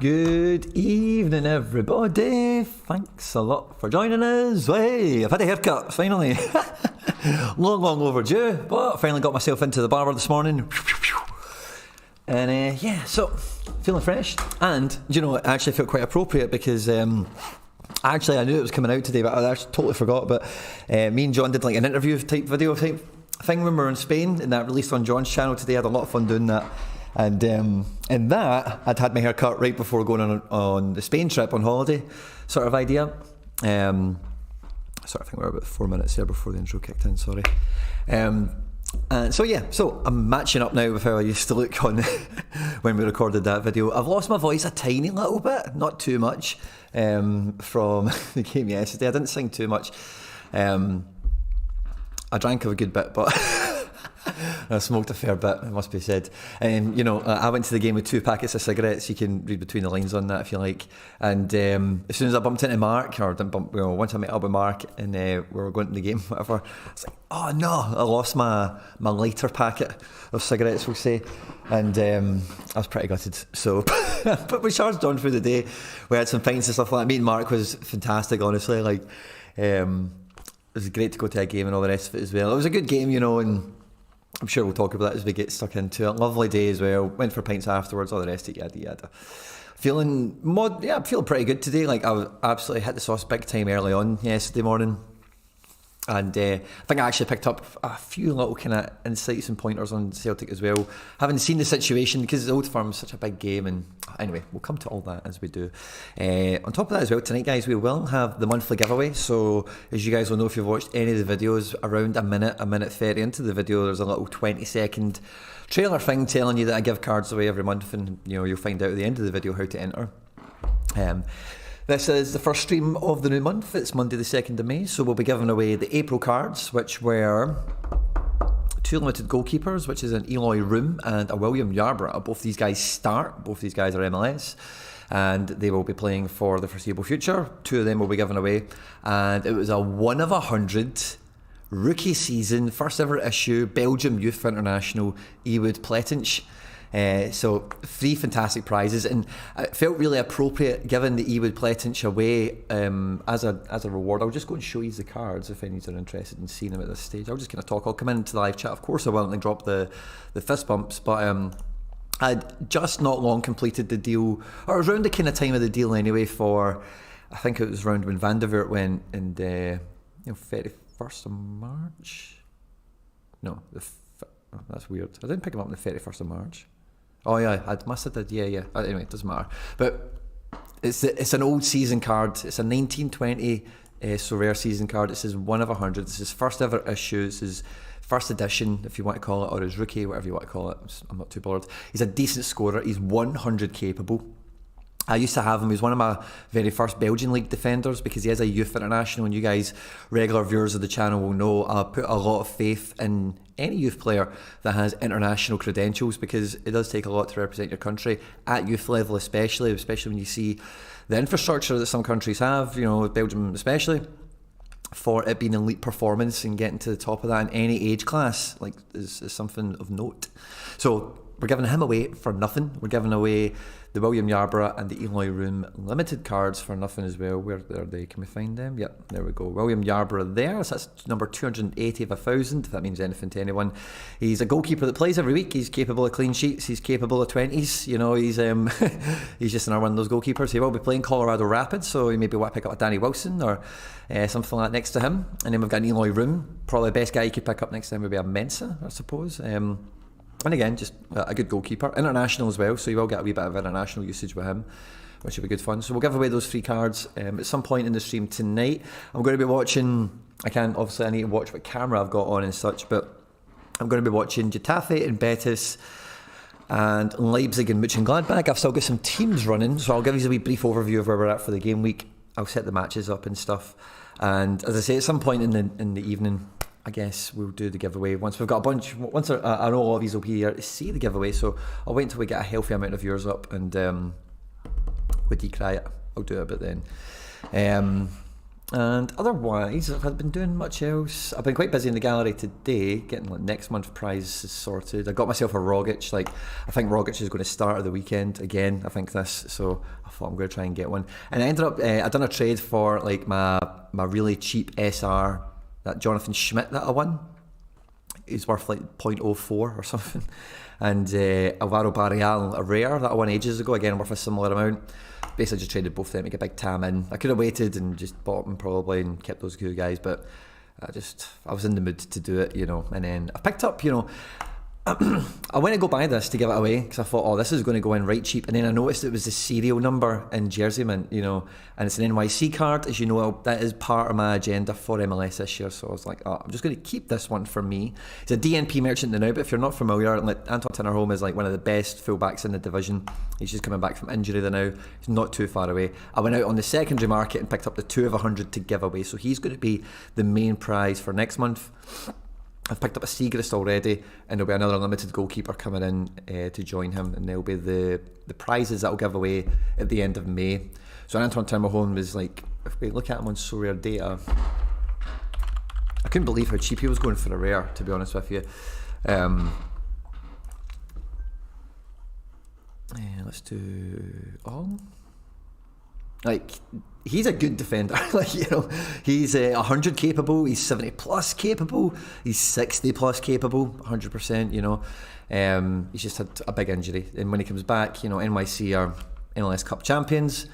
Good evening, everybody. Thanks a lot for joining us. Hey, I've had a haircut, finally. long overdue, but I finally got myself into the barber this morning. And yeah, so feeling fresh. And, you know, it actually felt quite appropriate because actually I knew it was coming out today, but I actually totally forgot. But me and John did like an interview type video type thing when we were in Spain, and that released on John's channel today. I had a lot of fun doing that. And in that, I'd had my hair cut right before going on the Spain trip on holiday, sort of idea. I think we're about 4 minutes there before the intro kicked in, sorry. And so yeah, so I'm matching up now with how I used to look on when we recorded that video. I've lost my voice a tiny little bit, not too much, from the game yesterday. I didn't sing too much. I drank a good bit, but I smoked a fair bit, it must be said. You know, I went to the game with 2 packets of cigarettes. You can read between the lines on that if you like. And as soon as I bumped into Mark, or didn't bump, once I met up with Mark and we were going to the game, whatever, I was like, oh no, I lost my lighter packet of cigarettes, we'll say. And I was pretty gutted. So, but we charged on through the day. We had some pints and stuff like that. Meeting Mark was fantastic, honestly. Like, it was great to go to a game and all the rest of it as well. It was a good game, you know, and I'm sure we'll talk about that as we get stuck into it. Lovely day as well. Went for pints afterwards, all the rest of it, yada. Feeling I'm feeling pretty good today. Like, I absolutely hit the sauce big time early on yesterday morning. And I think I actually picked up a few little kind of insights and pointers on Celtic as well. Having seen the situation, because the Old Firm's such a big game, and anyway, we'll come to all that as we do. On top of that as well, tonight, guys, we will have the monthly giveaway. So, as you guys will know, if you've watched any of the videos, around a minute 30 into the video, there's a little 20-second trailer thing telling you that I give cards away every month, and you know, you'll find out at the end of the video how to enter. This is the first stream of the new month. It's Monday the 2nd of May, so we'll be giving away the April cards, which were 2 limited goalkeepers, which is an Eloy Room and a William Yarborough. Both these guys start, both these guys are MLS, and they will be playing for the foreseeable future. 2 of them will be given away, and it was a 1 of 100 rookie season, first ever issue, Belgium Youth International, Ewood Pletinch. So 3 fantastic prizes, and it felt really appropriate giving the Ewood Pletinch away as a reward. I'll just go and show you the cards if any are interested in seeing them at this stage. I'll just kind of talk. I'll come into the live chat. Of course I will, and drop the fist bumps, but I'd just not long completed the deal, or it was around the kind of time of the deal anyway, for I think it was around when Van der Voort went, and 31st of March. No, that's weird. I didn't pick him up on the 31st of March. Oh yeah, I must have did. Yeah. Anyway, it doesn't matter. But it's an old season card. It's a 1920 Sorare season card. It says 1 of 100. This is first ever issue. This is first edition, if you want to call it, or his rookie, whatever you want to call it. I'm not too bothered. He's a decent scorer. He's 100 capable. I used to have him. He was one of my very first Belgian League defenders, because he is a youth international, and you guys, regular viewers of the channel, will know I put a lot of faith in any youth player that has international credentials, because it does take a lot to represent your country at youth level, especially when you see the infrastructure that some countries have, you know, Belgium especially, for it being an elite performance and getting to the top of that in any age class, like, is something of note. So we're giving him away for nothing. We're giving away the William Yarborough and the Eloy Room limited cards for nothing as well. Where are they? Can we find them? Yep, there we go. William Yarborough there. So that's number 280 of 1,000, if that means anything to anyone. He's a goalkeeper that plays every week. He's capable of clean sheets. He's capable of 20s. You know, he's he's just another one of those goalkeepers. He will be playing Colorado Rapids, so you maybe want to pick up a Danny Wilson or something like that next to him. And then we've got an Eloy Room. Probably the best guy you could pick up next to him would be a Mensa, I suppose. And again, just a good goalkeeper. International as well, so you will get a wee bit of international usage with him, which will be good fun. So we'll give away those 3 cards at some point in the stream tonight. I'm going to be watching, I need to watch what camera I've got on and such, but I'm going to be watching Getafe and Betis and Leipzig and Mönchengladbach. I've still got some teams running, so I'll give you a wee brief overview of where we're at for the game week. I'll set the matches up and stuff. And as I say, at some point in the evening, I guess we'll do the giveaway once we've got a bunch. Once I know all of these will be here to see the giveaway, so I'll wait until we get a healthy amount of viewers up, and with decry it, I'll do it a bit then. And otherwise, I've been doing much else. I've been quite busy in the gallery today, getting like next month's prizes sorted. I got myself a Rogic. Like, I think Rogic is going to start at the weekend again. I think this, so I thought I'm going to try and get one. And I ended up, I done a trade for like my really cheap SR. That Jonathan Schmidt that I won is worth like 0.04 or something. And Alvaro Barreal, a rare that I won ages ago, again worth a similar amount. Basically just traded both of them to get big TAM in. I could have waited and just bought them probably and kept those two guys, but I was in the mood to do it, you know. And then I picked up, you know, I went to go buy this to give it away because I thought, oh, this is going to go in right cheap. And then I noticed it was the serial number in Jersey Mint, you know, and it's an NYC card. As you know, that is part of my agenda for MLS this year. So I was like, oh, I'm just going to keep this one for me. It's a DNP merchant now, but if you're not familiar, like, Anton Tinnerholm is like one of the best fullbacks in the division. He's just coming back from injury there now. He's not too far away. I went out on the secondary market and picked up the 2 of 100 to give away. So he's going to be the main prize for next month. I've picked up a Seagrist already, and there'll be another limited goalkeeper coming in to join him, and there'll be the prizes that I'll give away at the end of May. So Antoine Timmerholm was like, if we look at him on Sorare data, I couldn't believe how cheap he was going for a rare, to be honest with you. Let's do like, he's a good defender. Like, you know, he's 100 capable, he's 70 plus capable, he's 60 plus capable, 100%, you know. He's just had a big injury, and when he comes back, you know, NYC are MLS Cup champions,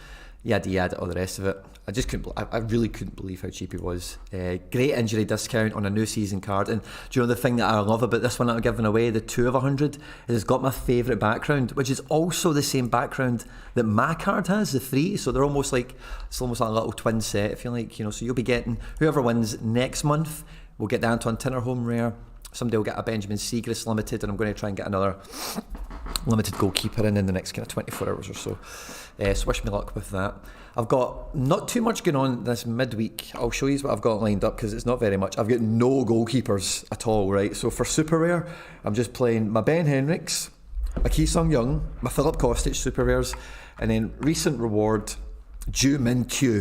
yada yada, all the rest of it. I really couldn't believe how cheap he was. Great injury discount on a new season card. And do you know the thing that I love about this one that I'm giving away, the 2 of 100, is it's got my favourite background, which is also the same background that my card has, the 3. So they're almost like, it's almost like a little twin set, if you like, you know. So you'll be getting, whoever wins next month will get the Antoine Timmerholm rare. Somebody will get a Benjamin Seagrist limited, and I'm going to try and get another limited goalkeeper in the next kind of 24 hours or so. So wish me luck with that. I've got not too much going on this midweek. I'll show you what I've got lined up, because it's not very much. I've got no goalkeepers at all, right? So for Super Rare, I'm just playing my Ben Henriks, my Ki Sung Young, my Philip Kostic Super Rares, and then recent reward, Ju Min Kyu,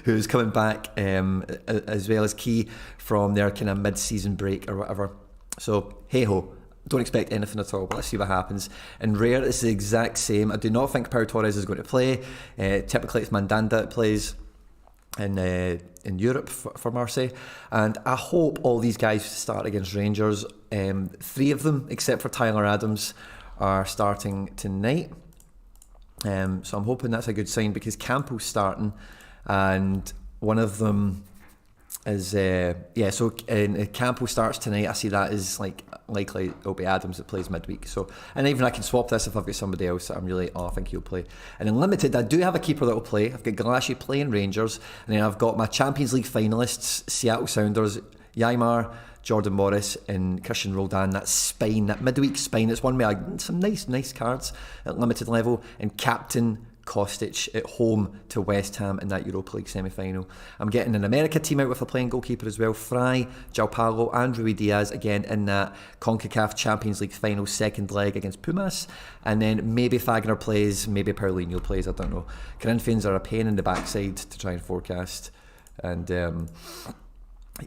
who's coming back, as well as Key from their kind of mid-season break or whatever. So hey ho. Don't expect anything at all, but let's see what happens. And rare, it's the exact same. I do not think Pau Torres is going to play. Typically it's Mandanda that plays in Europe for Marseille. And I hope all these guys start against Rangers. 3 of them, except for Tyler Adams, are starting tonight. So I'm hoping that's a good sign, because Campo's starting, and one of them is so Campo starts tonight. I see that is like likely it'll be Adams that plays midweek. So, and even I can swap this if I've got somebody else that I'm really, I think he'll play. And in limited, I do have a keeper that will play. I've got Galassi playing Rangers, and then I've got my Champions League finalists, Seattle Sounders, Yaimar, Jordan Morris, and Christian Roldan. That spine, that midweek spine, it's won me some nice cards at limited level, and captain Kostic at home to West Ham in that Europa League semi-final. I'm getting an America team out with a playing goalkeeper as well. Fry, João Paulo and Rui Diaz again in that CONCACAF Champions League final second leg against Pumas. And then maybe Fagner plays, maybe Paulinho plays, I don't know. Corinthians are a pain in the backside to try and forecast. And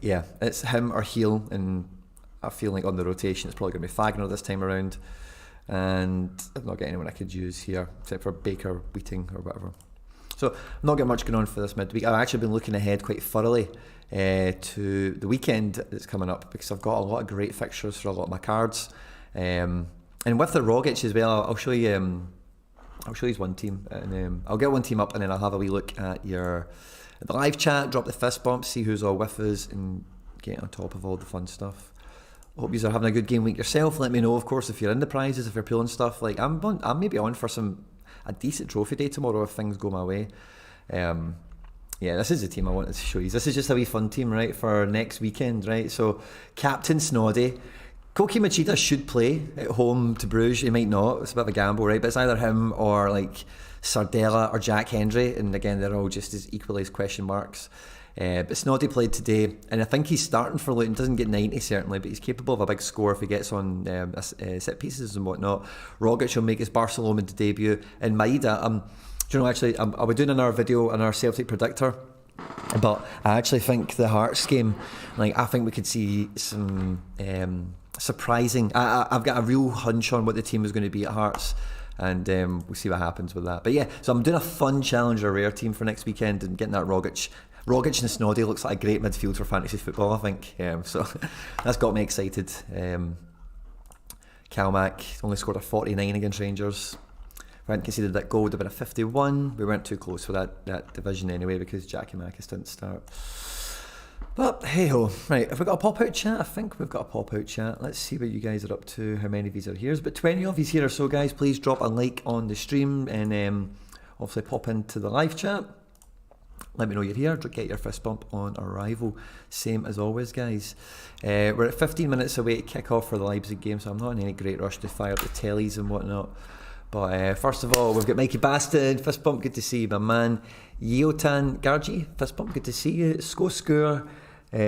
it's him or Heel, and I feel like on the rotation it's probably going to be Fagner this time around. And I've not got anyone I could use here except for Baker, Wheating or whatever. So I'm not getting much going on for this midweek. I've actually been looking ahead quite thoroughly to the weekend that's coming up, because I've got a lot of great fixtures for a lot of my cards. And with the Rogic as well, I'll show you one team, and I'll get one team up, and then I'll have a wee look at the live chat, drop the fist bump, see who's all with us, and get on top of all the fun stuff. Hope you are having a good game week yourself. Let me know, of course, if you're in the prizes, if you're pulling stuff. Like I'm maybe on for a decent trophy day tomorrow if things go my way. This is the team I wanted to show you. This is just a wee fun team, right, for next weekend, right? So Captain Snoddy, Koki Machida should play at home to Bruges. He might not. It's a bit of a gamble, right? But it's either him or like Sardella or Jack Hendry, and again they're all just as equally as question marks. But Snoddy played today, and I think he's starting for Luton. Doesn't get 90 certainly, but he's capable of a big score if he gets on set pieces and whatnot. Rogic will make his Barcelona debut, and Maeda. I was doing another video on our Celtic predictor, but I actually think the Hearts game, I think we could see some surprising. I've got a real hunch on what the team is going to be at Hearts. And we'll see what happens with that. But yeah, so I'm doing a fun Challenger Rare team for next weekend and getting that Rogic and Snoddy looks like a great midfield for fantasy football, I think. So that's got me excited. Calmac only scored a 49 against Rangers. If I hadn't conceded that goal, it would have been a 51. We weren't too close for that division anyway, because Jackie Mackis didn't start. But hey ho, right, have we got a pop-out chat? I think we've got a pop-out chat. Let's see what you guys are up to, how many of you are here. There's about 20 of you here or so, guys. Please drop a like on the stream, and obviously pop into the live chat. Let me know you're here. Get your fist bump on arrival. Same as always, guys. We're at 15 minutes away to kick off for the Leipzig game, so I'm not in any great rush to fire up the tellies and whatnot. But first of all, we've got Mikey Baston, fist bump, good to see you, my man. Yeotan Gargi, fist bump, good to see you. Sko Skur,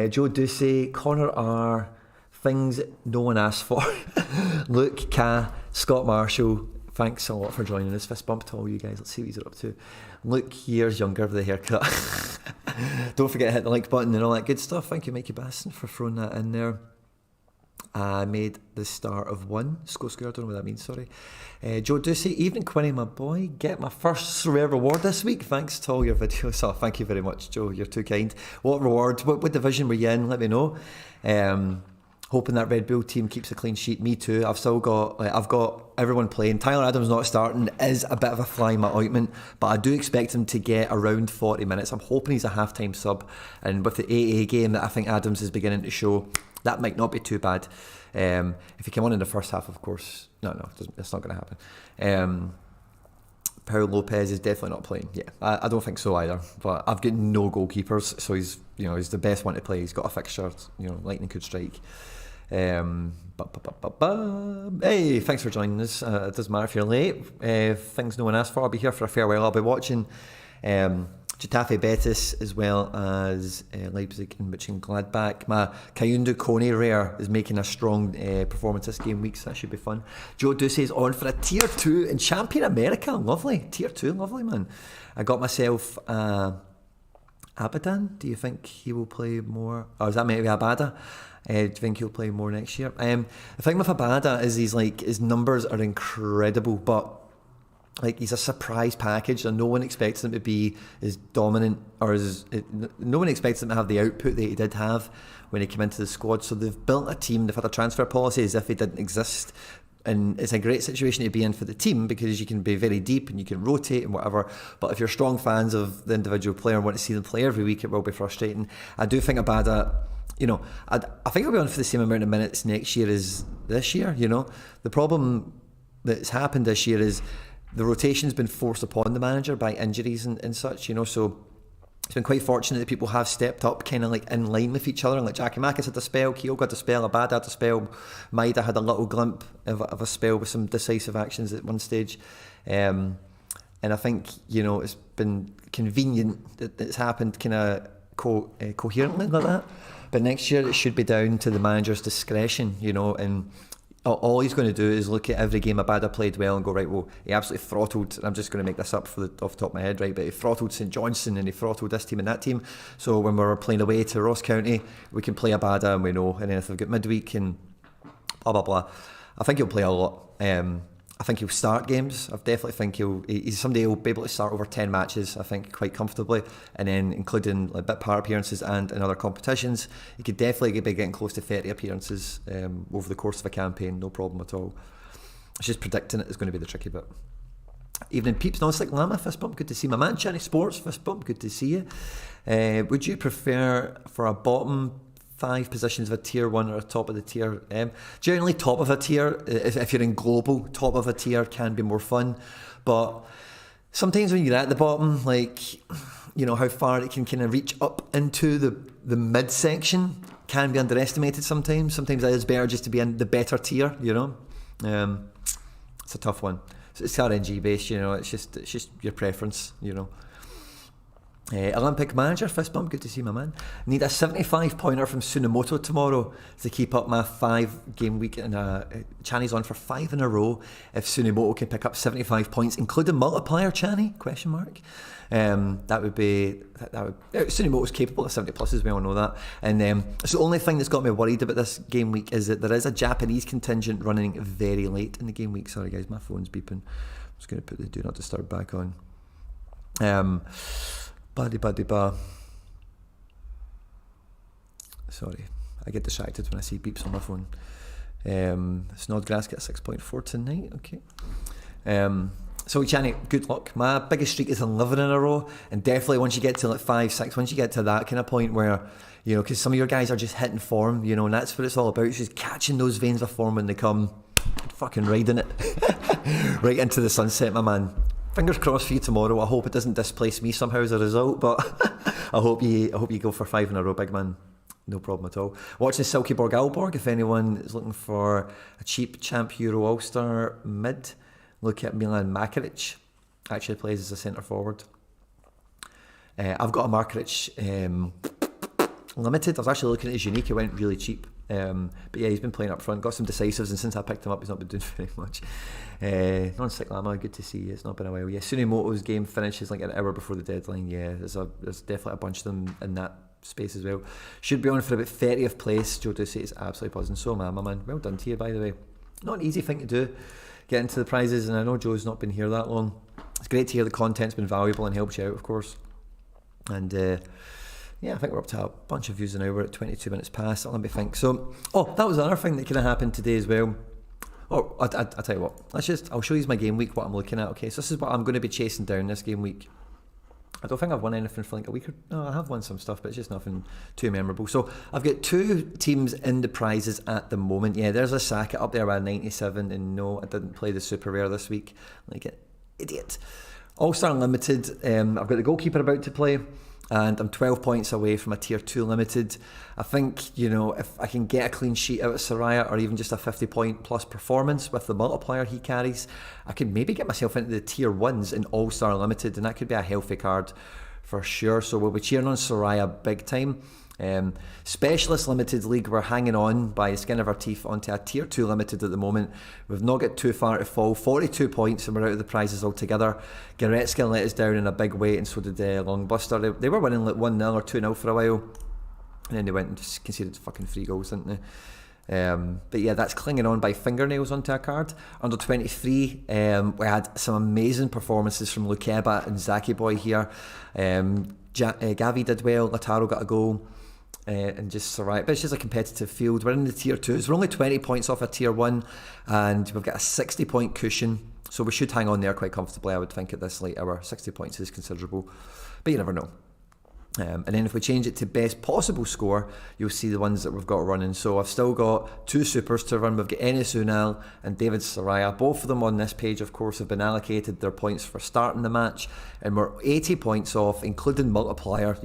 Joe Ducey, Connor R, Things no one asked for. Luke, Ka, Scott Marshall, thanks a lot for joining us. Fist bump to all you guys. Let's see what you're up to. Luke, years younger with the haircut. Don't forget to hit the like button and all that good stuff. Thank you, Mikey Basson, for throwing that in there. I made the start of one. Score, I don't know what that means, sorry. Joe Ducey, evening Quinny, my boy. Get my first rare reward this week. Thanks to all your videos. Oh, thank you very much, Joe. You're too kind. What reward? What division were you in? Let me know. Hoping that Red Bull team keeps a clean sheet. Me too. I've got everyone playing. Tyler Adams not starting is a bit of a fly in my ointment, but I do expect him to get around 40 minutes. I'm hoping he's a half-time sub, and with the AA game that I think Adams is beginning to show, that might not be too bad. If he came on in the first half, of course, no, it's not going to happen. Paul Lopez is definitely not playing. Yeah, I don't think so either. But I've got no goalkeepers, so he's the best one to play. He's got a fixture. Lightning could strike. Hey, thanks for joining us. It doesn't matter if you're late. Things no one asked for. I'll be here for a fair while. I'll be watching Getafe Betis as well as Leipzig and Mönchengladbach. My Kayundu Kone rare is making a strong performance this game week, so that should be fun. Joe Ducey is on for a tier 2 in Champion America. Lovely. Tier 2, lovely, man. I got myself Abadan. Do you think he will play more? Or is that maybe Abada? Do you think he'll play more next year? The thing with Abada is his numbers are incredible, but he's a surprise package, and no one expects him to be as dominant no one expects him to have the output that he did have when he came into the squad. So they've built a team, they've had a transfer policy as if he didn't exist, and it's a great situation to be in for the team because you can be very deep and you can rotate and whatever. But if you're strong fans of the individual player and want to see them play every week, it will be frustrating. I do think Abada, I think he'll be on for the same amount of minutes next year as this year. The problem that's happened this year is the rotation's been forced upon the manager by injuries and such, so it's been quite fortunate that people have stepped up kind of in line with each other. And Jackie Mackis had a spell, Kyogo had a spell, Abada had a spell, Maida had a little glimpse of a spell with some decisive actions at one stage. And I think, it's been convenient that it's happened kind of coherently like that. But next year it should be down to the manager's discretion, and all he's going to do is look at every game Abada played well and go, right, well, he absolutely throttled, and I'm just going to make this up off the top of my head, right, but he throttled St Johnstone and he throttled this team and that team. So when we're playing away to Ross County, we can play Abada and we know. And then if we've got midweek and blah, blah, blah, I think he'll play a lot. I think he'll start games. I definitely think he's somebody who'll be able to start over 10 matches, I think, quite comfortably, and then including bit par appearances and in other competitions. He could definitely be getting close to 30 appearances over the course of a campaign, no problem at all. It's just predicting it is going to be the tricky bit. Evening peeps, Non-Slick Llama, fist bump, good to see my man. Channy Sports, fist bump, good to see you. Would you prefer for a bottom 5 positions of a tier 1 or a top of the tier? Generally top of a tier, if you're in global, top of a tier can be more fun, but sometimes when you're at the bottom, how far it can kind of reach up into the mid section can be underestimated sometimes. Sometimes it is better just to be in the better tier, it's a tough one. So it's RNG based, it's just your preference, Olympic manager, fist bump, good to see my man. Need a 75 pointer from Tsunomoto tomorrow to keep up my 5 game week, and Channy's on for 5 in a row. If Tsunomoto can pick up 75 points, including multiplier, Channy? Question mark. That would Tsunomoto's capable of 70 pluses, we all know that. And so the only thing that's got me worried about this game week is that there is a Japanese contingent running very late in the game week. Sorry guys, my phone's beeping. I'm just going to put the do not disturb back on. Sorry, I get distracted when I see beeps on my phone. Snodgrass gets 6.4 tonight. Okay. So Channy, good luck. My biggest streak is 11 in a row, and definitely once you get to 5, 6, once you get to that kind of point where, because some of your guys are just hitting form, and that's what it's all about. It's just catching those veins of form when they come, fucking riding it right into the sunset, my man. Fingers crossed for you tomorrow. I hope it doesn't displace me somehow as a result, but I hope you go for 5 in a row, big man. No problem at all. Watching Silkeborg Aalborg. If anyone is looking for a cheap Champ Euro All-Star mid, look at Milan Makaric. Actually plays as a centre forward. I've got a Makaric limited. I was actually looking at his unique. It went really cheap. But yeah, he's been playing up front, got some decisives, and since I picked him up, he's not been doing very much. Non-stick Lama, good to see. It's not been a while. Yeah, Sunimoto's game finishes like an hour before the deadline. Yeah, there's definitely a bunch of them in that space as well. Should be on for about 30th place. Joe Ducey is absolutely buzzing. So am I, my man. Well done to you, by the way. Not an easy thing to do, get into the prizes, and I know Joe's not been here that long. It's great to hear the content's been valuable and helped you out, of course. And yeah, I think we're up to a bunch of views now. We're at 22 minutes past. Let me think. So, that was another thing that kind of happened today as well. Oh, I'll tell you what. I'll show you my game week, what I'm looking at. Okay, so this is what I'm going to be chasing down this game week. I don't think I've won anything for like a week or... No, I have won some stuff, but it's just nothing too memorable. So I've got 2 teams in the prizes at the moment. Yeah, there's a Saka up there at 97, and no, I didn't play the super rare this week. Like an idiot. All-Star Limited, I've got the goalkeeper about to play, and I'm 12 points away from a tier 2 limited. I think, if I can get a clean sheet out of Sorare, or even just a 50 point plus performance with the multiplier he carries, I could maybe get myself into the tier 1s in All-Star Limited, and that could be a healthy card for sure. So we'll be cheering on Sorare big time. Specialist Limited League, we're hanging on by the skin of our teeth onto a tier 2 limited at the moment. We've not got too far to fall, 42 points, and we're out of the prizes altogether. Goretzka let us down in a big way, and so did Longbuster. They were winning like 1-0 or 2-0 for a while, and then they went and just conceded fucking 3 goals, didn't they? But yeah, that's clinging on by fingernails onto a card. Under 23, we had some amazing performances from Lukeba and Zaki Boy here. Gavi did well, Lautaro got a goal. And just Soraya, but it's just a competitive field. We're in the tier 2s. We're only 20 points off a tier 1, and we've got a 60 point cushion, so we should hang on there quite comfortably, I would think, at this late hour. 60 points is considerable, but you never know. And then if we change it to best possible score, you'll see the ones that we've got running. So I've still got 2 supers to run. We've got Enes Unal and David Soraya. Both of them on this page, of course, have been allocated their points for starting the match, and we're 80 points off, including multiplier.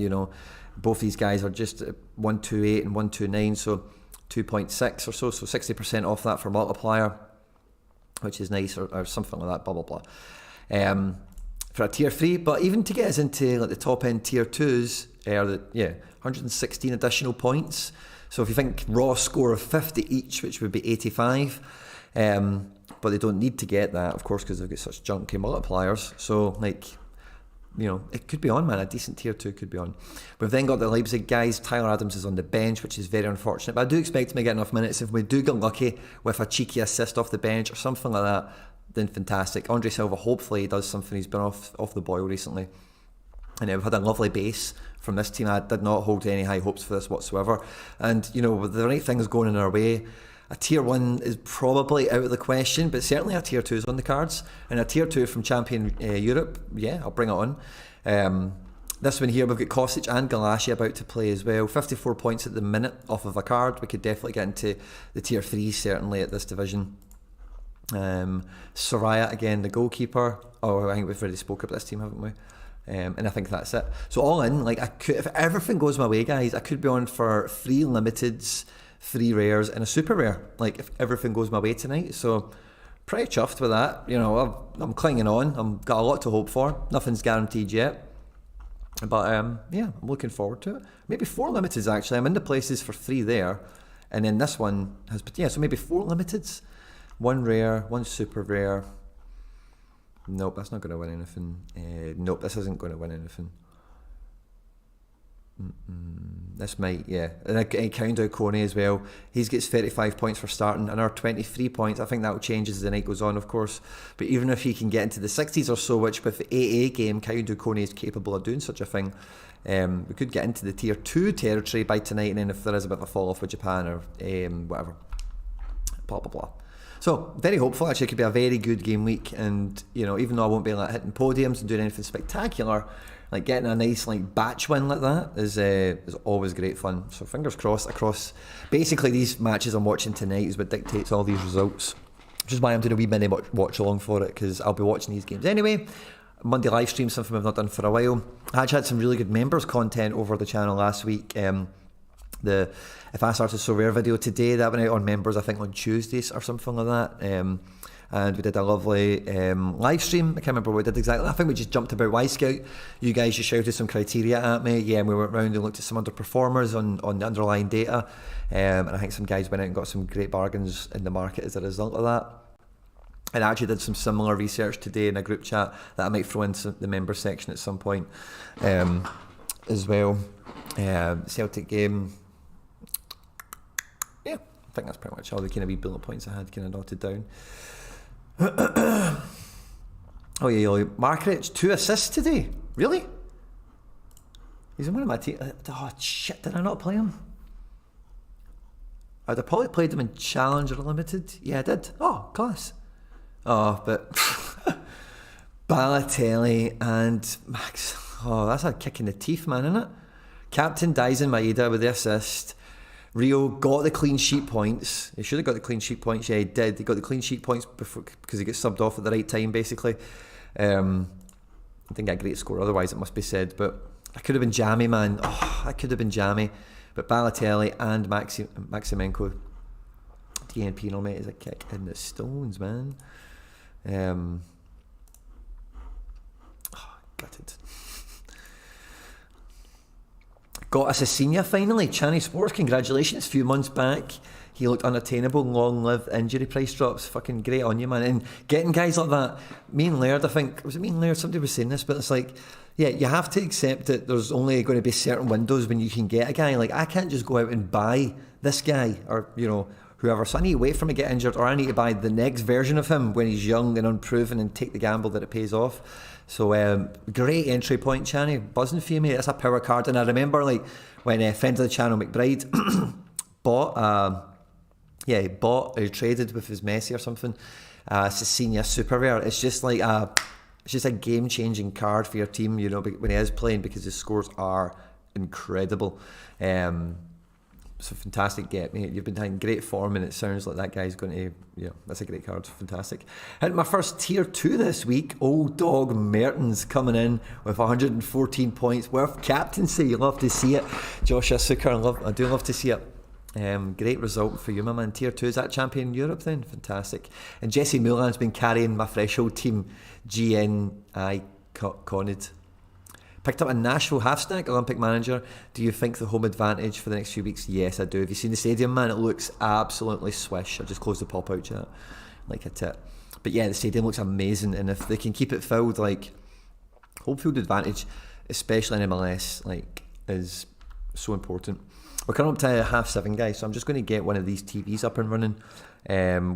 Both these guys are just 128 and 129, so 2.6 or so 60% off that for multiplier, which is nice, or something like that, blah, blah, blah. For a tier 3, but even to get us into like the top end tier 2s, 116 additional points. So if you think raw score of 50 each, which would be 85, but they don't need to get that, of course, because they've got such junky multipliers. So it could be on, man. A decent tier 2 could be on. We've then got the Leipzig guys. Tyler Adams is on the bench, which is very unfortunate, but I do expect him to get enough minutes. If we do get lucky with a cheeky assist off the bench or something like that, then fantastic. Andre Silva hopefully does something. He's been off the boil recently. And we've had a lovely base from this team. I did not hold any high hopes for this whatsoever. And, with the right things going in our way, a tier 1 is probably out of the question, but certainly a tier 2 is on the cards. And a tier 2 from Champion Europe, yeah, I'll bring it on. This one here, we've got Kostic and Galassi about to play as well. 54 points at the minute off of a card. We could definitely get into the tier 3 certainly at this division. Soraya, again, the goalkeeper. I think we've already spoke about this team, haven't we? And I think that's it. So all in, if everything goes my way, guys, I could be on for 3 limiteds, 3 rares and a super rare, if everything goes my way tonight. So pretty chuffed with that. I'm clinging on. I've got a lot to hope for. Nothing's guaranteed yet, but I'm looking forward to it. Maybe 4 limiteds actually. I'm in the places for 3 there, and then this one has, so maybe 4 limiteds, 1 rare, 1 super rare. Nope, that's not going to win anything. Nope, this isn't going to win anything. This might, yeah. And I count out Coney as well. He gets 35 points for starting, and our 23 points. I think that will change as the night goes on, of course. But even if he can get into the 60s or so, which with the AA game, Count Coney is capable of doing such a thing, we could get into the tier 2 territory by tonight, and then if there is a bit of a fall off with Japan or whatever, blah blah blah. So very hopeful. Actually, it could be a very good game week, and even though I won't be hitting podiums and doing anything spectacular, getting a nice batch win like that is always great fun. So fingers crossed across basically these matches I'm watching tonight is what dictates all these results, which is why I'm doing a wee mini watch along for it, because I'll be watching these games anyway. Monday live stream, something we've not done for a while. I actually had some really good members content over the channel last week. The If I Started So Rare video today, that went out on members I think on Tuesdays or something like that. and we did a lovely live stream. I can't remember what we did exactly. I think we just jumped about Y-Scout. You guys just shouted some criteria at me. Yeah, and we went round and looked at some underperformers on the underlying data, and I think some guys went out and got some great bargains in the market as a result of that. And I actually did some similar research today in a group chat that I might throw into the member section at some point as well. Celtic game. Yeah, I think that's pretty much all the kind of wee bullet points I had kind of noted down. Oh yeah, Markridge, 2 assists today. Really? He's in one of my team. Oh shit, did I not play him? I'd have probably played him in Challenger Limited. Yeah, I did. Oh, class. Oh, but Balotelli and Max. Oh, that's a kick in the teeth, man, isn't it? Captain Dyson Maeda with the assist. Rio got the clean sheet points. He should have got the clean sheet points. Yeah, he did. He got the clean sheet points before because he gets subbed off at the right time, basically. I didn't get a great score otherwise, it must be said. But I could have been jammy, man. Oh, I could have been jammy. But Balotelli and Maximenko. DNP no, mate, is a kick in the stones, man. Gutted. Got Assassina finally. Channy Sports, congratulations. A few months back, he looked unattainable. Long live injury price drops. Fucking great on you, man. And getting guys like that. Me and Laird, I think, was it me and Laird? Somebody was saying this, but it's like, yeah, you have to accept that there's only going to be certain windows when you can get a guy. Like, I can't just go out and buy this guy or, you know, whoever. So I need to wait for him to get injured, or I need to buy the next version of him when he's young and unproven and take the gamble that it pays off. So great entry point, Channy. Buzzing for you, mate. That's a power card. And I remember like when friend of the channel McBride bought or traded with his Messi or something, Cecilia Super Rare. It's just like it's just a game changing card for your team, you know, when he is playing, because his scores are incredible. It's a fantastic get, mate. You've been in great form, and it sounds like that guy's going to, yeah, that's a great card. Fantastic. And my first tier 2 this week, Old Dog Mertens coming in with 114 points worth captaincy. You love to see it. Josh Asuka, I do love to see it. Great result for you, my man. Tier 2, is that champion Europe then? Fantastic. And Jesse Moulin's been carrying my threshold team, GNI Conid. Picked up a Nashville half-stack Olympic manager. Do you think the home advantage for the next few weeks? Yes, I do. Have you seen the stadium, man? It looks absolutely swish. I just closed the pop-out chat like a tit. But yeah, the stadium looks amazing, and if they can keep it filled, like, home field advantage, especially in MLS, like, is so important. We're coming up to 7:30, guys, so I'm just going to get one of these TVs up and running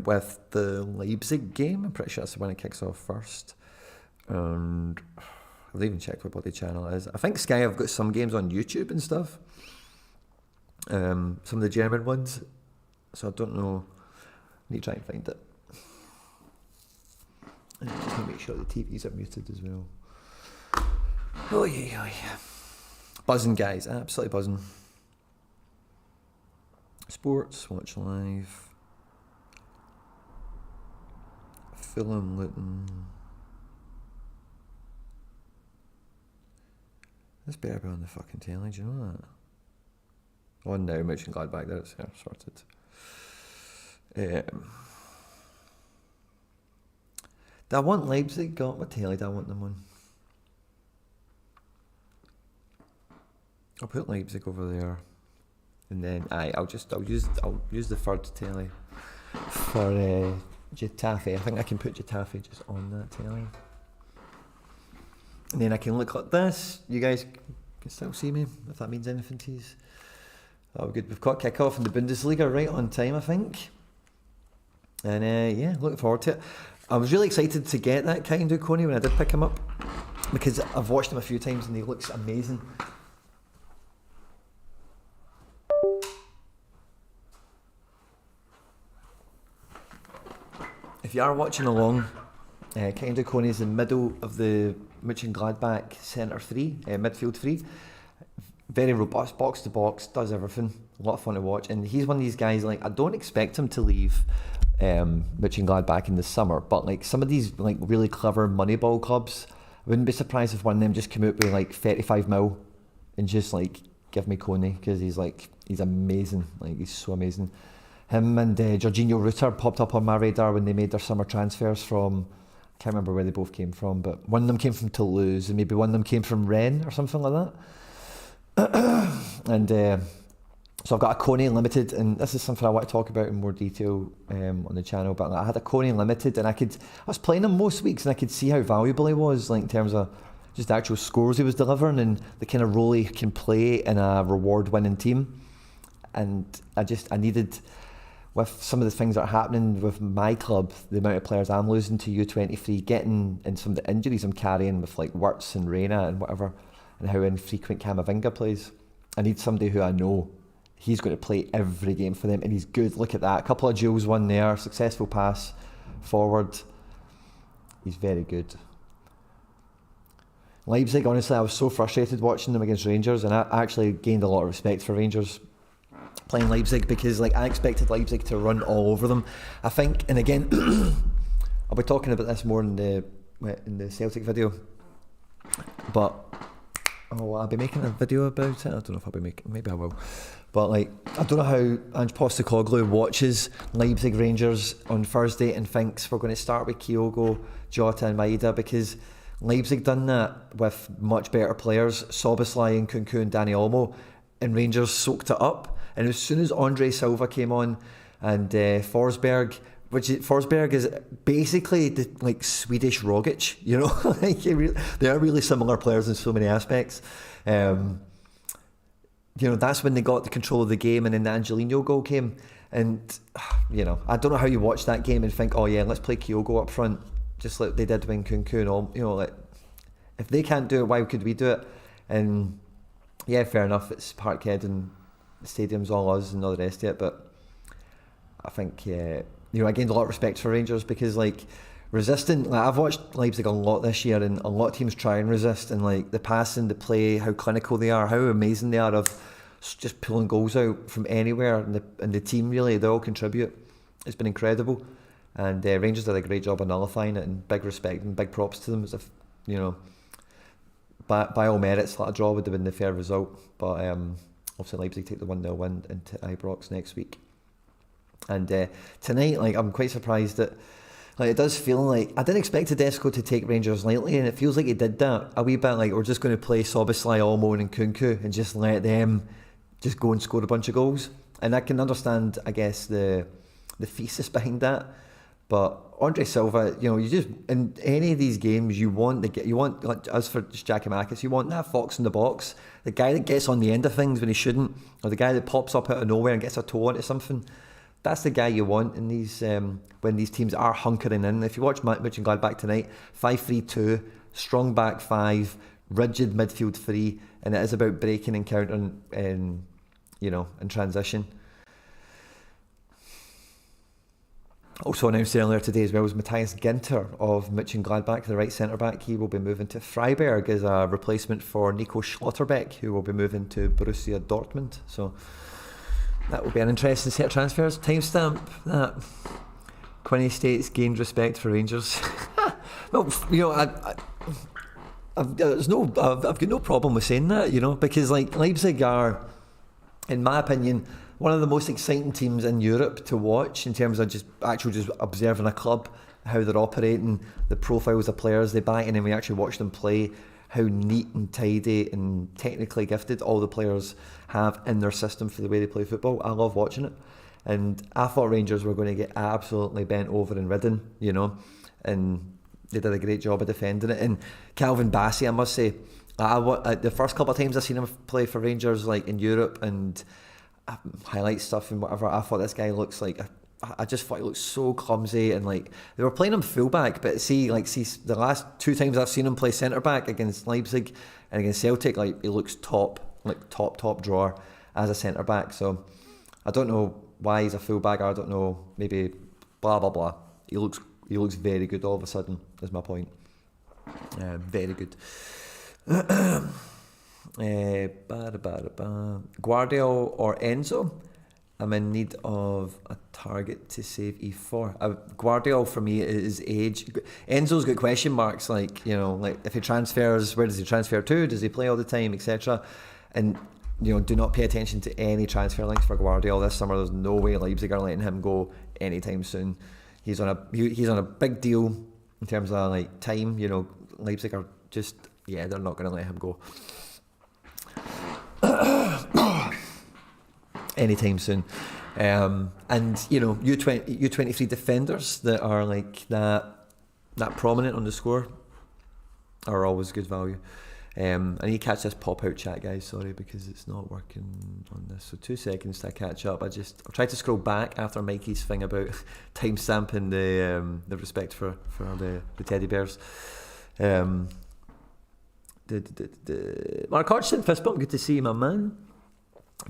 with the Leipzig game. I'm pretty sure that's the one that kicks off first. And I've even checked what bloody channel it is. I think Sky have got some games on YouTube and stuff. Some of the German ones. So I don't know. I need to try and find it. I just need to make sure the TVs are muted as well. Oh yeah. Buzzing, guys. Absolutely buzzing. Sports, watch live. Fulham, Luton. This better be on the fucking telly, do you know that? On now, Mönchengladbach, there it's sorted. Do I want Leipzig? God, what telly do I want them on? I'll put Leipzig over there, and then I'll use the third telly for Getafe. I think I can put Getafe just on that telly. And then I can look like this. You guys can still see me, if that means anything to you. Oh, good. We've got kick-off in the Bundesliga right on time, I think. And yeah, looking forward to it. I was really excited to get that Kaindo Kone when I did pick him up, because I've watched him a few times and he looks amazing. If you are watching along, Kaindo Kone is in the middle of the Mönchengladbach centre 3, midfield 3. Very robust, box to box, does everything. A lot of fun to watch. And he's one of these guys, like, I don't expect him to leave Mönchengladbach in the summer, but like some of these like really clever Moneyball clubs, I wouldn't be surprised if one of them just came out with like 35 mil and just like give me Kone, because he's amazing. Like, he's so amazing. him and Jorginho Rutter popped up on my radar when they made their summer transfers from, I can't remember where they both came from, but one of them came from Toulouse and maybe one of them came from Rennes or something like that. And so I've got a Coney Limited, and this is something I want to talk about in more detail on the channel, but I had a Coney Limited and I was playing him most weeks and I could see how valuable he was, like in terms of just the actual scores he was delivering and the kind of role he can play in a reward winning team. And I needed, with some of the things that are happening with my club, the amount of players I'm losing to U23, getting in some of the injuries I'm carrying with like Wirtz and Reina and whatever, and how infrequent Camavinga plays. I need somebody who I know he's going to play every game for them, and he's good. Look at that. A couple of duels won there, successful pass forward. He's very good. Leipzig, honestly, I was so frustrated watching them against Rangers, and I actually gained a lot of respect for Rangers playing Leipzig, because like I expected Leipzig to run all over them. I think, and again, I'll be talking about this more in the Celtic video, but will I be making a video about it? I don't know if I'll be making, maybe I will. But like, I don't know how Ange Postecoglou watches Leipzig Rangers on Thursday and thinks we're going to start with Kyogo, Jota and Maeda, because Leipzig done that with much better players, Szoboszlai and Kunku and Dani Olmo, and Rangers soaked it up. And as soon as Andre Silva came on and Forsberg, Forsberg is basically the like Swedish Rogic, you know, like they are really similar players in so many aspects. You know, that's when they got the control of the game, and then the Angelino goal came. And you know, I don't know how you watch that game and think, oh yeah, let's play Kyogo up front, just like they did when Kunku and all. You know, like if they can't do it, why could we do it? And yeah, fair enough. It's Parkhead and the stadium's all us and all the rest of it, but I think you know, I gained a lot of respect for Rangers, because like resisting, like I've watched Leipzig a lot this year, and a lot of teams try and resist, and like the passing, the play, how clinical they are, how amazing they are of just pulling goals out from anywhere, and the team really, they all contribute. It's been incredible, and Rangers did a great job of nullifying it, and big respect and big props to them, as if, you know, by all merits, like a draw would have been the fair result, but obviously Leipzig take the 1-0 win into Ibrox next week. And tonight, like, I'm quite surprised that, like, it does feel like, I didn't expect Tedesco to take Rangers lightly, and it feels like he did that a wee bit. Like, we're just going to play Szoboszlai, Olmo and Kunku and just let them just go and score a bunch of goals. And I can understand, I guess, the thesis behind that. But Andre Silva, you know, you just, in any of these games, you want, like, as for Giakoumakis, you want that fox in the box, the guy that gets on the end of things when he shouldn't, or the guy that pops up out of nowhere and gets a toe onto something. That's the guy you want in these when these teams are hunkering in. If you watch Mönchengladbach tonight, 5-3-2, strong back five, rigid midfield three, and it is about breaking and countering, you know, in transition. Also announced earlier today as well was Matthias Ginter of Mönchengladbach, the right centre-back. He will be moving to Freiburg as a replacement for Nico Schlotterbeck, who will be moving to Borussia Dortmund. So that will be an interesting set of transfers. Timestamp that. Quinny States gained respect for Rangers. Well, you know, I've got no problem with saying that, you know, because like Leipzig are, in my opinion, one of the most exciting teams in Europe to watch in terms of just observing a club, how they're operating, the profiles of players they buy, and then we actually watch them play, how neat and tidy and technically gifted all the players have in their system for the way they play football. I love watching it. And I thought Rangers were going to get absolutely bent over and ridden, you know, and they did a great job of defending it. And Calvin Bassey, I must say, the first couple of times I've seen him play for Rangers, like in Europe and highlight stuff and whatever, I thought this guy looks like, I just thought he looked so clumsy, and like they were playing him fullback, but see the last two times I've seen him play centre back against Leipzig and against Celtic, like he looks top drawer as a centre back. So I don't know why he's a fullback. I don't know, maybe blah blah blah. He looks very good all of a sudden. Is my point. Very good. Guardiol or Enzo? I'm in need of a target to save E4. Guardiol for me is age. Enzo's got question marks, like, you know, like if he transfers, where does he transfer to? Does he play all the time, etc.? And do not pay attention to any transfer links for Guardiola this summer. There's no way Leipzig are letting him go anytime soon. He's on a big deal in terms of like time. Leipzig are just, they're not going to let him go anytime soon. And U23 defenders that are like that prominent on the score are always good value. I need to catch this pop-out chat, guys, sorry, because it's not working on this. So 2 seconds to catch up. I'll try to scroll back after Mikey's thing about timestamping the respect for the teddy bears. Mark Hodgson, fist bump, good to see you, my man.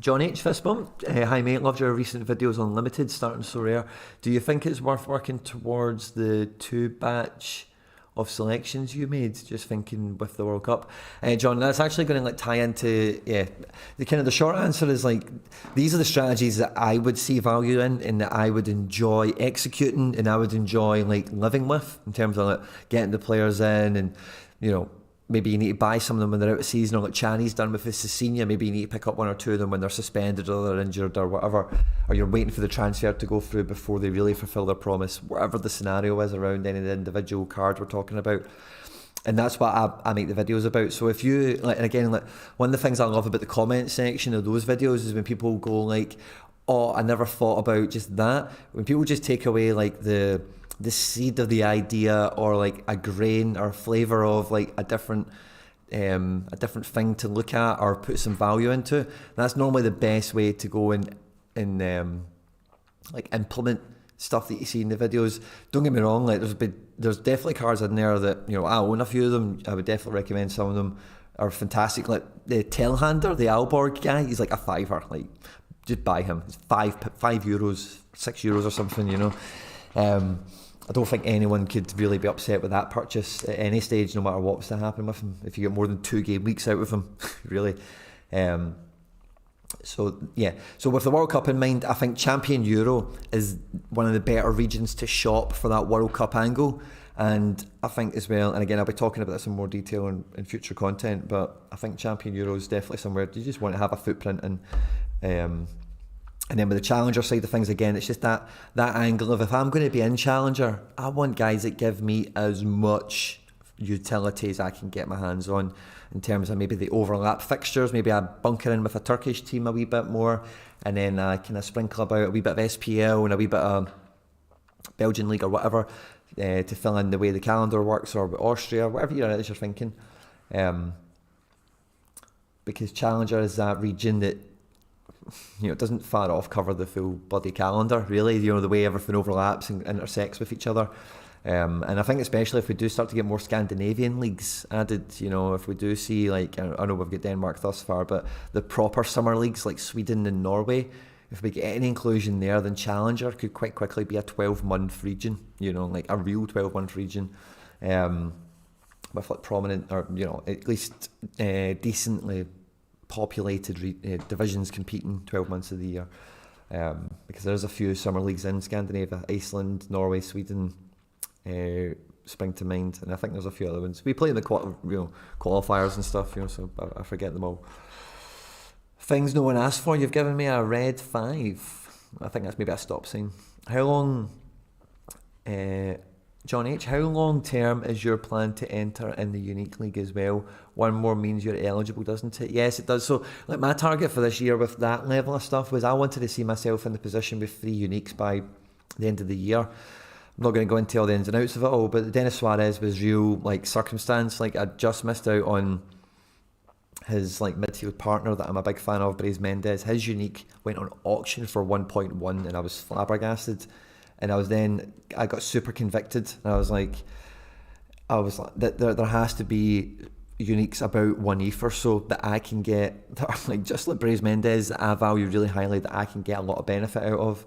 John H, fist bump. Hi mate, loved your recent videos on Limited starting Sorare. Do you think it's worth working towards the 2 batch of selections you made? Just thinking with the World Cup. John, that's actually going to tie into the short answer is like these are the strategies that I would see value in and that I would enjoy executing and I would enjoy like living with in terms of like getting the players in and maybe you need to buy some of them when they're out of season, or like Channy's done with his senior. Maybe you need to pick up 1 or 2 of them when they're suspended or they're injured or whatever, or you're waiting for the transfer to go through before they really fulfil their promise, whatever the scenario is around any of the individual cards we're talking about. And that's what I make the videos about. So if you, and again, one of the things I love about the comment section of those videos is when people go like, oh, I never thought about just that. When people just take away like the seed of the idea or like a grain or flavour of like a different thing to look at or put some value into, that's normally the best way to go and like implement stuff that you see in the videos. Don't get me wrong, like there's definitely cards in there that I own a few of them. I would definitely recommend. Some of them are fantastic, like the Telhander, the Aalborg guy. He's like a $5, like just buy him. It's €5, €6 or something. I don't think anyone could really be upset with that purchase at any stage, no matter what was to happen with him. If you get more than 2 game weeks out of him, really. So with the World Cup in mind, I think Champion Euro is one of the better regions to shop for that World Cup angle. And I think as well, and again, I'll be talking about this in more detail in future content, but I think Champion Euro is definitely somewhere you just want to have a footprint in. And then with the Challenger side of things, again, it's just that angle of if I'm going to be in Challenger, I want guys that give me as much utility as I can get my hands on in terms of maybe the overlap fixtures. Maybe I bunker in with a Turkish team a wee bit more, and then I kind of sprinkle about a wee bit of SPL and a wee bit of Belgian League or whatever to fill in the way the calendar works, or with Austria, whatever you're thinking. Because Challenger is that region that it doesn't far off cover the full bloody calendar, really. The way everything overlaps and intersects with each other. And I think especially if we do start to get more Scandinavian leagues added, if we do see, like, I know we've got Denmark thus far, but the proper summer leagues like Sweden and Norway, if we get any inclusion there, then Challenger could quite quickly be a 12-month region, like a real 12-month region. With like prominent, or at least decently populated divisions competing 12 months of the year, because there's a few summer leagues in Scandinavia, Iceland, Norway, Sweden spring to mind, and I think there's a few other ones. We play in the qualifiers and stuff, so I forget them all. Things no one asked for, you've given me a red 5. I think that's maybe a stop sign. How long, John H, how long term is your plan to enter in the Unique League as well? One more means you're eligible, doesn't it? Yes, it does. So like my target for this year with that level of stuff was I wanted to see myself in the position with 3 Uniques by the end of the year. I'm not going to go into all the ins and outs of it all, but Denis Suarez was real like circumstance. Like I just missed out on his like midfield partner that I'm a big fan of, Brais Mendes. His Unique went on auction for 1.1 and I was flabbergasted. And I got super convicted. And I was like, there has to be Uniques about 1 ETH or so that I can get, that are like just like Brais Mendes, that I value really highly, that I can get a lot of benefit out of.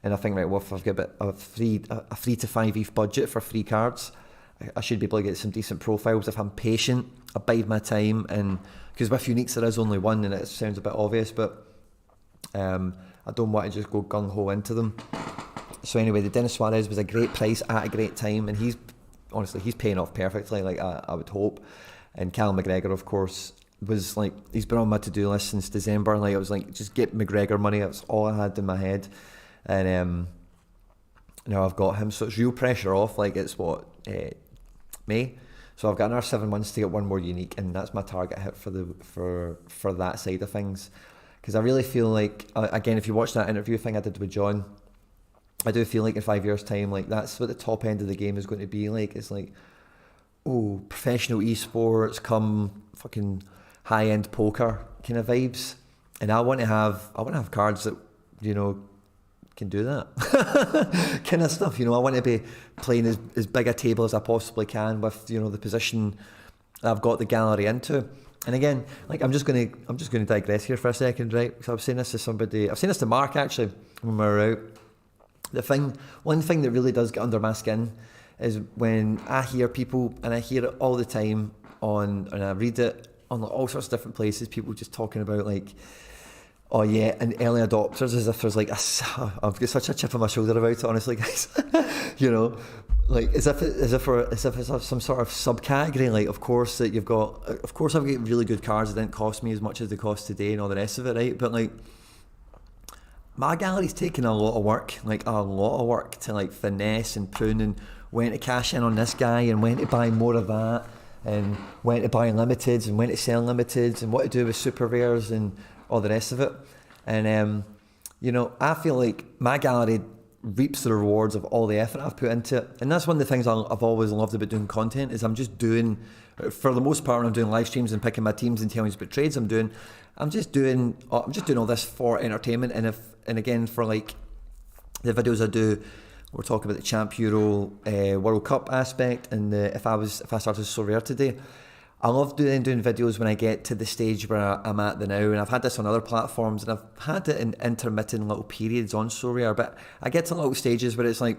And I think, right, well, if I've got a 3 to 5 ETH budget for 3 cards, I should be able to get some decent profiles if I'm patient, I bide my time. And because with Uniques there is only one, and it sounds a bit obvious, but I don't want to just go gung-ho into them. So anyway, the Denis Suarez was a great price at a great time, and he's paying off perfectly, like I would hope. And Callum McGregor, of course, was like, he's been on my to-do list since December. Like, I was like, just get McGregor money. That's all I had in my head. And now I've got him. So it's real pressure off. Like, it's what, May? So I've got another 7 months to get one more unique, and that's my target hit for that side of things. Because I really feel like, again, if you watch that interview thing I did with John, I do feel like in 5 years' time, like, that's what the top end of the game is going to be like. It's like, oh, professional esports come fucking high-end poker kind of vibes. And I want to have cards that, you know, can do that kind of stuff. You know, I want to be playing as big a table as I possibly can with, you know, the position I've got the gallery into. And again, like, I'm just going to digress here for a second, right? Because I was saying this to somebody, I was saying this to Mark actually when we were out. One thing that really does get under my skin is when I hear people, and I hear it all the time and I read it on all sorts of different places, people just talking about like, oh yeah, and early adopters, as if there's like I've got such a chip on my shoulder about it, honestly, guys. You know, like as if it's some sort of subcategory. Like, of course I've got really good cards that didn't cost me as much as they cost today and all the rest of it, right? But like, my gallery's taken a lot of work, to like finesse and prune, and when to cash in on this guy and when to buy more of that, and when to buy limiteds and when to sell limiteds, and what to do with super rares and all the rest of it. And you know, I feel like my gallery reaps the rewards of all the effort I've put into it. And that's one of the things I've always loved about doing content, is I'm just doing, for the most part, when I'm doing live streams and picking my teams and telling you about trades I'm just doing all this for entertainment. And again, for like the videos I do, we're talking about the Champ Euro World Cup aspect, and if I started Sorare today, I love doing videos when I get to the stage where I'm at the now, and I've had this on other platforms, and I've had it in intermittent little periods on Sorare, but I get to little stages where it's like,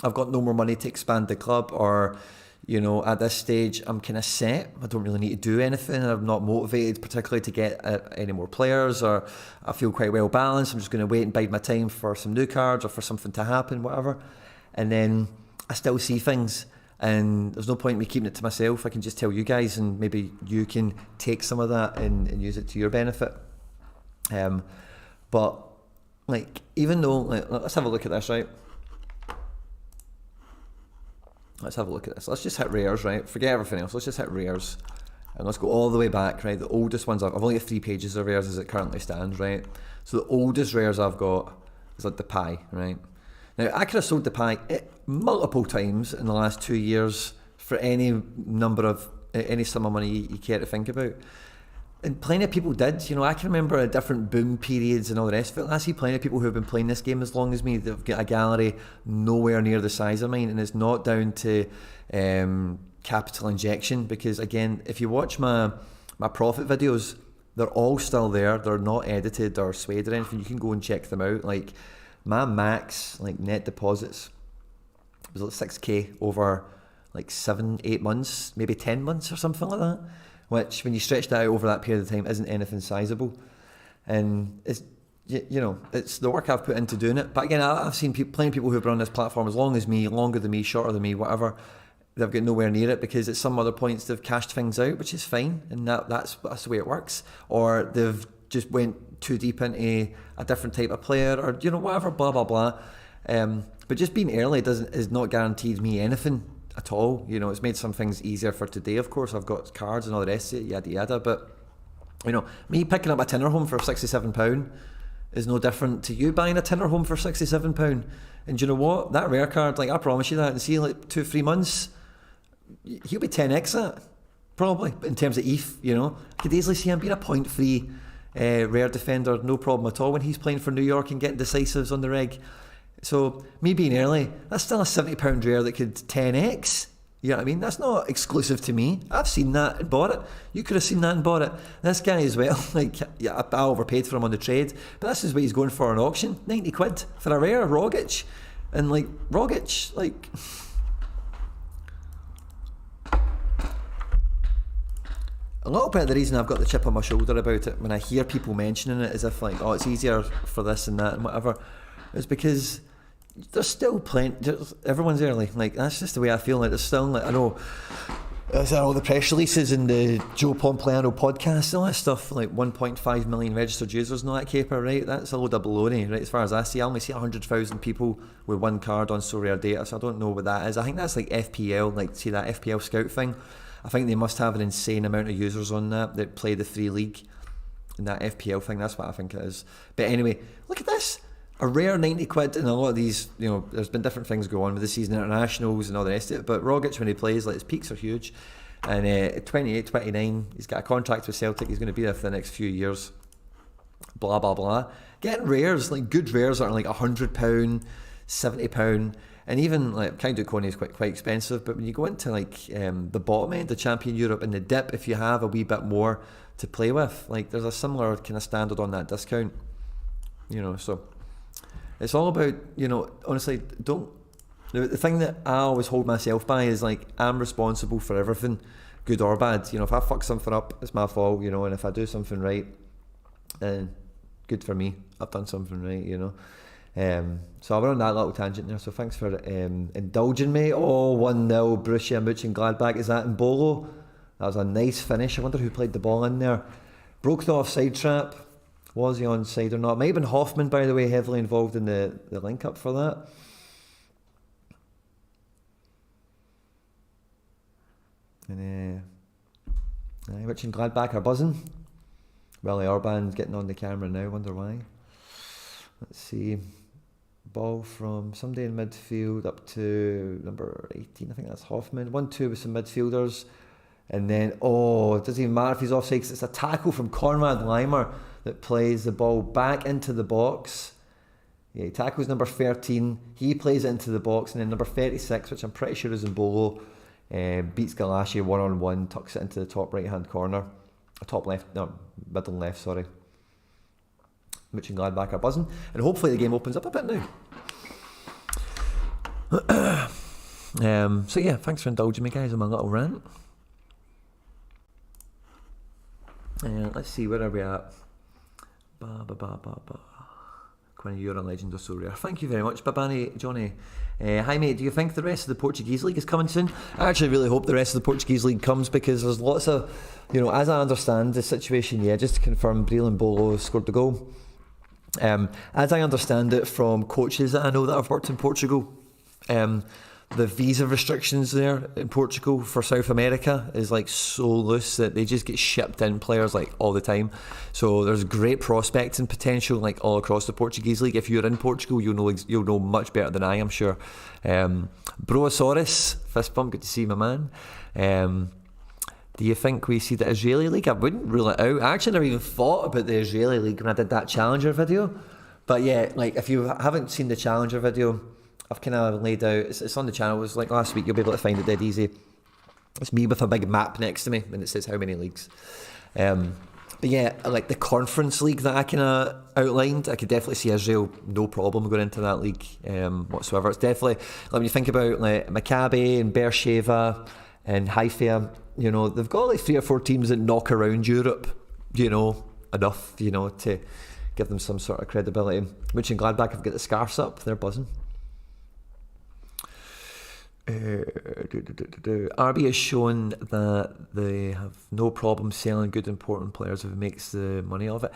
I've got no more money to expand the club, or, you know, at this stage I'm kind of set, I don't really need to do anything, I'm not motivated particularly to get any more players, or I feel quite well balanced, I'm just going to wait and bide my time for some new cards or for something to happen, whatever. And then I still see things, and there's no point in me keeping it to myself. I can just tell you guys, and maybe you can take some of that and use it to your benefit. But like, even though, like, let's have a look at this, right? Let's have a look at this. Let's just hit rares, right? Forget everything else. Let's just hit rares. And let's go all the way back, right? The oldest ones I've only got 3 pages of rares as it currently stands, right? So the oldest rares I've got is like the pie, right? Now, I could have sold the pie multiple times in the last 2 years for any sum of money you care to think about. And plenty of people did. You know, I can remember different boom periods and all the rest of it. I see plenty of people who have been playing this game as long as me that have got a gallery nowhere near the size of mine, and it's not down to capital injection, because again, if you watch my profit videos, they're all still there. They're not edited or swayed or anything. You can go and check them out. Like, my max net deposits was like 6k over like 7-8 months, maybe 10 months or something like that, which when you stretch that out over that period of time isn't anything sizable. And it's, you know, it's the work I've put into doing it. But again, I've seen plenty of people who've been on this platform as long as me, longer than me, shorter than me, whatever. They've got nowhere near it because at some other points they've cashed things out, which is fine, and that's the way it works. Or they've just went too deep into a different type of player, or, you know, whatever, blah blah blah. But just being early is not guaranteed me anything at all. You know, it's made some things easier for today. Of course, I've got cards and all the rest of it, yada yada. But, you know, me picking up a tenner home for £67 is no different to you buying a tenner home for £67. And do you know what? That rare card, like, I promise you that, and see, like 2-3 months, he'll be 10x that, probably, in terms of ETH. You know, I could easily see him being a 0.3 rare defender, no problem at all, when he's playing for New York and getting decisives on the reg. So me being early, that's still a £70 rare that could 10x. You know what I mean? That's not exclusive to me. I've seen that and bought it. You could have seen that and bought it. This guy as well, like, yeah, I overpaid for him on the trade, but this is what he's going for an auction, 90 quid for a rare Rogic. And like, Rogic, like, a little bit of the reason I've got the chip on my shoulder about it when I hear people mentioning it as if like, oh, it's easier for this and that and whatever, is because there's still plenty, everyone's early. Like, that's just the way I feel. Like, there's still, like, I know all the press releases and the Joe Pompliano podcast and all that stuff, like 1.5 million registered users and all that caper, right? That's a load of baloney, right? As far as I see, I only see 100,000 people with one card on Sorare data, so I don't know what that is. I think that's like FPL, like see that FPL scout thing. I think they must have an insane amount of users on that play the free league and that FPL thing. That's what I think it is. But anyway, look at this. A rare 90 quid, and a lot of these, you know, there's been different things go on with the season internationals and all the rest of it, but Rogic, when he plays, like, his peaks are huge. And at 28, 29, he's got a contract with Celtic, he's going to be there for the next few years. Blah, blah, blah. Getting rares, like good rares are like £100, £70, and even, like, Kind of Coney is quite expensive, but when you go into, like, the bottom end of Champion Europe and the dip, if you have a wee bit more to play with, like, there's a similar kind of standard on that discount, you know, so... It's all about, you know, honestly, the thing that I always hold myself by is, like, I'm responsible for everything, good or bad. You know, if I fuck something up, it's my fault, you know, and if I do something right, then good for me, I've done something right, you know. So I went on that little tangent there, so thanks for indulging me. Oh, 1-0, Borussia Mönchengladbach, is that in Bolo? That was a nice finish. I wonder who played the ball in there. Broke the offside trap. Was he onside or not? Might have been Hoffman, by the way, heavily involved in the link-up for that. And Mönchengladbach are buzzing. Willy Orban's getting on the camera now, wonder why. Let's see. Ball from somebody in midfield up to number 18, I think that's Hoffman. 1-2 with some midfielders. And then, it doesn't even matter if he's offside, because it's a tackle from Conrad Leimer that plays the ball back into the box. Yeah, he tackles number 13, he plays it into the box, and then number 36, which I'm pretty sure is in Bolo, beats Galassi one-on-one, tucks it into the top right-hand corner. Middle left, sorry. Mönchengladbach are buzzing, and hopefully the game opens up a bit now. So yeah, thanks for indulging me, guys, on my little rant. Let's see, where are we at? Quinn, you're a legend of Sorare. Thank you very much, Babani Johnny. Hi mate, do you think the rest of the Portuguese League is coming soon? I actually really hope the rest of the Portuguese League comes, because there's lots of, you know, as I understand the situation, just to confirm, Breland Bolo scored the goal. As I understand it from coaches that I know that have worked in Portugal, the visa restrictions there in Portugal for South America is like so loose that they just get shipped in players like all the time. So there's great prospects and potential like all across the Portuguese league. If you're in Portugal, you'll know much better than I am sure. Broasaurus, fist bump, good to see you, my man. Do you think we see the Israeli league? I wouldn't rule it out. I actually never even thought about the Israeli league when I did that Challenger video. But yeah, like if you haven't seen the Challenger video, I've kind of laid out, it's on the channel, it was like last week, you'll be able to find it dead easy. It's me with a big map next to me and it says how many leagues. But yeah, like the conference league that I kind of outlined, I could definitely see Israel, no problem going into that league whatsoever. It's definitely, like when you think about like Maccabi and Beersheva and Haifa, you know, they've got like 3 or 4 teams that knock around Europe, you know, enough, you know, to give them some sort of credibility. Mönchengladbach have got the scarves up, they're buzzing. RB has shown that they have no problem selling good important players if it makes the money of it.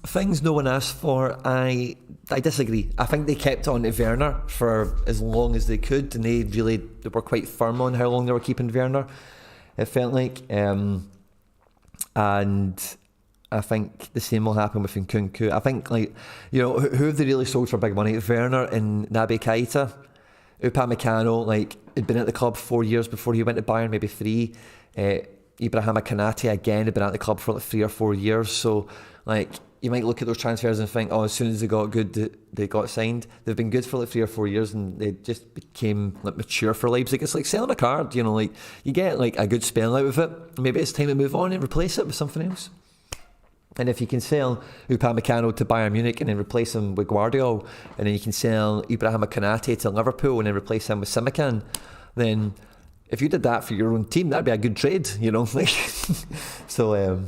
Things no one asked for, I disagree. I think they kept on to Werner for as long as they could, and they were quite firm on how long they were keeping Werner, it felt like, and I think the same will happen with Nkunku. I think, like, you know, who have they really sold for big money? Werner and Naby Keita. Upamecano, like, had been at the club 4 years before he went to Bayern, maybe 3. Ibrahima Konate, again, had been at the club for like 3 or 4 years. So, like, you might look at those transfers and think, oh, as soon as they got good, they got signed. They've been good for like 3 or 4 years and they just became like mature for Leipzig. It's like selling a card, you know, like, you get like a good spell out of it. Maybe it's time to move on and replace it with something else. And if you can sell Upamecano to Bayern Munich and then replace him with Guardiola, and then you can sell Ibrahima Konate to Liverpool and then replace him with Simikan, then if you did that for your own team, that'd be a good trade, you know. Like, so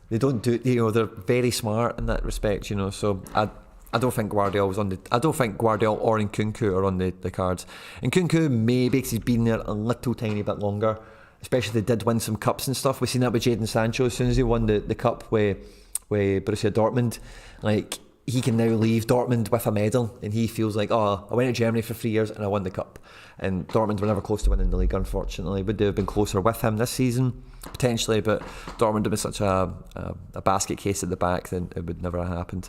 they don't do, you know, they're very smart in that respect, you know. So I don't think Guardiola was on the. I don't think Guardiola or Nkunku are on the cards. Nkunku maybe because he's been there a little tiny bit longer. especially if they did win some cups and stuff. We've seen that with Jadon Sancho. As soon as he won the cup with Borussia Dortmund, like, he can now leave Dortmund with a medal, and he feels like, oh, I went to Germany for 3 years and I won the cup. And Dortmund were never close to winning the league, unfortunately. Would they have been closer with him this season? Potentially, but Dortmund have been such a basket case at the back, then it would never have happened.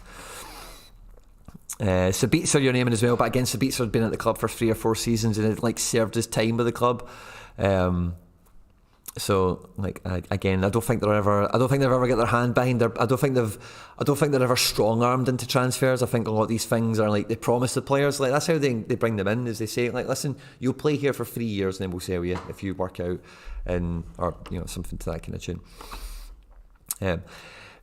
Sabitzer you're naming as well, but again, Sabitzer had been at the club for 3 or 4 seasons and had, like, served his time with the club. So, like, I don't think they've ever get their hand behind their. I don't think they're ever strong armed into transfers. I think a lot of these things are like they promise the players. Like, that's how they bring them in. Is they say, like, listen, you'll play here for 3 years and then we'll sell you if you work out, and or something to that kind of tune.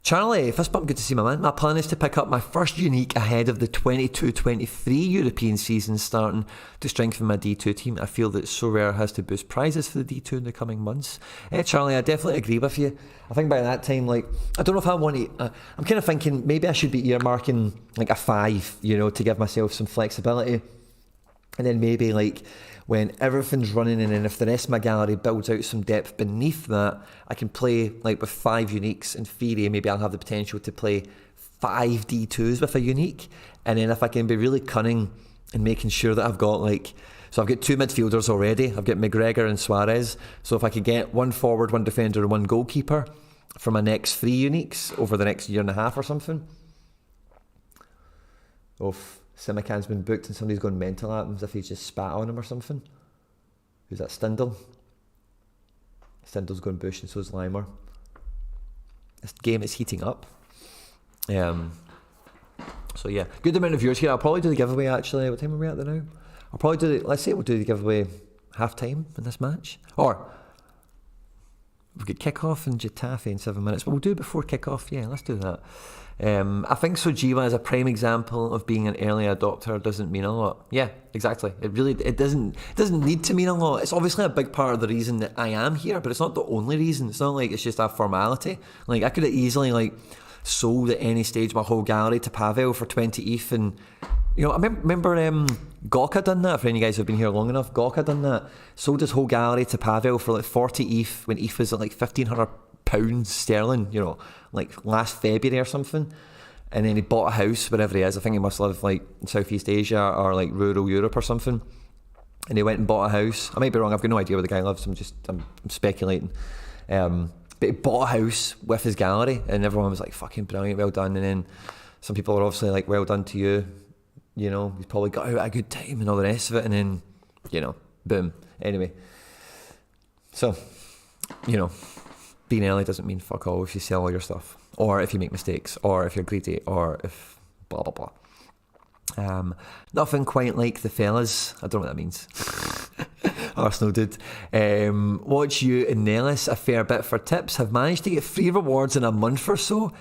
Charlie, fist bump, good to see my man. My plan is to pick up my first unique ahead of the 22-23 European season starting to strengthen my D2 team. I feel that Sorare has to boost prizes for the D2 in the coming months. Charlie, I definitely agree with you. I think by that time, like, I don't know if I want to... I'm kind of thinking maybe I should be earmarking like a 5, to give myself some flexibility. And then maybe, like, when everything's running in, and if the rest of my gallery builds out some depth beneath that, I can play, like, with 5 uniques. In theory, maybe I'll have the potential to play 5 D2s with a unique. And then if I can be really cunning and making sure that I've got, like... So I've got 2 midfielders already. I've got McGregor and Suarez. So if I could get 1 forward, 1 defender and 1 goalkeeper for my next 3 uniques over the next year and a half or something. Simican's been booked and somebody's gone mental at him as if he's just spat on him or something. Who's that? Stindl? Stindl's going bush and so's Limer. This game is heating up. So yeah, good amount of viewers here. I'll probably do the giveaway actually. What time are we at there now? I'll probably let's say we'll do the giveaway half time in this match. Or we've got kick-off in Getafe in 7 minutes, but we'll do it before kick-off. Yeah, let's do that. I think Sojiwa is a prime example of being an early adopter doesn't mean a lot. Yeah, exactly. It doesn't need to mean a lot. It's obviously a big part of the reason that I am here, but it's not the only reason. It's not like it's just a formality. Like, I could have easily, like, sold at any stage my whole gallery to Pavel for 20 ETH, and I remember Gawka done that. For any of you guys who've been here long enough, Gawka done that. Sold his whole gallery to Pavel for like 40 ETH when ETH was at like £1,500 sterling, like last February or something. And then he bought a house wherever he is. I think he must live like in Southeast Asia or like rural Europe or something. And he went and bought a house. I might be wrong. I've got no idea where the guy lives. I'm speculating. But he bought a house with his gallery, and everyone was like, fucking brilliant, well done. And then some people were obviously like, well done to you. He's probably got out at a good time and all the rest of it. And then, boom. Anyway. So, being early doesn't mean fuck all if you sell all your stuff, or if you make mistakes, or if you're greedy, or if blah, blah, blah. Nothing quite like the fellas. I don't know what that means. Arsenal did. Watch you and Nellis a fair bit for tips. Have managed to get free rewards in a month or so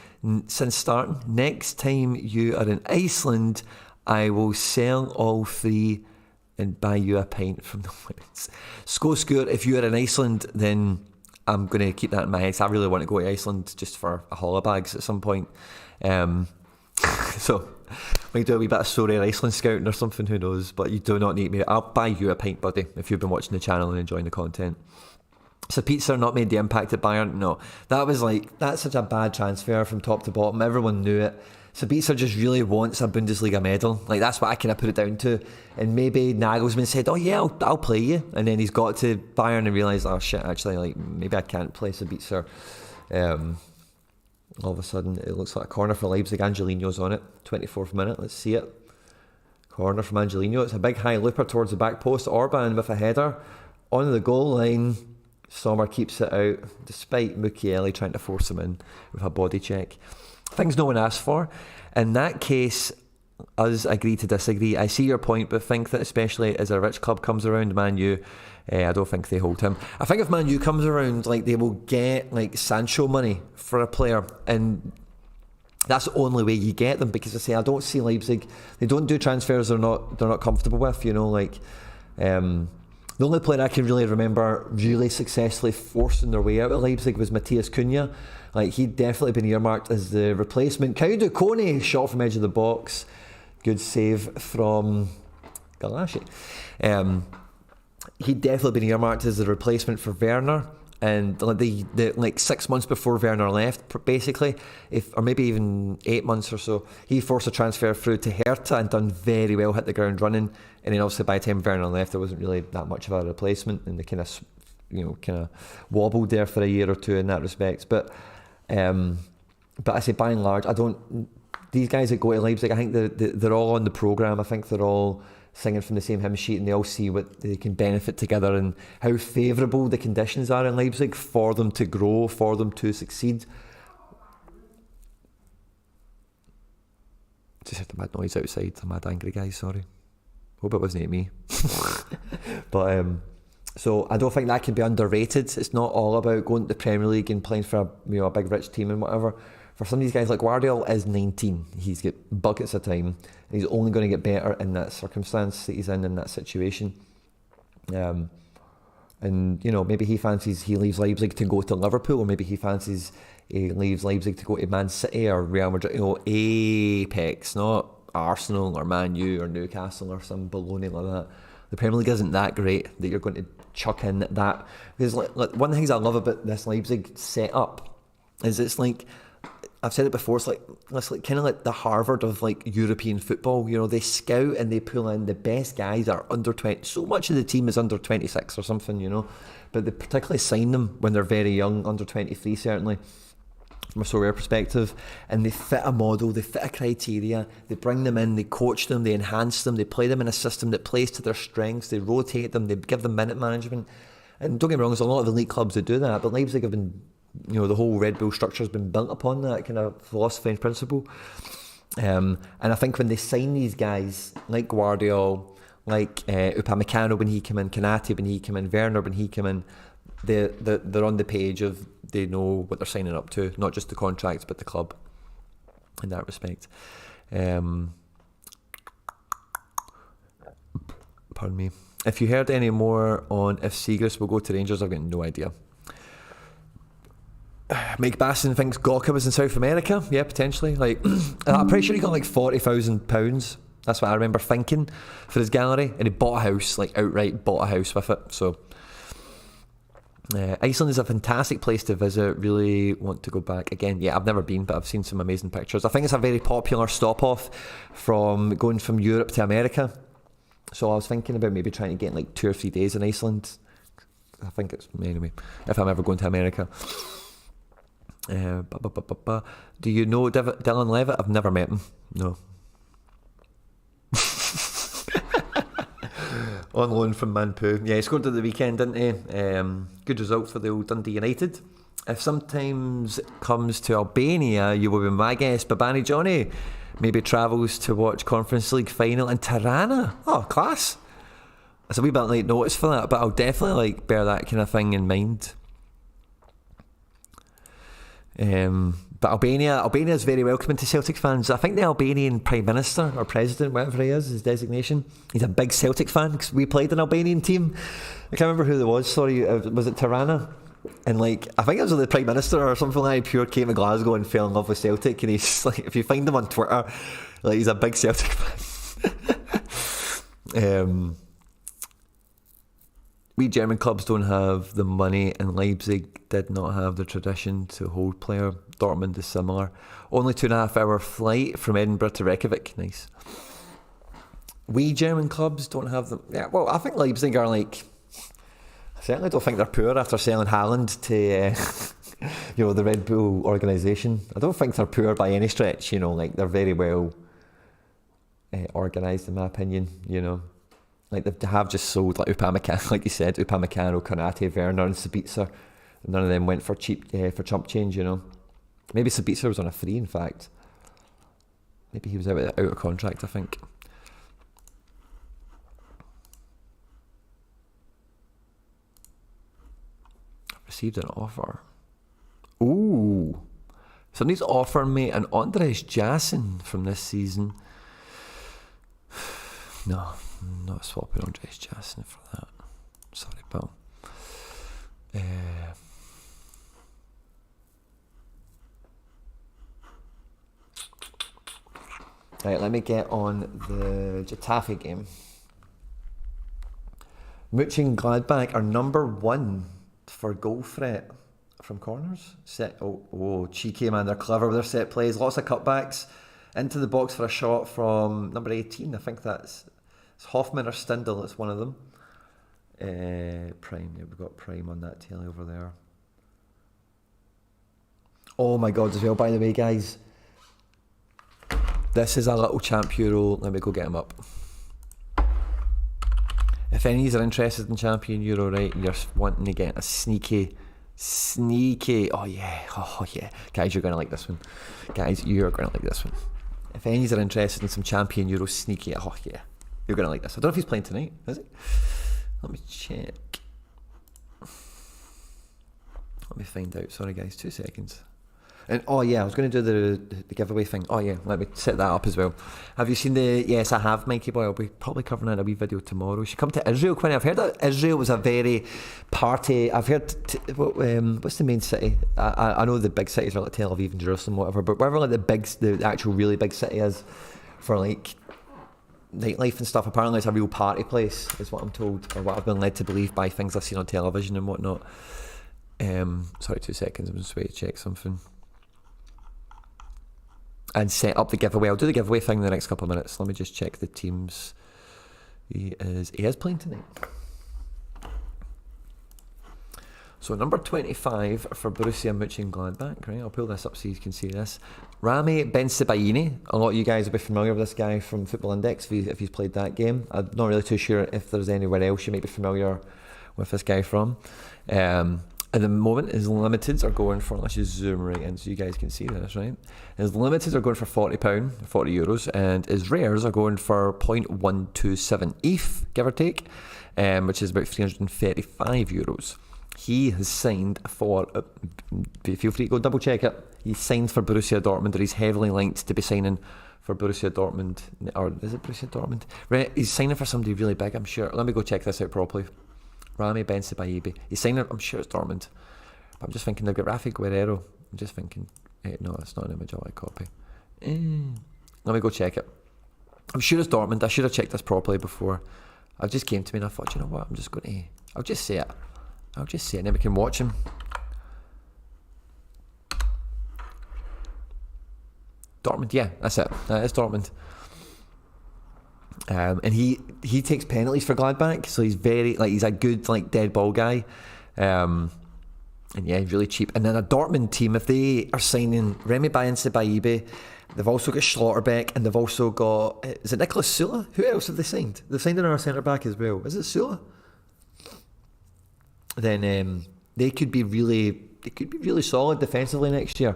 since starting. Next time you are in Iceland, I will sell all 3 and buy you a pint from the women's. Skoskurt, if you are in Iceland, then I'm going to keep that in my head. I really want to go to Iceland just for a holibags at some point. So might do a wee bit of Sorare Iceland scouting or something, who knows, but you do not need me. I'll buy you a pint, buddy, if you've been watching the channel and enjoying the content. So Pizza not made the impact at Bayern. No, that's such a bad transfer from top to bottom. Everyone knew it. So Pizza just really wants a Bundesliga medal. Like, that's what I kind of put it down to. And maybe Nagelsmann said, oh yeah, I'll play you. And then he's got to Bayern and realised, oh shit, actually, like, maybe I can't play Sabitzer. All of a sudden, it looks like a corner for Leipzig. Angelino's on it. 24th minute. Let's see it. Corner from Angelino. It's a big high looper towards the back post. Orban with a header. On the goal line. Sommer keeps it out, despite Mukiele trying to force him in with a body check. Things no one asked for. In that case, us agree to disagree. I see your point, but think that especially as a rich club comes around, Man U, I don't think they hold him. I think if Man U comes around, like, they will get like Sancho money for a player, and that's the only way you get them, because I don't see Leipzig. They don't do transfers they're not comfortable with. The only player I can really remember really successfully forcing their way out of Leipzig was Matthias Cunha. Like, he'd definitely been earmarked as the replacement. Kaudu Kone, shot from edge of the box. Good save from Galashi. he'd definitely been earmarked as the replacement for Werner. And like 6 months before Werner left, basically, or maybe even 8 months or so, he forced a transfer through to Hertha and done very well, hit the ground running. And then obviously by the time Werner left, there wasn't really that much of a replacement, and they kind of wobbled there for a year or two in that respect. But I say by and large, these guys that go to Leipzig, I think they're all on the programme. I think they're all singing from the same hymn sheet, and they all see what they can benefit together and how favourable the conditions are in Leipzig for them to grow, for them to succeed. Just heard a mad noise outside, a mad angry guy, sorry. Hope it wasn't me. But so I don't think that can be underrated. It's not all about going to the Premier League and playing for a big rich team and whatever. For some of these guys, like Guardiola is 19. He's got buckets of time. And he's only going to get better in that circumstance that he's in that situation. And, maybe he fancies he leaves Leipzig to go to Liverpool, or maybe he fancies he leaves Leipzig to go to Man City or Real Madrid, apex, not Arsenal or Man U or Newcastle or some baloney like that. The Premier League isn't that great that you're going to chuck in that. Because one of the things I love about this Leipzig setup is it's like, I've said it before, it's like kind of like the Harvard of like European football. They scout and they pull in the best guys that are under 20. So much of the team is under 26 or something, but they particularly sign them when they're very young, under 23 certainly, from a Sorare perspective, and they fit a model, they fit a criteria, they bring them in, they coach them, they enhance them, they play them in a system that plays to their strengths, they rotate them, they give them minute management. And don't get me wrong, there's a lot of elite clubs that do that, but Leipzig have been, the whole Red Bull structure has been built upon that kind of philosophy and principle. And I think when they sign these guys, like Guardiola, like Upamecano when he came in, Konate when he came in, Werner when he came in, they're on the page of, they know what they're signing up to, not just the contracts, but the club in that respect. Pardon me. If you heard any more on if Siegrist will go to Rangers, I've got no idea. Mike Basson thinks Gawker was in South America. Yeah, potentially. I'm pretty sure he got like £40,000. That's what I remember thinking for his gallery, and he bought a house, like outright bought a house with it. So Iceland is a fantastic place to visit. Really want to go back again. Yeah, I've never been, but I've seen some amazing pictures. I think it's a very popular stop off from going from Europe to America. So I was thinking about maybe trying to get like 2 or 3 days in Iceland. I think it's, anyway, if I'm ever going to America. Do you know Dylan Levitt? I've never met him. No. On loan from Manpoo. Yeah, he scored at the weekend, didn't he? Good result for the old Dundee United. If sometimes it comes to Albania, you will be my guest. Babani Johnny maybe travels to watch Conference League final in Tirana. Oh, class. It's a wee bit late notice for that, but I'll definitely bear that kind of thing in mind. But Albania is very welcoming to Celtic fans. I think the Albanian Prime Minister or President, whatever he is, his designation, he's a big Celtic fan because we played an Albanian team. I can't remember who there was, sorry, was it Tirana? And I think it was the Prime Minister or something like that, pure came to Glasgow and fell in love with Celtic, and he's if you find him on Twitter, he's a big Celtic fan. We German clubs don't have the money, and Leipzig did not have the tradition to hold player. Dortmund is similar. Only 2.5 hour flight from Edinburgh to Reykjavik. Nice. We German clubs don't have them. Yeah, well, I think Leipzig are I certainly don't think they're poor after selling Haaland to the Red Bull organisation. I don't think they're poor by any stretch. They're very well organised in my opinion. They have just sold Upamecano, like you said, Upamecano, Konate, Werner and Sabitzer. None of them went for cheap, for chump change, Maybe Sabitzer was on a free, in fact. Maybe he was out of contract, I think. I've received an offer. Ooh. Somebody's offering me an Andres Jason from this season. No. I'm not swapping Andres Jason for that. Sorry, pal. Right, let me get on the Getafe game. Mooching Gladbach are number 1 for goal threat from corners. Cheeky, man. They're clever with their set plays. Lots of cutbacks into the box for a shot from number 18. I think it's Hoffman or Stindl. It's one of them. Prime. Yeah, we've got Prime on that telly over there. Oh my God, as well, by the way, guys. This is a little Champ Euro. Let me go get him up. If any of you are interested in Champion Euro, right, and you're wanting to get a sneaky, oh yeah, guys, you're going to like this one. Guys, you're going to like this one. If any of you are interested in some Champion Euro sneaky, oh yeah, you're going to like this. I don't know if he's playing tonight, is he? Let me check. Let me find out. Sorry guys, 2 seconds. And oh yeah, I was going to do the giveaway thing. Oh yeah, let me set that up as well. Have you seen the Yes I Have Mikey Boy? I'll be probably covering it in a wee video tomorrow. You should come to Israel, Quinny. I've heard that Israel was a very party. I've heard what's the main city? I know the big cities are like Tel Aviv and Jerusalem, whatever. But wherever like the actual really big city is for like nightlife and stuff, apparently it's a real party place, is what I'm told, or what I've been led to believe by things I've seen on television and whatnot. Sorry, 2 seconds. I'm just waiting to check something. And set up the giveaway. I'll do the giveaway thing in the next couple of minutes. Let me just check the teams. He is playing tonight. So number 25 for Borussia Mönchengladbach. Right, I'll pull this up so you can see this. Rami Bensebaini. A lot of you guys will be familiar with this guy from Football Index if he's played that game. I'm not really too sure if there's anywhere else you might be familiar with this guy from. At the moment, his limiteds are going for, let's just zoom right in so you guys can see this, right? His limiteds are going for £40, €40, and his rares are going for 0.127 ETH, give or take, which is about €335. He has signed for, feel free to go double check it, he's signed for Borussia Dortmund, or he's heavily linked to be signing for Borussia Dortmund, or is it Borussia Dortmund? Right, he's signing for somebody really big, I'm sure. Let me go check this out properly. Rami Bensebaini. He's signing, I'm sure it's Dortmund. But I'm just thinking they've got Rafi Guerrero. I'm just thinking, no, it's not an image I want to copy. Let me go check it. I'm sure it's Dortmund. I should have checked this properly before. It just came to me and I thought, you know what, I'm just going to, I'll just say it. And then we can watch him. Dortmund, yeah, that's it. It's Dortmund. And he takes penalties for Gladbach, so he's he's a good dead ball guy, and yeah, he's really cheap. And then a Dortmund team, if they are signing Remy Bensebaini, they've also got Schlotterbeck, and they've also got, is it Nicolas Sula? Who else have they signed? They've signed another centre back as well. Is it Sula? Then they could be really solid defensively next year.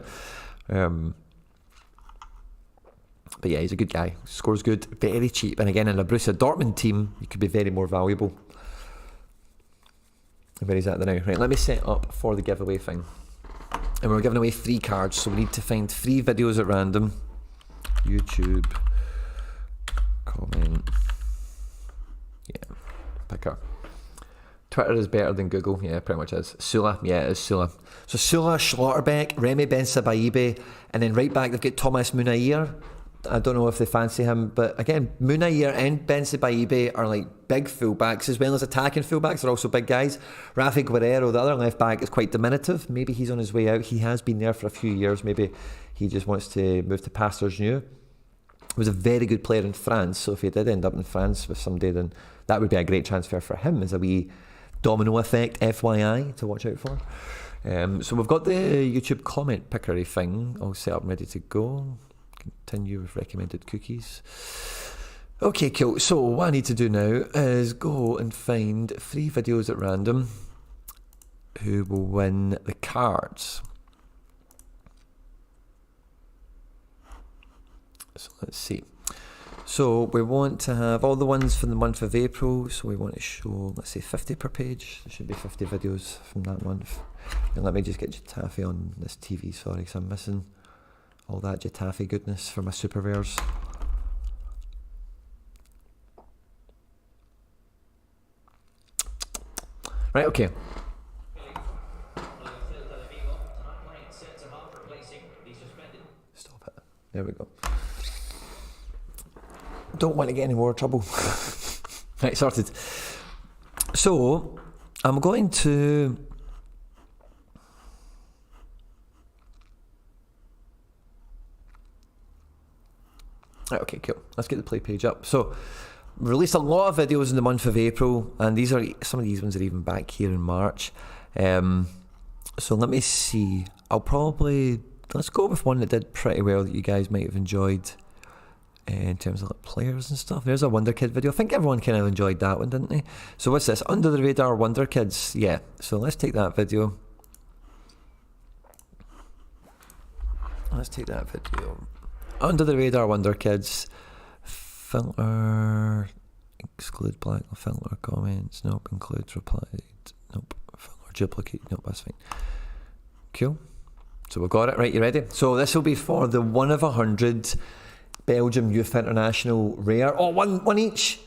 But yeah, he's a good guy. Scores good, very cheap. And again, in a Borussia Dortmund team, he could be very more valuable. Where is that now? Right, let me set up for the giveaway thing. And we're giving away 3 cards, so we need to find 3 videos at random. YouTube, comment, yeah, picker. Twitter is better than Google, yeah, pretty much is. Sula, yeah, it is Sula. So Sula, Schlotterbeck, Remy Bensebaini, and then right back they've got Thomas Munayer. I don't know if they fancy him, but again, Munayer and Bensebaini are like big fullbacks as well as attacking fullbacks. They're also big guys. Rafi Guerrero, the other left back, is quite diminutive. Maybe he's on his way out. He has been there for a few years. Maybe he just wants to move to pastures new. He was a very good player in France, so if he did end up in France with somebody, then that would be a great transfer for him as a wee domino effect, FYI, to watch out for. So we've got the YouTube comment pickery thing all set up and ready to go. Continue with recommended cookies. Okay, cool. So what I need to do now is go and find 3 videos at random who will win the cards. So let's see. So we want to have all the ones from the month of April. So we want to show, let's say 50 per page. There should be 50 videos from that month. And let me just get Getafe on this TV, sorry, because I'm missing all that Getafe goodness for my super rares. Right, okay. Stop it. There we go. Don't want to get any more trouble. Right, sorted. So I'm going to... Right, okay, cool. Let's get the play page up. So, released a lot of videos in the month of April, and some of these ones are even back here in March. So let me see. Let's go with one that did pretty well that you guys might have enjoyed in terms of like players and stuff. There's a Wonder Kid video. I think everyone kind of enjoyed that one, didn't they? So what's this? Under the Radar Wonder Kids. Yeah. So let's take that video. Under the Radar Wonder Kids. Filter. Exclude black. Filter comments. Nope. Include replied. Nope. Filter duplicate. Nope. That's fine. Cool. So we've got it. Right, you ready? So this will be for the 1 of 100 Belgium Youth International Rare. Oh, one each.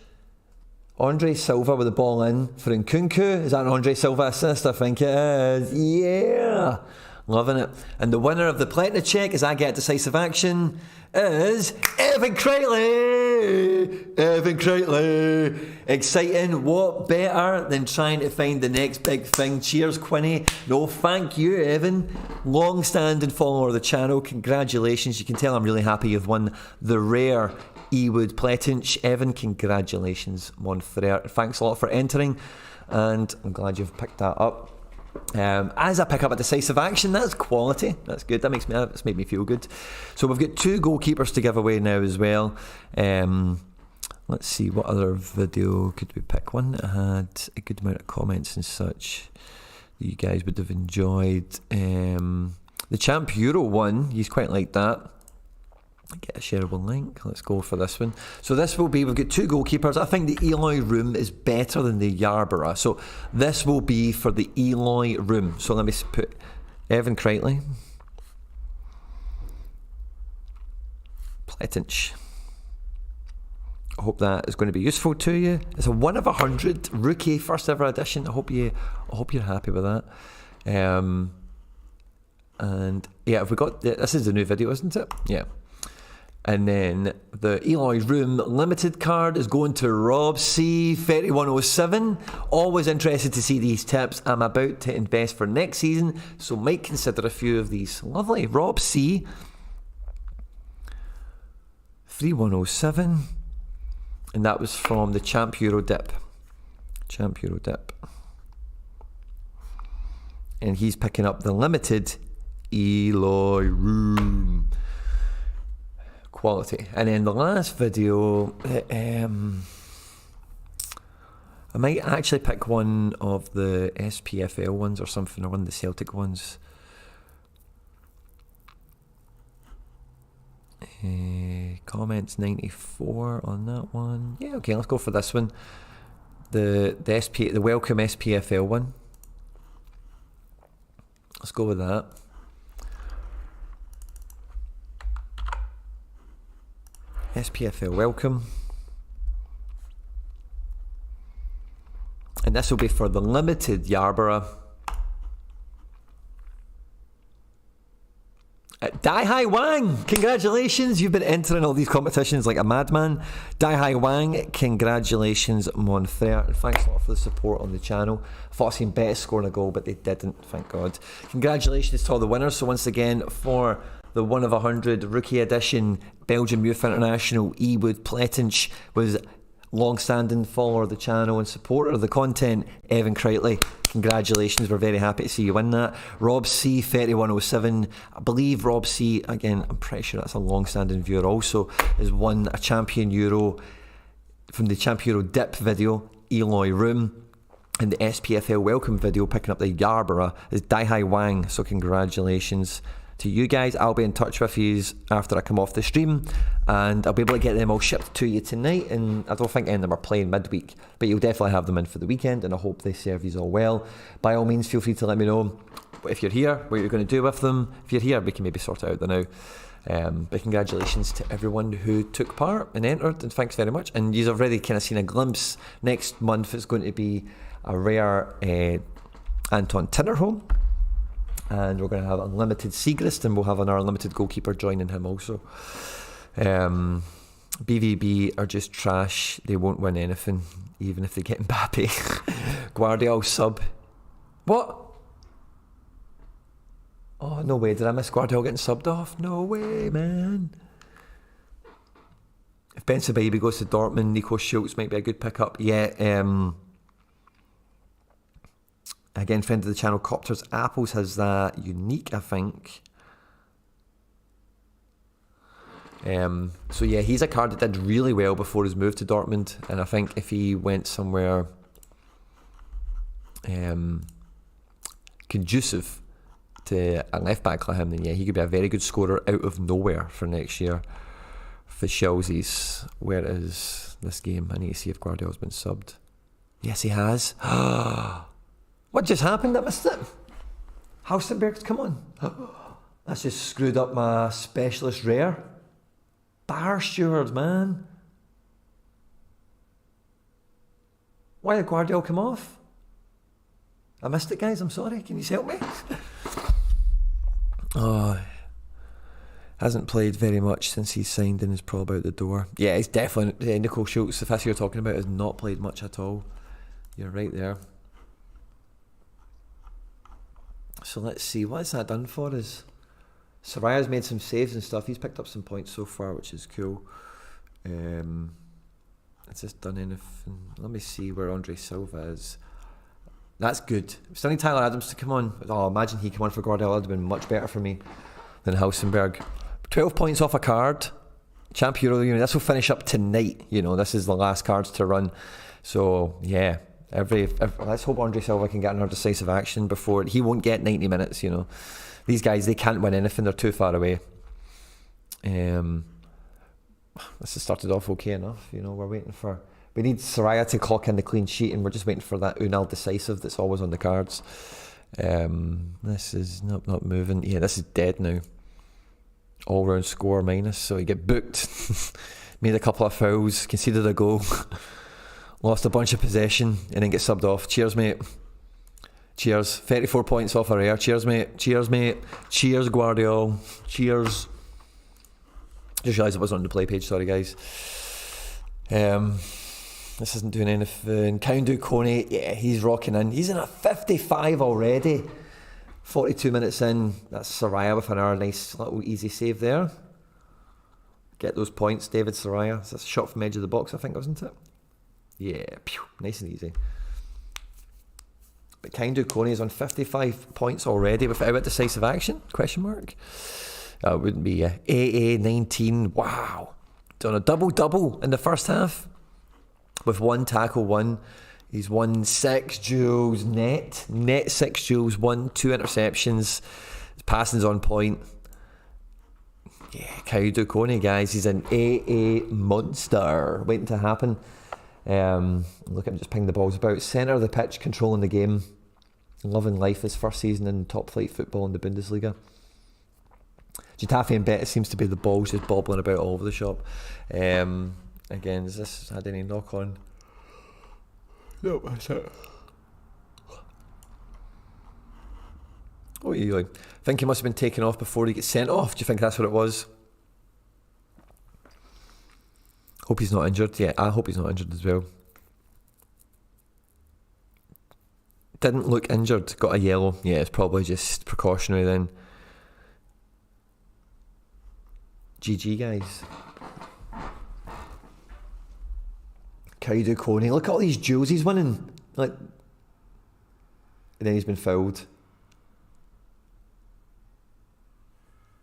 Andre Silva with the ball in for Nkunku. Is that an Andre Silva assist? I think it is. Yeah. Loving it. And the winner of the Platinum check, as I get decisive action, is Evan Crightley. Evan Crightley. Exciting. What better than trying to find the next big thing? Cheers, Quinny. No, thank you, Evan. Long-standing follower of the channel. Congratulations. You can tell I'm really happy you've won the rare Ewood Pletinch. Evan, congratulations, mon frere. Thanks a lot for entering, and I'm glad you've picked that up. As I pick up a decisive action, that's quality. That's good. That's made me feel good. So we've got 2 goalkeepers to give away now as well. Let's see, what other video could we pick? One that had a good amount of comments and such that you guys would have enjoyed. The Champ Euro one, you quite like that. Get a shareable link. Let's go for this one. So this will be, we've got 2 goalkeepers. I think the Eloy Room is better than the Yarborough. So this will be for the Eloy Room. So let me put Evan Crightley. Pletinch. I hope that is going to be useful to you. It's a 1 of 100 rookie first ever edition. I hope you're happy with that. And yeah, have we got, this is the new video, isn't it? Yeah. And then the Eloy Room limited card is going to Rob C 3107. Always interested to see these tips. I'm about to invest for next season, so might consider a few of these. Lovely. Rob C 3107. And that was from the Champ Euro Dip. Champ Euro Dip. And he's picking up the limited Eloy Room. Quality. And then the last video, I might actually pick one of the SPFL ones or something, or one of the Celtic ones. Comments 94 on that one. Yeah, okay, let's go for this one. The welcome SPFL one. Let's go with that. SPFL welcome. And this will be for the limited Yarborough. Dai Hai Wang, congratulations. You've been entering all these competitions like a madman. Dai Hai Wang, congratulations, mon frere. And thanks a lot for the support on the channel. I thought I seen Betis scoring a goal, but they didn't, thank God. Congratulations to all the winners. So once again, for the 1 of 100 rookie edition Belgium Youth International, Ewood Pletinch was long-standing follower of the channel and supporter of the content, Evan Crightley. Congratulations, we're very happy to see you win that. Rob C 3107, I believe Rob C, again, I'm pretty sure that's a long-standing viewer also, has won a Champion Euro from the Champ Euro Dip video, Eloy Room, and the SPFL welcome video picking up the Yarborough is Dai Hai Wang, so congratulations to you guys. I'll be in touch with you after I come off the stream, and I'll be able to get them all shipped to you tonight. And I don't think any of them are playing midweek, but you'll definitely have them in for the weekend, and I hope they serve you all well. By all means, feel free to let me know if you're here, what you're going to do with them. If you're here, we can maybe sort it out now. But congratulations to everyone who took part and entered, and thanks very much. And you've already kind of seen a glimpse. Next month is going to be a rare Anton Tinnerholm. And we're going to have unlimited Segrist, and we'll have an unlimited goalkeeper joining him also. BVB are just trash. They won't win anything, even if they get Mbappe. Guardiola sub. What? Oh, no way. Did I miss Guardiola getting subbed off? No way, man. If Ben Sebaby goes to Dortmund, Nico Schultz might be a good pickup. Yeah. Again, friend of the channel, Copters Apples has that unique, I think. So yeah, he's a card that did really well before his move to Dortmund, and I think if he went somewhere conducive to a left back like him, then yeah, he could be a very good scorer out of nowhere for next year for Chelsea's. Where is this game? I need to see if Guardiola's been subbed. Yes, he has. What just happened? I missed it. Hausenberg's come on. That's just screwed up my specialist rare. Bar steward, man. Why did Guardiola come off? I missed it, guys. I'm sorry. Can you help me? Oh, hasn't played very much since he signed and is probably out the door. Yeah, he's definitely... Nico Schultz, if that's who you're talking about, has not played much at all. You're right there. So let's see. What has that done for us? Soraya's made some saves and stuff. He's picked up some points so far, which is cool. It's just done anything. Let me see where Andre Silva is. That's good. Still need Tyler Adams to come on. Oh, imagine he came on for Guardiola. That would have been much better for me than Hausenberg. 12 points off a card. Champ Euro Union. This will finish up tonight. You know, this is the last cards to run. So, yeah. Let's hope Andre Silva can get another decisive action before... He won't get 90 minutes, you know. These guys, they can't win anything. They're too far away. This has started off okay enough. You know, we're waiting for... We need Soraya to clock in the clean sheet, and we're just waiting for that Unal decisive that's always on the cards. This is not moving. Yeah, this is dead now. All-round score minus, so he get booked. Made a couple of fouls, conceded a goal. Lost a bunch of possession, and then get subbed off. Cheers, mate. Cheers. 34 points off a rare. Cheers, mate. Cheers, mate. Cheers, Guardiola. Cheers. Just realised it wasn't on the play page. Sorry, guys. This isn't doing anything. Kaundu Kone, yeah, he's rocking in. He's in at 55 already. 42 minutes in. That's Soraya with another nice little easy save there. Get those points, David Soraya. That's a shot from edge of the box, I think, wasn't it? Yeah, pew, nice and easy. But Kaundu Kone is on 55 points already without a decisive action? Question mark. It wouldn't be AA 19. Wow. Done a double in the first half. With one tackle, one. He's won 6 duels net. Net 6 duels, 2 interceptions. His passing's on point. Yeah, Kaundu Kone, guys. He's an AA monster. Waiting to happen. Look at him just ping the balls about. Centre of the pitch, controlling the game. Loving life. His first season in top flight football in the Bundesliga. Getafe and Betis seems to be the balls just bobbling about all over the shop. Again, has this had any knock on? Nope, that's it. Oh, I think he must have been taken off before he gets sent off. Do you think that's what it was? Hope he's not injured. Yeah, I hope he's not injured as well. Didn't look injured. Got a yellow. Yeah, it's probably just precautionary then. GG, guys. Kaundu Kone. Look at all these duels he's winning. Like, and then he's been fouled.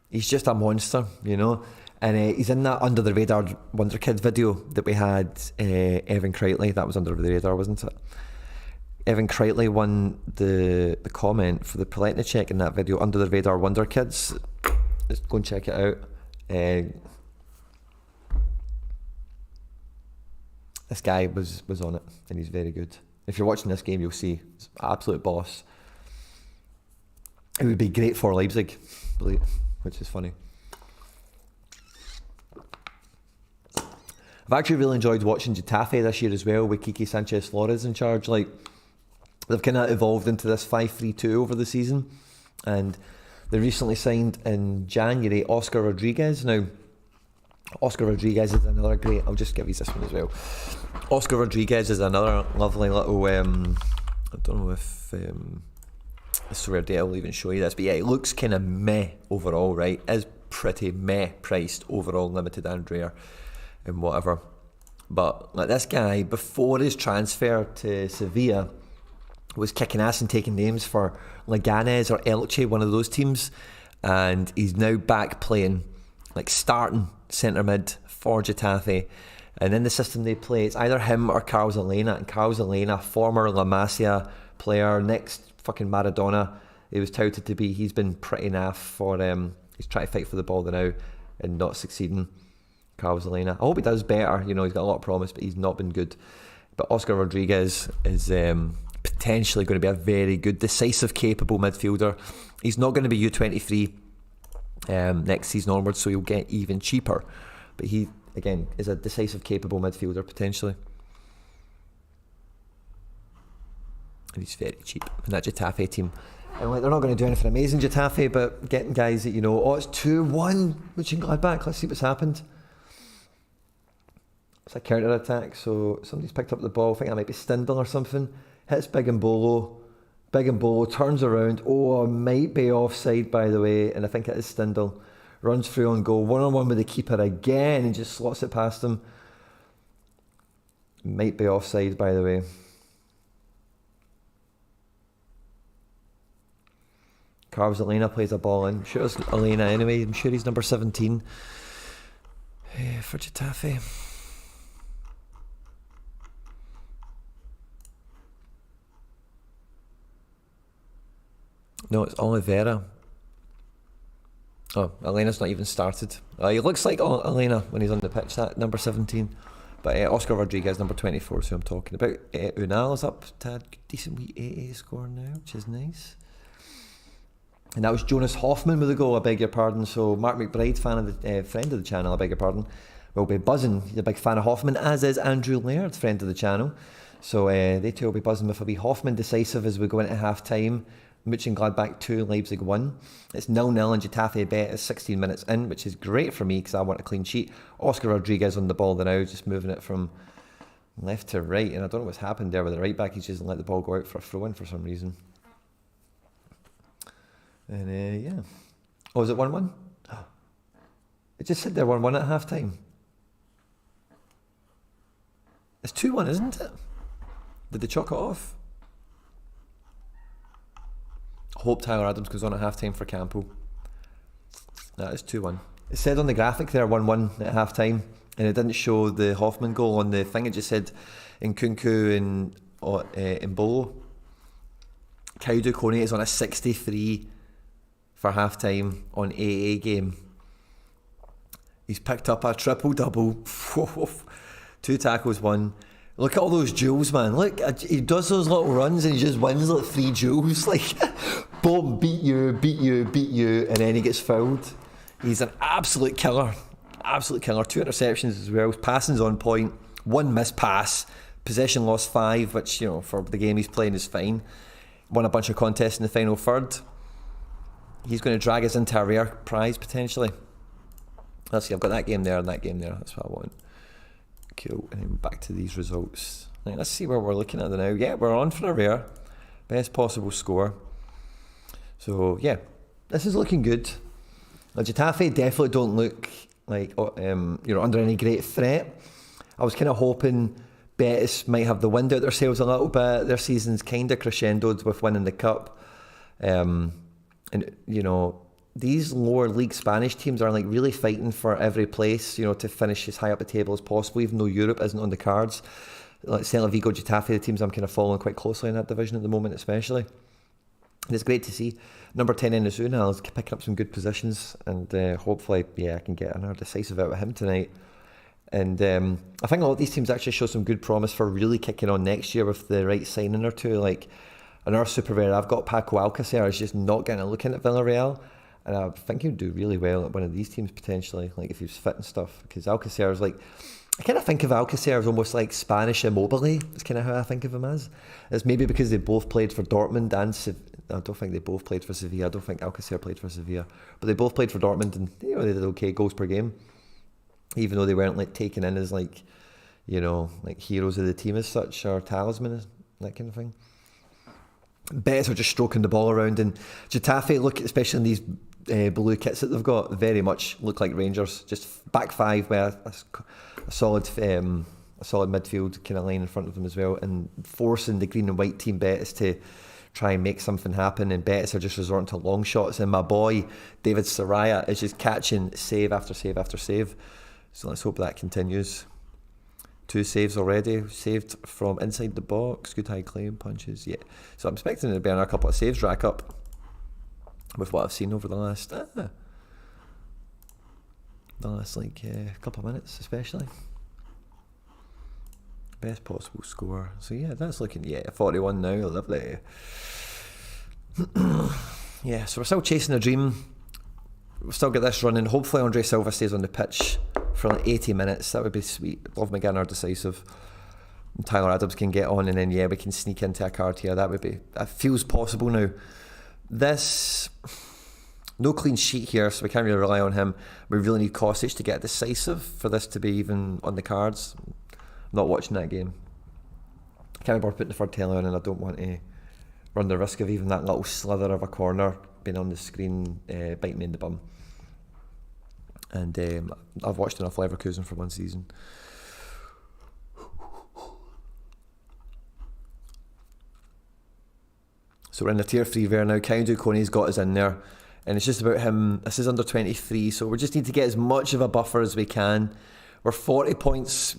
He's just a monster, you know. And he's in that Under the Radar Wonder Kid video that we had. Evan Crightley. That was Under the Radar, wasn't it? Evan Crightley won the comment for the Paletna check in that video. Under the Radar Wonder Kids. Let's go and check it out. This guy was on it, and he's very good. If you're watching this game, you'll see he's an absolute boss. It would be great for Leipzig, which is funny. I've actually really enjoyed watching Getafe this year as well, with Kiki Sanchez Flores in charge. Like, they've kind of evolved into this 5-3-2 over the season, and they recently signed in January Oscar Rodriguez. Now, Oscar Rodriguez is another great... I'll just give you this one as well. Oscar Rodriguez is another lovely little I don't know if Sorare data will even show you this, but yeah, it looks kind of meh overall, right? It is pretty meh priced overall, limited and rare and whatever. But like this guy, before his transfer to Sevilla, was kicking ass and taking names for Leganes or Elche, one of those teams, and he's now back playing, like starting centre mid for Getafe. And in the system they play, it's either him or Carlos Elena. And Carlos Elena, former La Masia player, next fucking Maradona, he was touted to be. He's been pretty naff for he's trying to fight for the ball now and not succeeding. Carlos Elena, I hope he does better. You know, he's got a lot of promise, but he's not been good. But Oscar Rodriguez is potentially going to be a very good, decisive, capable midfielder. He's not going to be U23 next season onwards, so he'll get even cheaper. But he, again, is a decisive, capable midfielder potentially. And he's very cheap in that Getafe team. And like, they're not going to do anything amazing, Getafe, but getting guys that, you know, oh, it's 2-1, Mönchengladbach, let's see what's happened. It's a counter attack, so somebody's picked up the ball. I think that might be Stindl or something. Hits Big and Bolo. Big and Bolo turns around. Oh, might be offside, by the way. And I think it is Stindl. Runs through on goal. 1-on-1 with the keeper again and just slots it past him. Might be offside, by the way. Carlos Elena plays a ball in. I'm sure it's Elena anyway. I'm sure he's number 17 for Getafe. No, it's Oliveira. Oh, Elena's not even started. He looks like Elena when he's on the pitch, that number 17. But Oscar Rodriguez, number 24, so I'm talking about. Unal is up to a decent wee AA score now, which is nice. And that was Jonas Hoffman with a goal, I beg your pardon. So Mark McBride, friend of the channel, I beg your pardon, will be buzzing. He's a big fan of Hoffman, as is Andrew Laird, friend of the channel. So they two will be buzzing with a wee Hoffman decisive as we go into half time. Mönchengladbach 2, Leipzig 1. It's 0-0 and Getafe bet is 16 minutes in, which is great for me because I want a clean sheet. Oscar Rodriguez on the ball now, just moving it from left to right. And I don't know what's happened there with the right back. He's just let the ball go out for a throw-in for some reason. And yeah. Oh, is it 1-1? It just said there 1-1 at half time. It's 2-1, isn't it? Did they chalk it off? Hope Tyler Adams goes on at half time for Campo. That is 2-1. It said on the graphic there 1-1 at half time, and it didn't show the Hoffman goal on the thing. It just said Nkunku and Mbolo. Kaudu Kone is on a 63 for half time on AA game. He's picked up a triple double. 2 tackles, 1. Look at all those duels, man. Look, he does those little runs and he just wins like 3 duels. Like, boom, beat you, and then he gets fouled. He's an absolute killer. Absolute killer. 2 interceptions as well. His passing's on point. 1 missed pass. Possession lost 5, which, you know, for the game he's playing is fine. Won a bunch of contests in the final third. He's going to drag us into a rare prize, potentially. Let's see, I've got that game there and that game there. That's what I want. Cool, and then back to these results. Right, let's see where we're looking at now. Yeah, we're on for a rare. Best possible score. So, yeah, this is looking good. Now, Getafe definitely don't look like under any great threat. I was kind of hoping Betis might have the wind out themselves a little bit. Their season's kind of crescendoed with winning the cup. And, you know, these lower league Spanish teams are like really fighting for every place, you know, to finish as high up the table as possible, even though Europe isn't on the cards. Like Celta Vigo, Getafe, the teams I'm kind of following quite closely in that division at the moment, especially. And it's great to see number 10 in Osuna is picking up some good positions, and hopefully, yeah, I can get another decisive out of him tonight. And I think a lot of these teams actually show some good promise for really kicking on next year with the right signing or two. Like another super rare, I've got Paco Alcacer is just not getting a look in at Villarreal. And I think he'd do really well at one of these teams potentially, like if he was fit and stuff. Because Alcacer is like, I kind of think of Alcacer as almost like Spanish Immobile. That's kind of how I think of him as. It's maybe because they both played for Dortmund and I don't think they both played for Sevilla. I don't think Alcacer played for Sevilla. But they both played for Dortmund and, you know, they did okay goals per game. Even though they weren't like taken in as like, you know, like heroes of the team as such or talisman, that kind of thing. Betis are just stroking the ball around, and Getafe look, especially in these blue kits that they've got, very much look like Rangers. Just back five with a solid midfield kind of line in front of them as well, and forcing the green and white team Betis to try and make something happen. And Betis are just resorting to long shots, and my boy David Sorare is just catching save after save after save. So let's hope that continues. 2 saves already, saved from inside the box, good high claim punches, yeah. So I'm expecting it to be a couple of saves rack up with what I've seen over the last like couple of minutes especially. Best possible score. So yeah, that's looking, 41 now, lovely. Yeah, so we're still chasing a dream. We've still got this running. Hopefully Andre Silva stays on the pitch for like 80 minutes. That would be sweet. Love McGinner decisive. And Tyler Adams can get on, and then we can sneak into a card here. That feels possible now. This, no clean sheet here, so we can't really rely on him. We really need Kostic to get decisive for this to be even on the cards. I'm not watching that game. I can't be bothered putting the third telly on, and I don't want to run the risk of even that little slither of a corner being on the screen biting me in the bum. And I've watched enough Leverkusen for one season. So we're in the tier 3 there now. Kaidu Kone's got us in there, and it's just about him. This is under 23, so we just need to get as much of a buffer as we can. We're 40 points.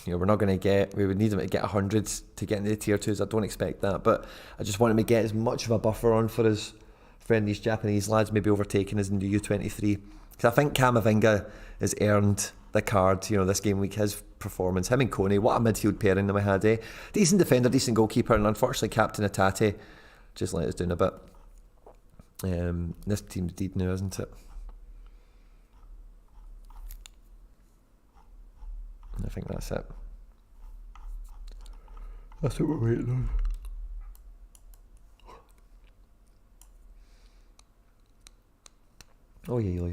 We're not going to get. We would need him to get 100 to get into the tier 2s. I don't expect that, but I just want him to get as much of a buffer on for his friend, these Japanese lads, maybe overtaking us in the U23. Because I think Camavinga has earned the card, this game week. His performance, him and Kone, what a midfield pairing that we had, eh? Decent defender, decent goalkeeper, and unfortunately Captain Atate just let us down a bit. This team's deep now, isn't it? I think that's it. That's what we're waiting on. Oh yeah.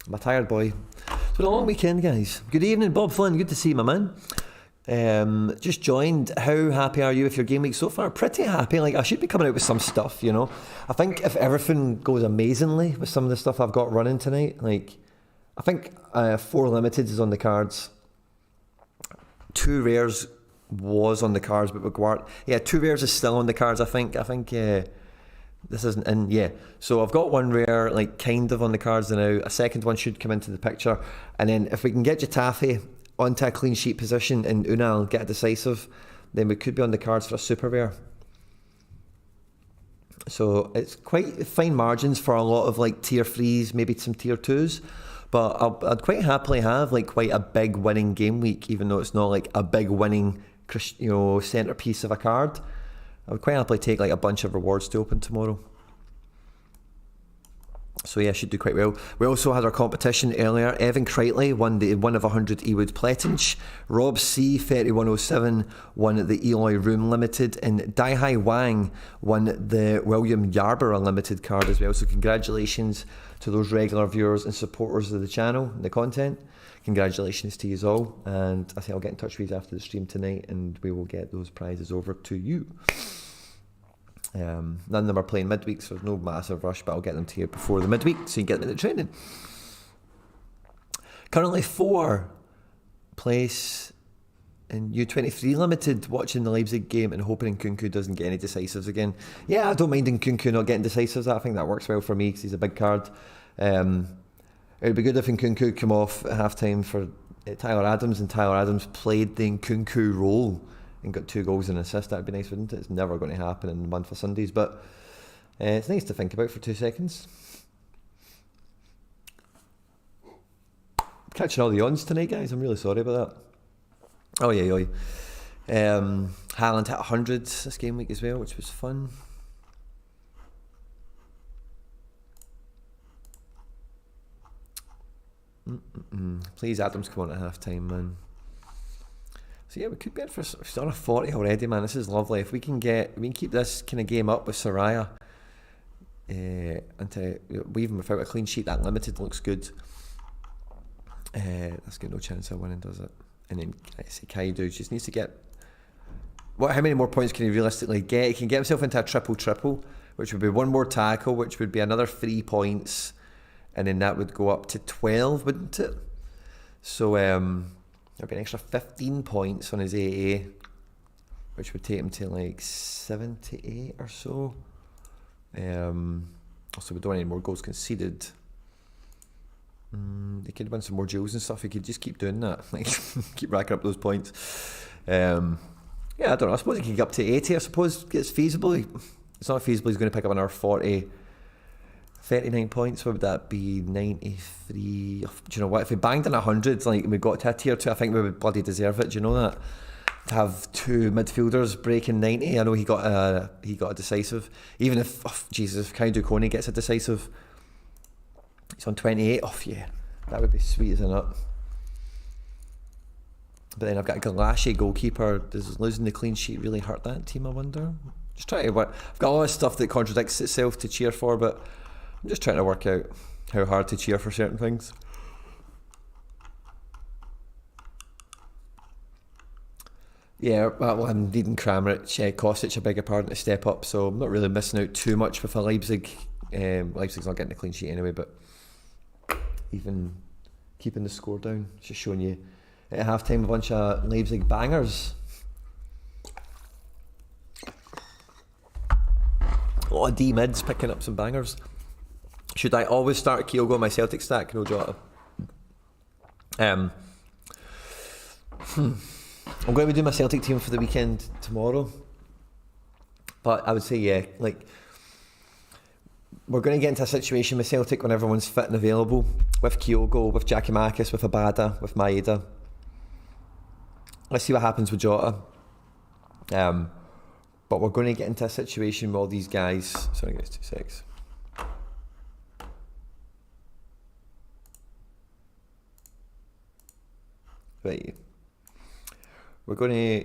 I'm a tired boy. It's been a long weekend, guys. Good evening, Bob Flynn. Good to see you, my man. Just joined. How happy are you with your game week so far? Pretty happy. Like, I should be coming out with some stuff, I think if everything goes amazingly with some of the stuff I've got running tonight, like, I think 4 limiteds is on the cards. 2 rares was on the cards, but McGuart. Yeah, 2 rares is still on the cards, I think. This isn't in, yeah. So I've got 1 rare, like, kind of on the cards now. A second one should come into the picture. And then if we can get Getafe onto a clean sheet position and Unal get a decisive, then we could be on the cards for a super rare. So it's quite fine margins for a lot of, like, tier 3s, maybe some tier 2s. But I'd quite happily have, like, quite a big winning game week, even though it's not, like, a big winning, centrepiece of a card. I would quite happily take, like, a bunch of rewards to open tomorrow. So yeah, should do quite well. We also had our competition earlier. Evan Crightley won the 1 of 100 Ewood Plettinch. Rob C, 3107, won the Eloy Room Limited. And Daihai Wang won the William Yarborough Limited card as well. So congratulations to those regular viewers and supporters of the channel and the content. Congratulations to you all. And I think I'll get in touch with you after the stream tonight, and we will get those prizes over to you. None of them are playing midweek, so there's no massive rush, but I'll get them to you before the midweek so you can get them in the training. Currently 4 place in U23 Limited, watching the Leipzig game and hoping Nkunku doesn't get any decisives again. Yeah, I don't mind Nkunku not getting decisives. I think that works well for me because he's a big card. It would be good if Nkunku come off at half-time for Tyler Adams, and Tyler Adams played the Nkunku role and got 2 goals and an assist. That'd be nice, wouldn't it? It's never going to happen in the month of Sundays, but it's nice to think about for 2 seconds. Catching all the ons tonight, guys. I'm really sorry about that. Oh yeah. Haaland hit 100 this game week as well, which was fun. Please, Adams, come on at half time, man. So yeah, we could be in for start of 40 already, man. This is lovely. If we can keep this kind of game up with Soraya, and even without a clean sheet, that limited looks good. That's got no chance of winning, does it? And then I say Kaidu just needs to get how many more points can he realistically get? He can get himself into a triple, which would be one more tackle, which would be another 3 points, and then that would go up to 12, wouldn't it? So there'd be an extra 15 points on his AA, which would take him to like 78 or so. Also, we don't want any more goals conceded. They could win some more duels and stuff. He could just keep doing that, like keep racking up those points. Yeah, I don't know. I suppose he could get up to 80. I suppose it's feasible. It's not feasible. He's going to pick up another 39 points. What would that be? 93. Do you know what? If we banged in 100, like we got to a tier 2, I think we would bloody deserve it. Do you know that? To have two midfielders breaking 90. I know he got a decisive. Even if, Jesus, if Kai Duconi gets a decisive, he's on 28. Yeah, that would be sweet, isn't it? But then I've got a Galassi goalkeeper. Does losing the clean sheet really hurt that team, I wonder? Just trying to work. I've got all this stuff that contradicts itself to cheer for, but I'm just trying to work out how hard to cheer for certain things. Yeah, well, I'm needing Kramaric, Kostic, I beg your pardon, to step up, so I'm not really missing out too much with a Leipzig. Leipzig's not getting the clean sheet anyway, but even keeping the score down, just showing you at half time a bunch of Leipzig bangers. A lot of D mids picking up some bangers. Should I always start Kyogo on my Celtic stack? No Jota. I'm going to be doing my Celtic team for the weekend tomorrow, but I would say, yeah, like, we're going to get into a situation with Celtic when everyone's fit and available, with Kyogo, with Giacomakis, with Abada, with Maeda. Let's see what happens with Jota. But we're going to get into a situation where all these guys... Sorry guys, 2 secs. Right. We're going to...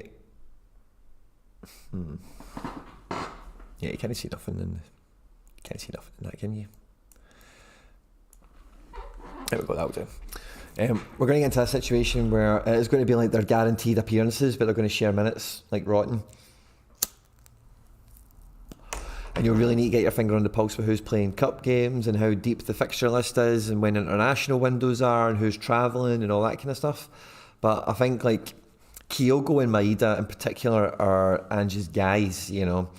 Yeah, you can't see nothing in... You can't see nothing in that, can you? There we go, that will do. We're going to get into a situation where it's going to be like they're guaranteed appearances, but they're going to share minutes like rotten. And you'll really need to get your finger on the pulse with who's playing cup games and how deep the fixture list is and when international windows are and who's travelling and all that kind of stuff. But I think like Kyogo and Maeda in particular are Ange's guys, you know.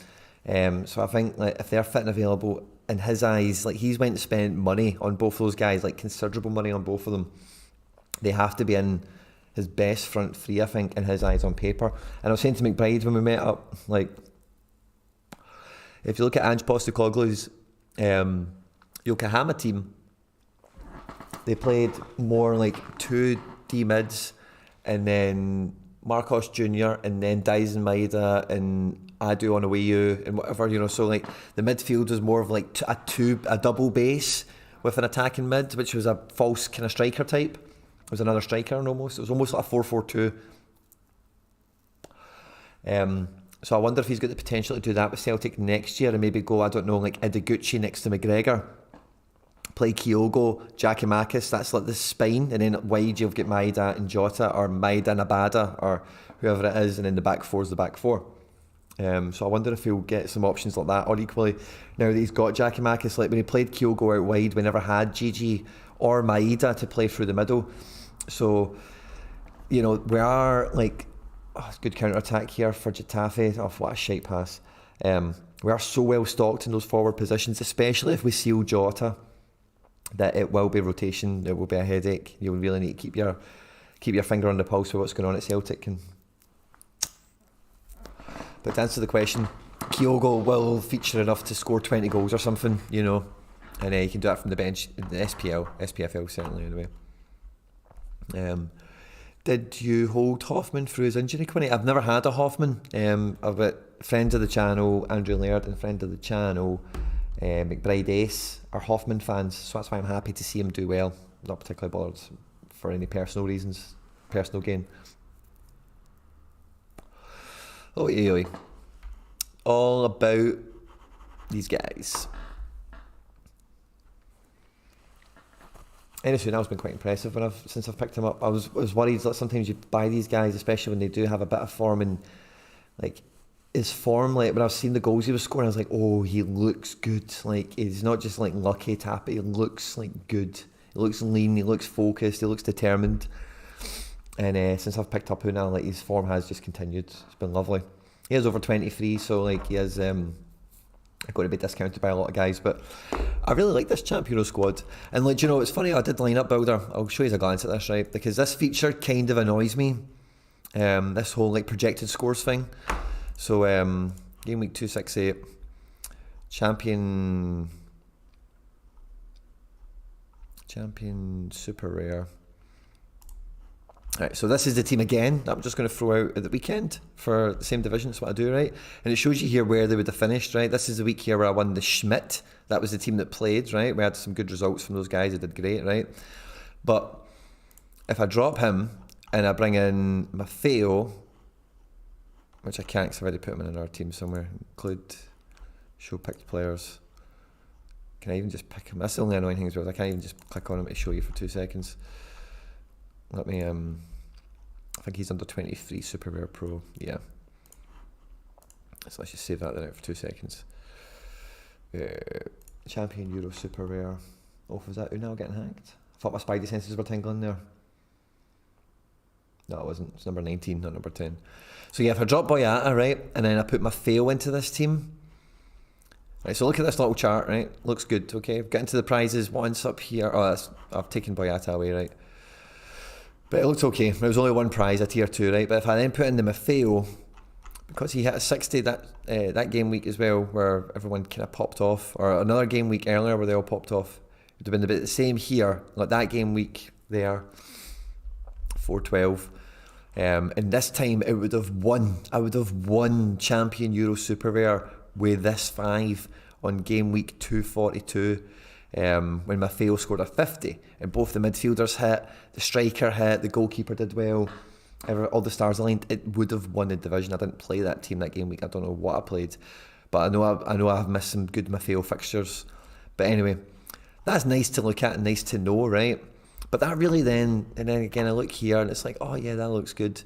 So I think like if they're fit and available, in his eyes, like he's went to spend money on both those guys, like considerable money on both of them. They have to be in his best front three, I think, in his eyes on paper. And I was saying to McBride when we met up, like, if you look at Ange Postecoglou's Yokohama team, they played more like 2 D mids and then Marcos Jr. and then Dyson Maeda and Adu Onuachu and whatever, you know. So like the midfield was more of like a double base with an attacking mid, which was a false kind of striker type. It was another striker almost. It was almost like a 4-4-2. So I wonder if he's got the potential to do that with Celtic next year and maybe go, I don't know, like Ideguchi next to McGregor. Play Kyogo, Giacomakis, that's like the spine, and then wide you've got Maeda and Jota, or Maeda and Abada, or whoever it is, and then the back four is the back four. So I wonder if he'll get some options like that, or equally, now that he's got Giacomakis, like when he played Kyogo out wide, we never had Gigi or Maeda to play through the middle. So, you know, we are like, it's good counter-attack here for Getafe. Oh, what a shite pass. We are so well stocked in those forward positions, especially if we seal Jota, that it will be rotation, it will be a headache. You'll really need to keep your finger on the pulse of what's going on at Celtic. But to answer the question, Kyogo will feature enough to score 20 goals or something, you know, and he can do that from the bench in the SPFL certainly anyway. Did you hold Hoffman through his injury, Quinny? I've never had a Hoffman. I've got friends of the channel, Andrew Laird, and friend of the channel, McBride Ace, are Hoffman fans, so that's why I'm happy to see him do well. Not particularly bothered for any personal reasons, personal gain. Oh, yeah, all about these guys. Anyway, that's been quite impressive since I've picked him up. I was worried that sometimes you buy these guys, especially when they do have a bit of form, and like his form, like when I've seen the goals he was scoring, I was like, oh, he looks good. Like he's not just like lucky tap, he looks like good. He looks lean, he looks focused, he looks determined. And since I've picked up Una, like his form has just continued. It's been lovely. He is over 23, so like he has got to be discounted by a lot of guys, but I really like this Champ Hero squad. And like, you know, it's funny, I did lineup builder. I'll show you a glance at this, right? Because this feature kind of annoys me. This whole like projected scores thing. So game week 268, champion super rare. Right, so this is the team again that I'm just going to throw out at the weekend for the same division. That's what I do, right? And it shows you here where they would have finished, right? This is the week here where I won the Schmidt. That was the team that played, right? We had some good results from those guys. They did great, right? But if I drop him and I bring in Maffeo, which I can't because I've already put him in another team somewhere, include show picked players. Can I even just pick him? That's the only annoying thing is I can't even just click on him to show you for 2 seconds. Let me, I think he's under 23 Super Rare Pro, yeah. So let's just save that then out for 2 seconds. Champion Euro Super Rare. Oh, was that Unal getting hacked? I thought my spidey senses were tingling there. No, it wasn't. It's number 19, not number 10. So yeah, if I drop Boyata, right, and then I put my fail into this team. Right, so look at this little chart, right? Looks good, okay? Get into the prizes once up here. Oh, I've taken Boyata away, right? But it looks okay. There was only one prize, a tier 2, right? But if I then put in the Maffeo, because he hit a 60 that game week as well, where everyone kind of popped off, or another game week earlier where they all popped off, it would have been a bit the same here, like that game week there, 412. And this time it would have won. I would have won Champion Euro Super Rare with this 5 on game week 242. When Maffeo scored a 50 and both the midfielders hit, the striker hit, the goalkeeper did well, all the stars aligned, it would have won the division. I didn't play that team that game week. I don't know what I played, but I know I've missed some good Maffeo fixtures. But anyway, that's nice to look at and nice to know, right? But that really then again I look here and it's like, oh yeah, that looks good.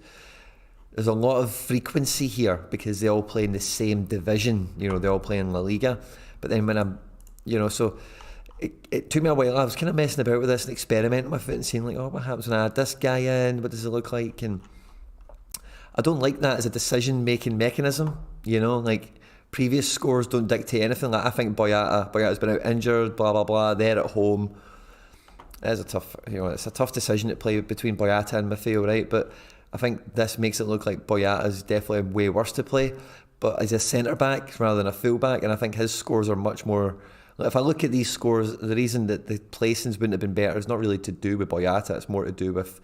There's a lot of frequency here because they all play in the same division, you know, they all play in La Liga. But then when I'm, you know, so it took me a while. I was kind of messing about with this and experimenting with it and seeing like, oh, what happens when I add this guy in? What does it look like? And I don't like that as a decision-making mechanism. You know, like previous scores don't dictate anything. Like I think Boyata's been out injured, blah blah blah. They're at home. It's a tough decision to play between Boyata and Maffeo, right? But I think this makes it look like Boyata's definitely way worse to play, but as a centre back rather than a full back, and I think his scores are much more. If I look at these scores, the reason that the placings wouldn't have been better is not really to do with Boyata, it's more to do with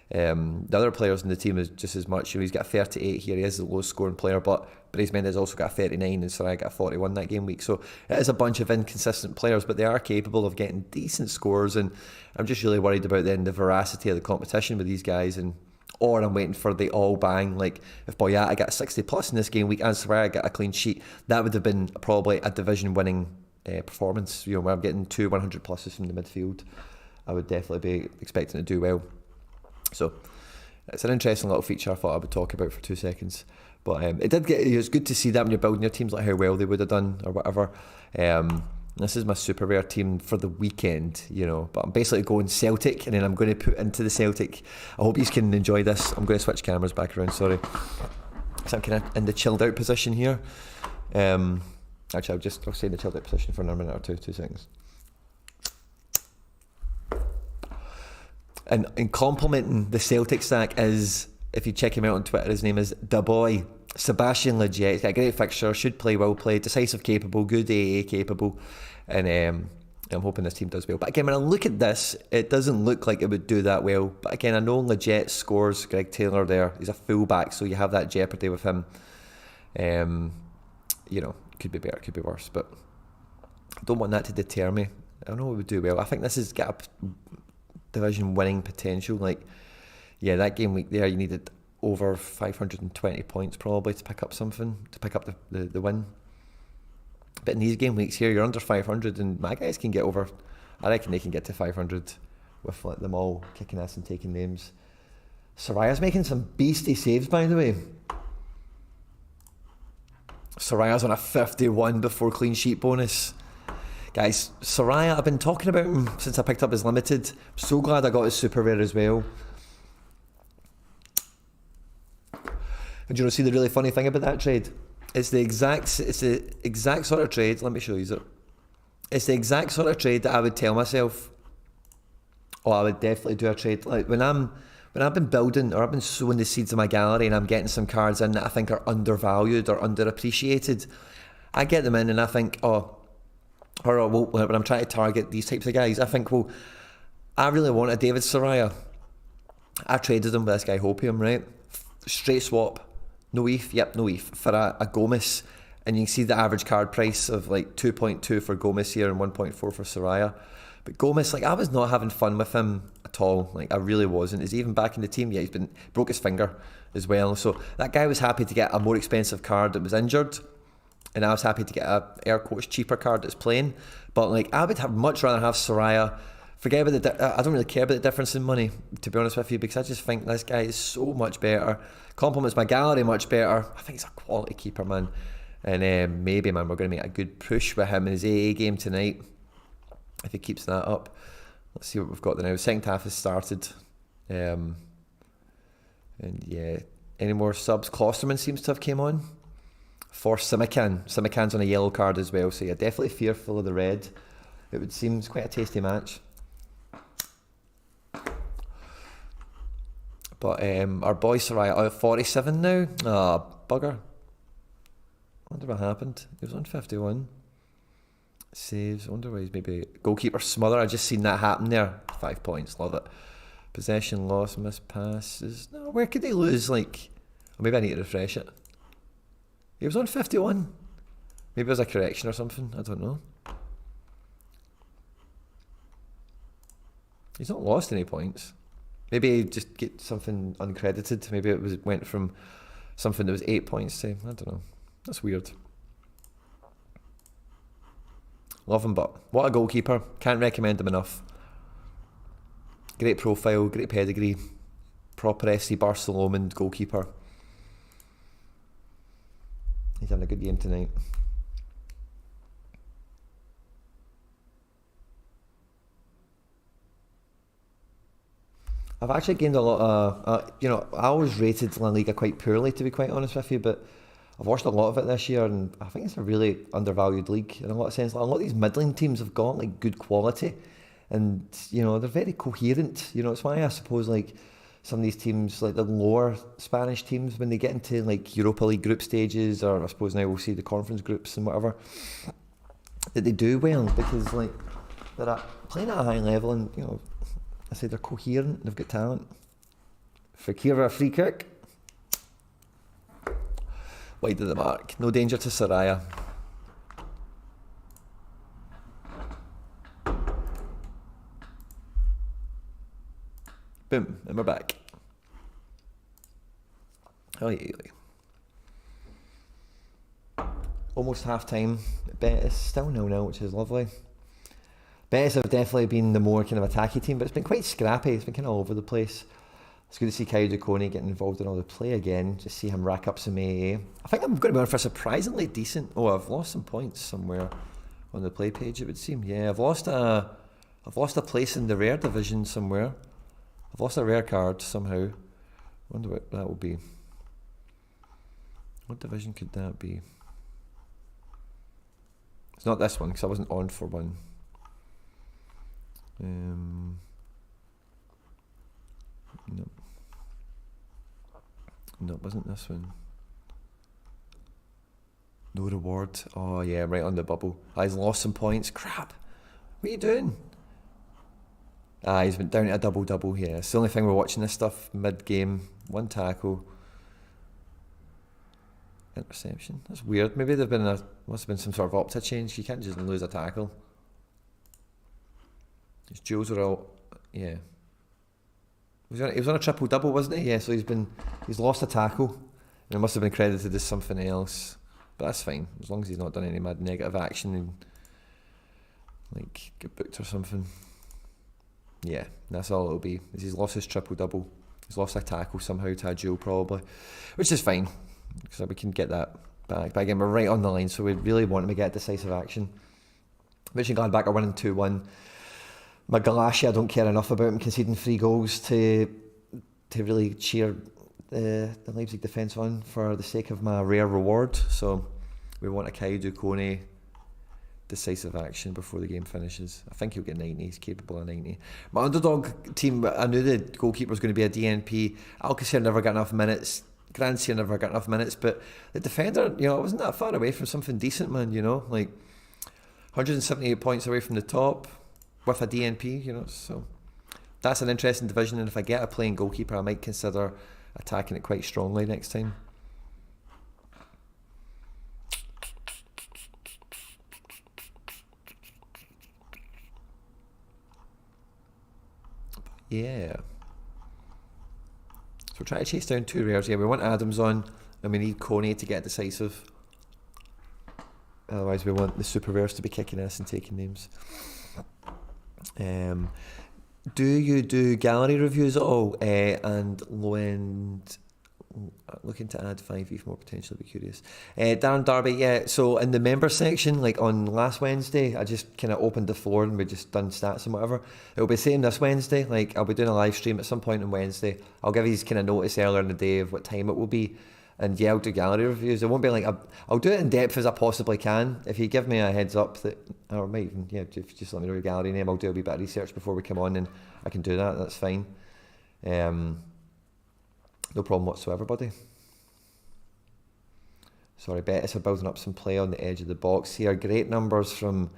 the other players in the team is just as much. You know, he's got a 38 here, he is the lowest scoring player, but Brais Mendes also got a 39 and Sorare got a 41 that game week. So it is a bunch of inconsistent players, but they are capable of getting decent scores, and I'm just really worried about then the veracity of the competition with these guys, or I'm waiting for the all bang. Like if Boyata got a 60 plus in this game week and Sorare got a clean sheet, that would have been probably a division winning performance, you know, where I'm getting 2 100 pluses from the midfield. I would definitely be expecting to do well. So it's an interesting little feature I thought I would talk about for 2 seconds. But it was good to see that when you're building your teams, like how well they would have done or whatever. This is my super rare team for the weekend, you know. But I'm basically going Celtic, and then I'm going to put into the Celtic. I hope you can enjoy this. I'm going to switch cameras back around, sorry. So I'm kind of in the chilled out position here. Actually, I'll stay in the chilled out position for another minute or 2 seconds. And in complimenting the Celtic stack is, if you check him out on Twitter, his name is Da Boy, Sebastian Leggett. He's got a great fixture, should play, will play, decisive capable, good AA capable, and I'm hoping this team does well. But again, when I look at this, it doesn't look like it would do that well. But again, I know Leggett scores, Greg Taylor there, he's a fullback, so you have that jeopardy with him. You know, could be better, could be worse, but I don't want that to deter me. I know it would do well. I think this has got a division winning potential. Like, yeah, that game week there, you needed over 520 points probably to pick up something, to pick up the win. But in these game weeks here, you're under 500, and my guys can get over. I reckon they can get to 500 with like, them all kicking ass and taking names. Soraya's making some beastly saves, by the way. Soraya's on a 51 before clean sheet bonus. Guys, Soraya, I've been talking about him since I picked up his limited. I'm so glad I got his super rare as well. And you know, see the really funny thing about that trade? It's the exact sort of trade. Let me show you it. It's the exact sort of trade that I would tell myself, oh, I would definitely do a trade. Like when I've been building or I've been sowing the seeds of my gallery and I'm getting some cards in that I think are undervalued or underappreciated, I get them in and I think, when I'm trying to target these types of guys, I think, well, I really want a David Soraya. I traded him with this guy Hopium, right? Straight swap. No ETH, yep, no ETH, for a Gomez. And you can see the average card price of like 2.2 for Gomez here and 1.4 for Soraya. But Gomez, like, I was not having fun with him at all. Like, I really wasn't. Is he even back in the team? Yeah, broke his finger as well. So that guy was happy to get a more expensive card that was injured. And I was happy to get a air quotes cheaper card that's playing. But like, I would much rather have Soraya. Forget about I don't really care about the difference in money, to be honest with you, because I just think this guy is so much better. Complements my gallery much better. I think he's a quality keeper, man. And maybe, man, we're going to make a good push with him in his AA game tonight, if he keeps that up. Let's see what we've got there now. Second half has started. And yeah, any more subs? Klosterman seems to have came on. For Simikan. Simikan's on a yellow card as well, so yeah, definitely fearful of the red. It would seem quite a tasty match. But our boy Soraya at 47 now. Ah, bugger. I wonder what happened. He was on 51. Saves. I wonder why he's maybe goalkeeper smother. I just seen that happen there. 5 points. Love it. Possession loss, missed passes. No, where could they lose? Like, or maybe I need to refresh it. He was on 51. Maybe it was a correction or something. I don't know. He's not lost any points. Maybe he just get something uncredited. Maybe it went from something that was 8 points to, I don't know. That's weird. Love him, but what a goalkeeper. Can't recommend him enough. Great profile, great pedigree. Proper FC Barcelona goalkeeper. He's having a good game tonight. I've actually gained a lot of, I always rated La Liga quite poorly, to be quite honest with you, but I've watched a lot of it this year and I think it's a really undervalued league in a lot of sense. Like, a lot of these middling teams have got like good quality and, they're very coherent. It's why I suppose like some of these teams, like the lower Spanish teams, when they get into like Europa League group stages, or I suppose now we'll see the conference groups and whatever, that they do well because like they're playing at a high level and, I say they're coherent, they've got talent. Fakira free kick. Wide of the mark. No danger to Soraya. Boom, and we're back. Oh yeah. Almost half time. Betis still 0-0, which is lovely. Betis have definitely been the more kind of attacky team, but it's been quite scrappy. It's been kind of all over the place. It's good to see Kyle Duconi getting involved in all the play again. Just see him rack up some AA. I think I'm going to be on for a surprisingly decent. Oh, I've lost some points somewhere on the play page. It would seem. Yeah, I've lost a place in the rare division somewhere. I've lost a rare card somehow. I wonder what that will be. What division could that be? It's not this one because I wasn't on for one. No, it wasn't this one. No reward. Oh yeah, right on the bubble. He's lost some points. Crap. What are you doing? He's went down to a double here. It's the only thing we're watching this stuff mid-game. One tackle. Interception. That's weird. Maybe must have been some sort of opta change. You can't just lose a tackle. His duels are all, yeah. He was on a triple double, wasn't he? Yeah, so he's lost a tackle. And it must have been credited as something else. But that's fine, as long as he's not done any mad negative action and like get booked or something. Yeah, that's all it'll be. Is he's lost his triple double. He's lost a tackle somehow to a duel probably. Which is fine. Because we can get that back. But again, we're right on the line, so we really want him to get decisive action. Mönchengladbach are winning 2-1. Magalashi, I don't care enough about him conceding 3 goals to really cheer the Leipzig defence on for the sake of my rare reward. So we want a Kaidu Kone decisive action before the game finishes. I think he'll get 90. He's capable of 90. My underdog team, I knew the goalkeeper was going to be a DNP. Alcacer never got enough minutes. Grandsir never got enough minutes. But the defender, you know, it wasn't that far away from something decent, man. You know, like 178 points away from the top with a DNP. You know, so that's an interesting division. And if I get a playing goalkeeper, I might consider attacking it quite strongly next time. Yeah. So we're trying to chase down 2 rares. Yeah, we want Adams on, and we need Kone to get decisive. Otherwise, we want the super rares to be kicking ass and taking names. Do you do gallery reviews at all? And low end, looking to add 5 ETH more potential, be curious. Darren Darby, yeah, so in the member section, like on last Wednesday, I just kind of opened the floor and we just done stats and whatever. It'll be the same this Wednesday, like I'll be doing a live stream at some point on Wednesday. I'll give you kind of notice earlier in the day of what time it will be. And yeah, I'll do gallery reviews. It won't be like, I'll do it in depth as I possibly can. If you give me a heads up that, or might even, yeah, if you just let me know your gallery name, I'll do a wee bit of research before we come on and I can do that, that's fine. No problem whatsoever, buddy. Sorry, Betis are building up some play on the edge of the box here. Great numbers from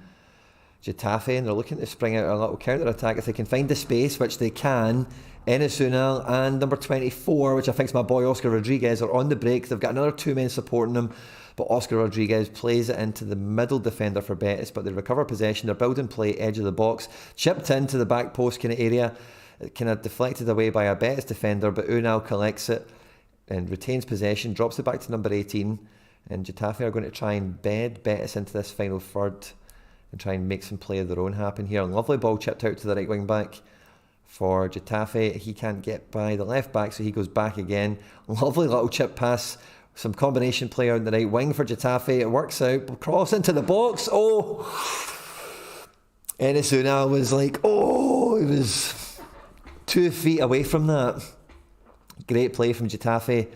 Getafe, and they're looking to spring out a little counter-attack if they can find the space, which they can. Enes Unal and number 24, which I think is my boy Oscar Rodriguez, are on the break. They've got another 2 men supporting them, but Oscar Rodriguez plays it into the middle defender for Betis, but they recover possession. They're building play, edge of the box, chipped into the back post kind of area. Kind of deflected away by a Betis defender, but Unal collects it and retains possession, drops it back to number 18, and Getafe are going to try and bed Betis into this final third and try and make some play of their own happen here. Lovely ball chipped out to the right wing back for Getafe. He can't get by the left back, so he goes back again. Lovely little chip pass, some combination play on the right wing for Getafe. It works out, cross into the box. Oh, Enes Unal was like, oh, it was 2 feet away from that. Great play from Getafe.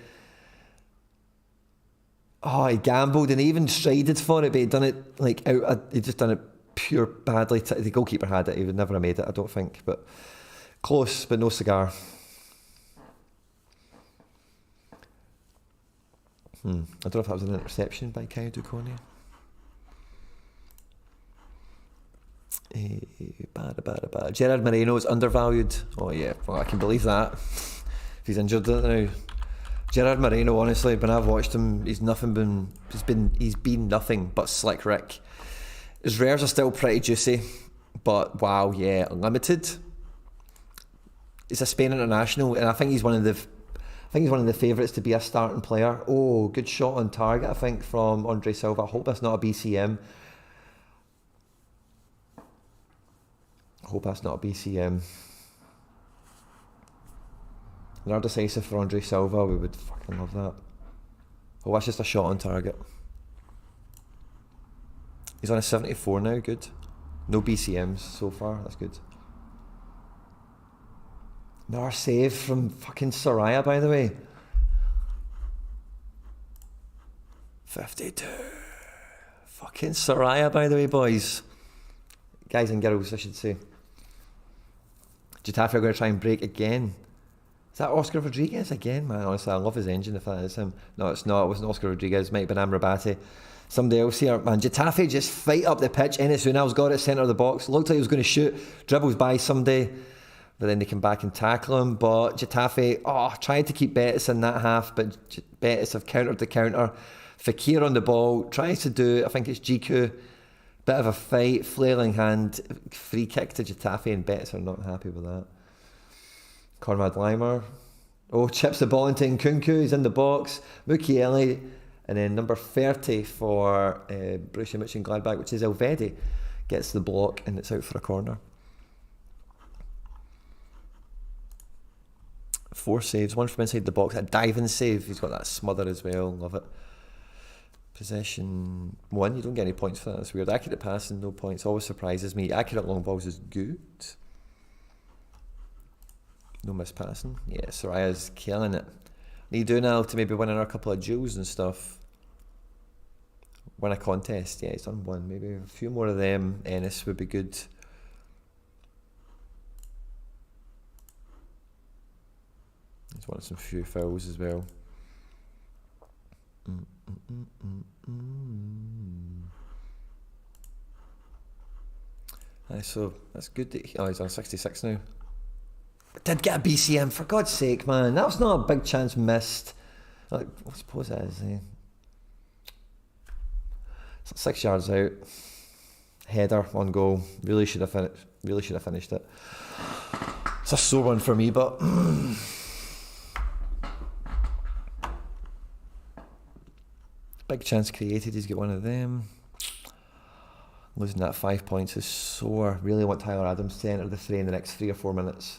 Oh, he gambled and he even strided for it, but he'd done it like out. He'd just done it pure badly. The goalkeeper had it. He would never have made it, I don't think. But close, but no cigar. I don't know if that was an interception by Kaidu Kone. Bad. Gerard Moreno is undervalued. Oh yeah, well I can believe that. If he's injured now. Gerard Moreno, honestly, when I've watched him, he's been nothing but slick Rick. His rares are still pretty juicy, but wow, yeah, limited. He's a Spain international, and I think he's one of the favourites to be a starting player. Oh, good shot on target, I think, from Andre Silva. I hope that's not a BCM. Another decisive for Andre Silva, we would fucking love that. Oh, that's just a shot on target. He's on a 74 now, good. No BCMs so far, that's good. Another save from fucking Sorare, by the way. 52. Fucking Sorare, by the way, boys. Guys and girls, I should say. Getafe are going to try and break again. Is that Oscar Rodriguez again? Man, honestly, I love his engine if that is him. No, it's not. It wasn't Oscar Rodriguez. It might have been Amrabat. Somebody else here. Man, Getafe just fight up the pitch. Enes Unal's got it centre of the box. Looked like he was going to shoot. Dribbles by somebody. But then they come back and tackle him. But Getafe, tried to keep Betis in that half. But Betis have countered the counter. Fekir on the ball. Tries to do, I think it's GQ. Bit of a fight. Flailing hand. Free kick to Getafe. And Betis are not happy with that. Conrad Leimer. Oh, chips the ball into Nkunku. He's in the box. Mukiele. And then number 30 for Borussia Mönchengladbach, which is Elvedi, gets the block and it's out for a corner. 4 saves, one from inside the box. A diving save. He's got that smother as well. Love it. Possession 1, you don't get any points for that. That's weird. Accurate passing, no points. Always surprises me. Accurate long balls is good. No missed passing. Yeah, Soraya's killing it. Need to do now to maybe win another couple of jewels and stuff. Win a contest. Yeah, he's done one. Maybe a few more of them. Ennis would be good. He's wanted some few fouls as well. So that's good that he's on 66 now. Did get a BCM, for God's sake, man. That was not a big chance missed. Like, I suppose that is. It's 6 yards out. Header on goal. Really should have finished it. It's a sore one for me, but big chance created. He's got one of them. Losing that 5 points is sore. Really want Tyler Adams to enter the fray in the next 3 or 4 minutes.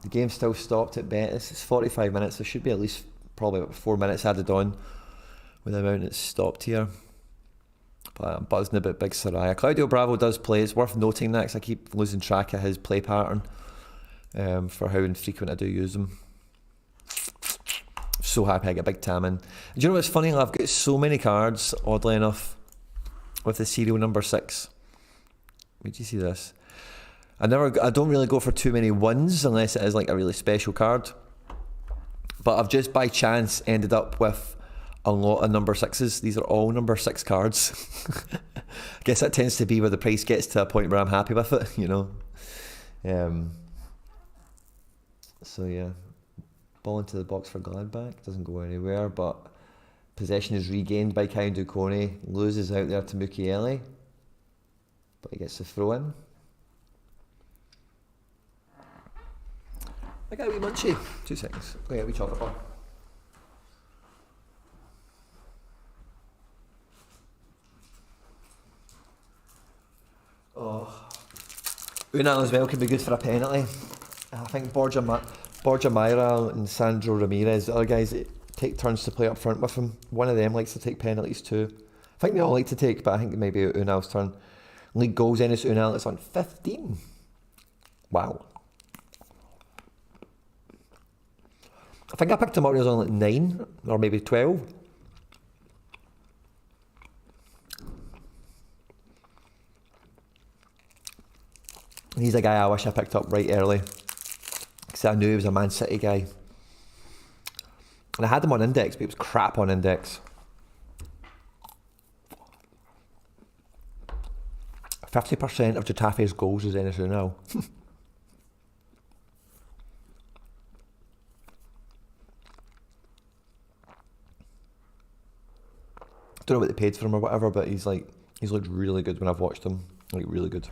The game's still stopped at Betis. It's 45 minutes. There should be at least probably about 4 minutes added on with the amount it's stopped here. But I'm buzzing about Big Soraya. Claudio Bravo does play. It's worth noting that because I keep losing track of his play pattern for how infrequent I do use him. So happy I get Big Tam in. Do you know what's funny? I've got so many cards, oddly enough, with the serial number 6. Did you see this? I don't really go for too many ones unless it is like a really special card. But I've just by chance ended up with a lot of number 6s. These are all number 6 cards. I guess that tends to be where the price gets to a point where I'm happy with it, you know. So yeah, ball into the box for Gladbach. Doesn't go anywhere, but possession is regained by Kyle Duconi. Loses out there to Mukiele, but he gets the throw in. I got a wee munchie. 2 seconds. Go get a wee chocolate bar. Oh, Unal as well could be good for a penalty. I think Borja Maira and Sandro Ramirez, the other guys that take turns to play up front with him. One of them likes to take penalties too. I think they all like to take, but I think maybe Unal's turn. League goals, Enes Unal, it's on 15. Wow. I think I picked him up when he was on like 9 or maybe 12. He's a guy I wish I picked up right early because I knew he was a Man City guy. And I had him on index, but he was crap on index. 50% of Getafe's goals is Enes Unal. Don't know what they paid for him or whatever, but he's looked really good when I've watched him. Like really good.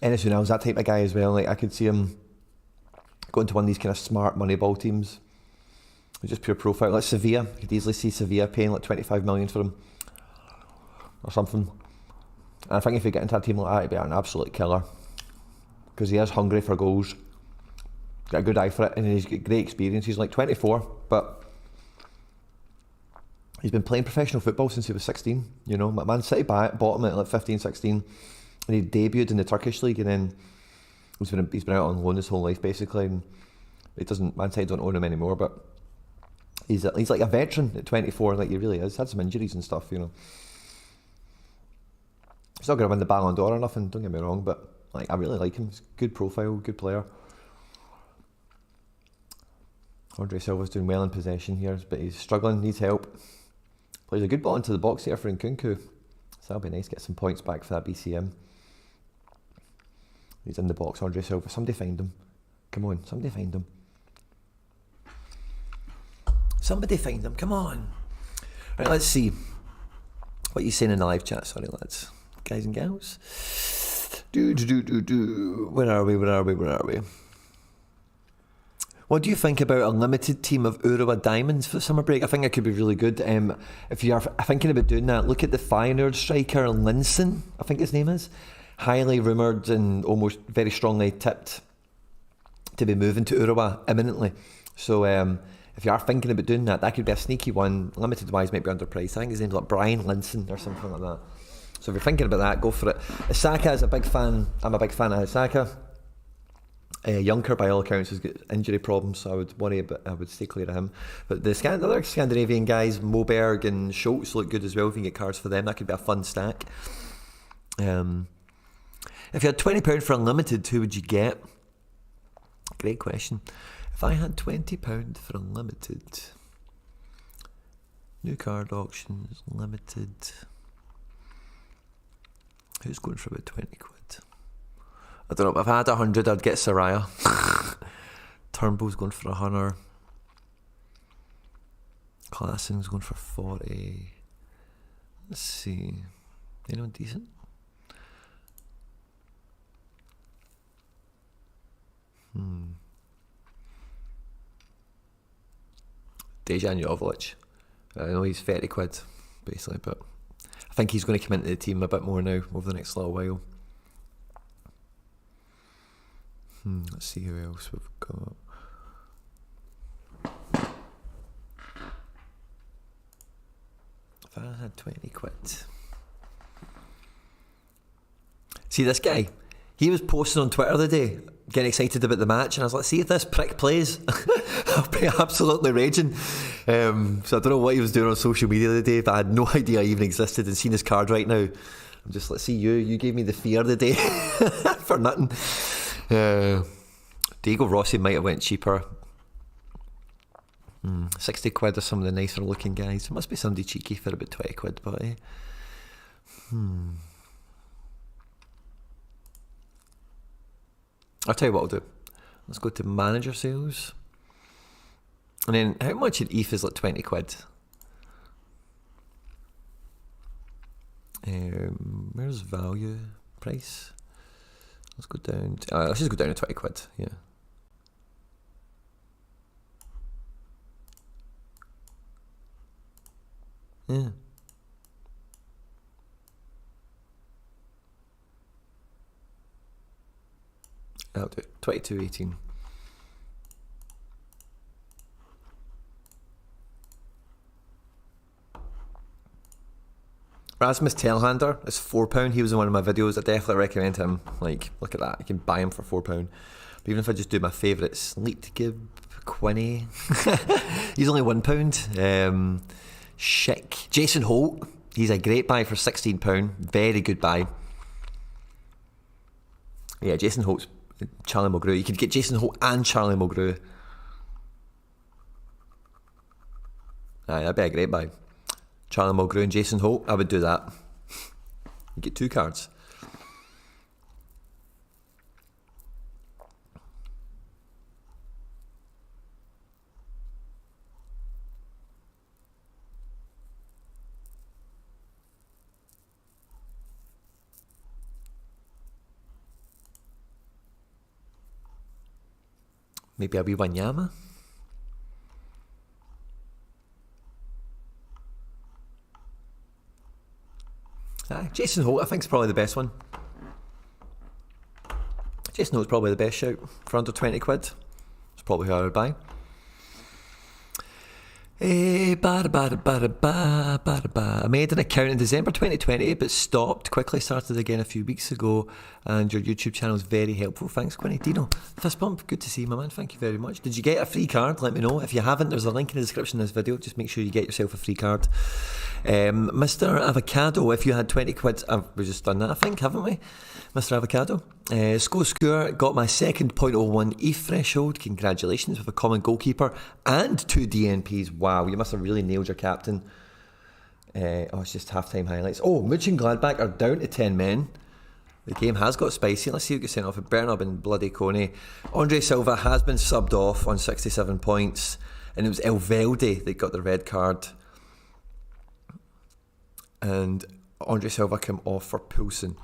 Enes Unal's that type of guy as well. Like I could see him going to one of these kind of smart Moneyball teams. Just pure profile. Like Sevilla, you could easily see Sevilla paying like 25 million for him. Or something. And I think if you get into a team like that, he'd be an absolute killer. Because he is hungry for goals. Got a good eye for it, and he's got great experience. He's like 24, but he's been playing professional football since he was 16. You know, Man City bought him at like 15, 16, and he debuted in the Turkish league, and then he's been out on loan his whole life basically. And Man City don't own him anymore, but he's like a veteran at 24. Like he really is. Had some injuries and stuff, you know. He's not going to win the Ballon d'Or or nothing, don't get me wrong, but like I really like him. He's a good profile, good player. Andre Silva's doing well in possession here, but he's struggling, needs help. Plays a good ball into the box here for Nkunku. So that'll be nice, get some points back for that BCM. He's in the box, Andre Silva. Somebody find him. Come on, somebody find him. Somebody find him, come on. Right, let's see what you're saying in the live chat. Sorry, lads. Guys and gals. Where are we? What do you think about a limited team of Urawa Diamonds for the summer break? I think it could be really good. If you are thinking about doing that, look at the Feyenoord striker Linson, I think his name is. Highly rumoured and almost very strongly tipped to be moving to Urawa imminently. So if you are thinking about doing that, that could be a sneaky one. Limited wise might be underpriced. I think his name's like Brian Linson or something like that. So if you're thinking about that, go for it. Osaka is a big fan. I'm a big fan of Osaka. Junker, by all accounts, has got injury problems, so I would worry about. I would stay clear of him. But the other Scandinavian guys, Moberg and Schultz, look good as well. If you can get cards for them, that could be a fun stack. If you had £20 for unlimited, who would you get? Great question. If I had £20 for unlimited, new card auctions, limited. Who's going for about 20 quid? I don't know, if I had 100, I'd get Soraya. Turnbull's going for 100. Classing's going for 40. Let's see. Anyone decent? Dejan Jovic. I know he's 30 quid, basically, but I think he's going to come into the team a bit more now over the next little while. Let's see who else we've got. If I had 20 quid. See this guy? He was posting on Twitter the day, getting excited about the match, and I was like, see if this prick plays, I'll be absolutely raging. So I don't know what he was doing on social media the day, but I had no idea he even existed, and seen his card right now. I'm just like, see you gave me the fear the day for nothing. Diego Rossi might have went cheaper. 60 quid are some of the nicer looking guys. There must be somebody cheeky for about 20 quid, but I'll tell you what I'll do. Let's go to manager sales. And then how much in ETH is like 20 quid? Where's value price? Let's go down to, let's just go down to 20 quid, yeah. Yeah. I'll do it. 22.18. Rasmus Telhander is £4. He was in one of my videos. I definitely recommend him. Like, look at that. You can buy him for £4. But even if I just do my favourite, Sleet Gib Quinny, he's only £1. Schick. Jason Holt, he's a great buy for £16. Very good buy. Yeah, Jason Holt's Charlie Mulgrew. You could get Jason Holt and Charlie Mulgrew. Aye, that'd be a great buy. Charlie Mulgrew and Jason Holt, I would do that. You get 2 cards. Maybe a wee Wanyama. Jason Holt, I think, is probably the best one. Jason Holt's probably the best shout for under 20 quid. It's probably who I would buy. I made an account in December 2020 but stopped. Quickly started again a few weeks ago, and your YouTube channel is very helpful. Thanks, Quinny. Dino, fist bump. Good to see you, my man. Thank you very much. Did you get a free card? Let me know. If you haven't, there's a link in the description of this video. Just make sure you get yourself a free card. Mr. Avocado, if you had 20 quid, we've just done that, I think, haven't we? Mr. Avocado. Score got my second 0.01 ETH threshold. Congratulations, with a common goalkeeper and 2 DNPs. Wow, you must have really nailed your captain. It's just half-time highlights. Oh, Mönchengladbach are down to 10 men. The game has got spicy. Let's see who gets sent off. Bernab and bloody Coney. Andre Silva has been subbed off on 67 points. And it was Elvelde that got the red card. And Andre Silva came off for Poulsen.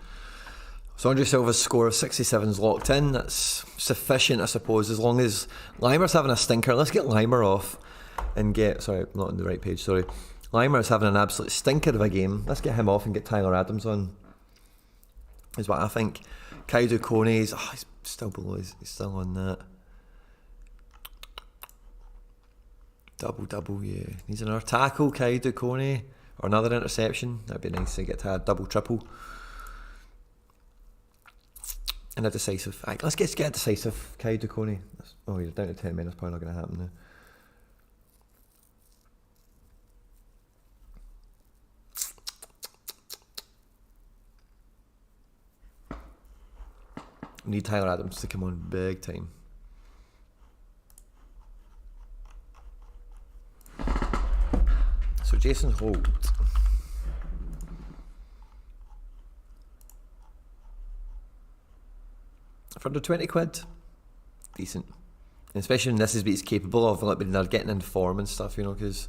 So Andre Silva's score of 67 is locked in. That's sufficient, I suppose, as long as Limer's having a stinker. Let's get Limer off and get... Sorry, not on the right page, sorry. Limer's having an absolute stinker of a game. Let's get him off and get Tyler Adams on, is what I think. Kaido Kone's... Oh, he's still below. He's still on that. Double, yeah. Needs another tackle, Kaido Kone. Or another interception. That'd be nice to get to a double, triple. And a decisive. Right, let's get a decisive. Kaido Kone. Oh, you're down to 10 men. That's probably not going to happen now. We need Tyler Adams to come on big time. So Jason Holt. For under 20 quid, decent. And especially when this is what he's capable of, like when they're getting in form and stuff, you know, because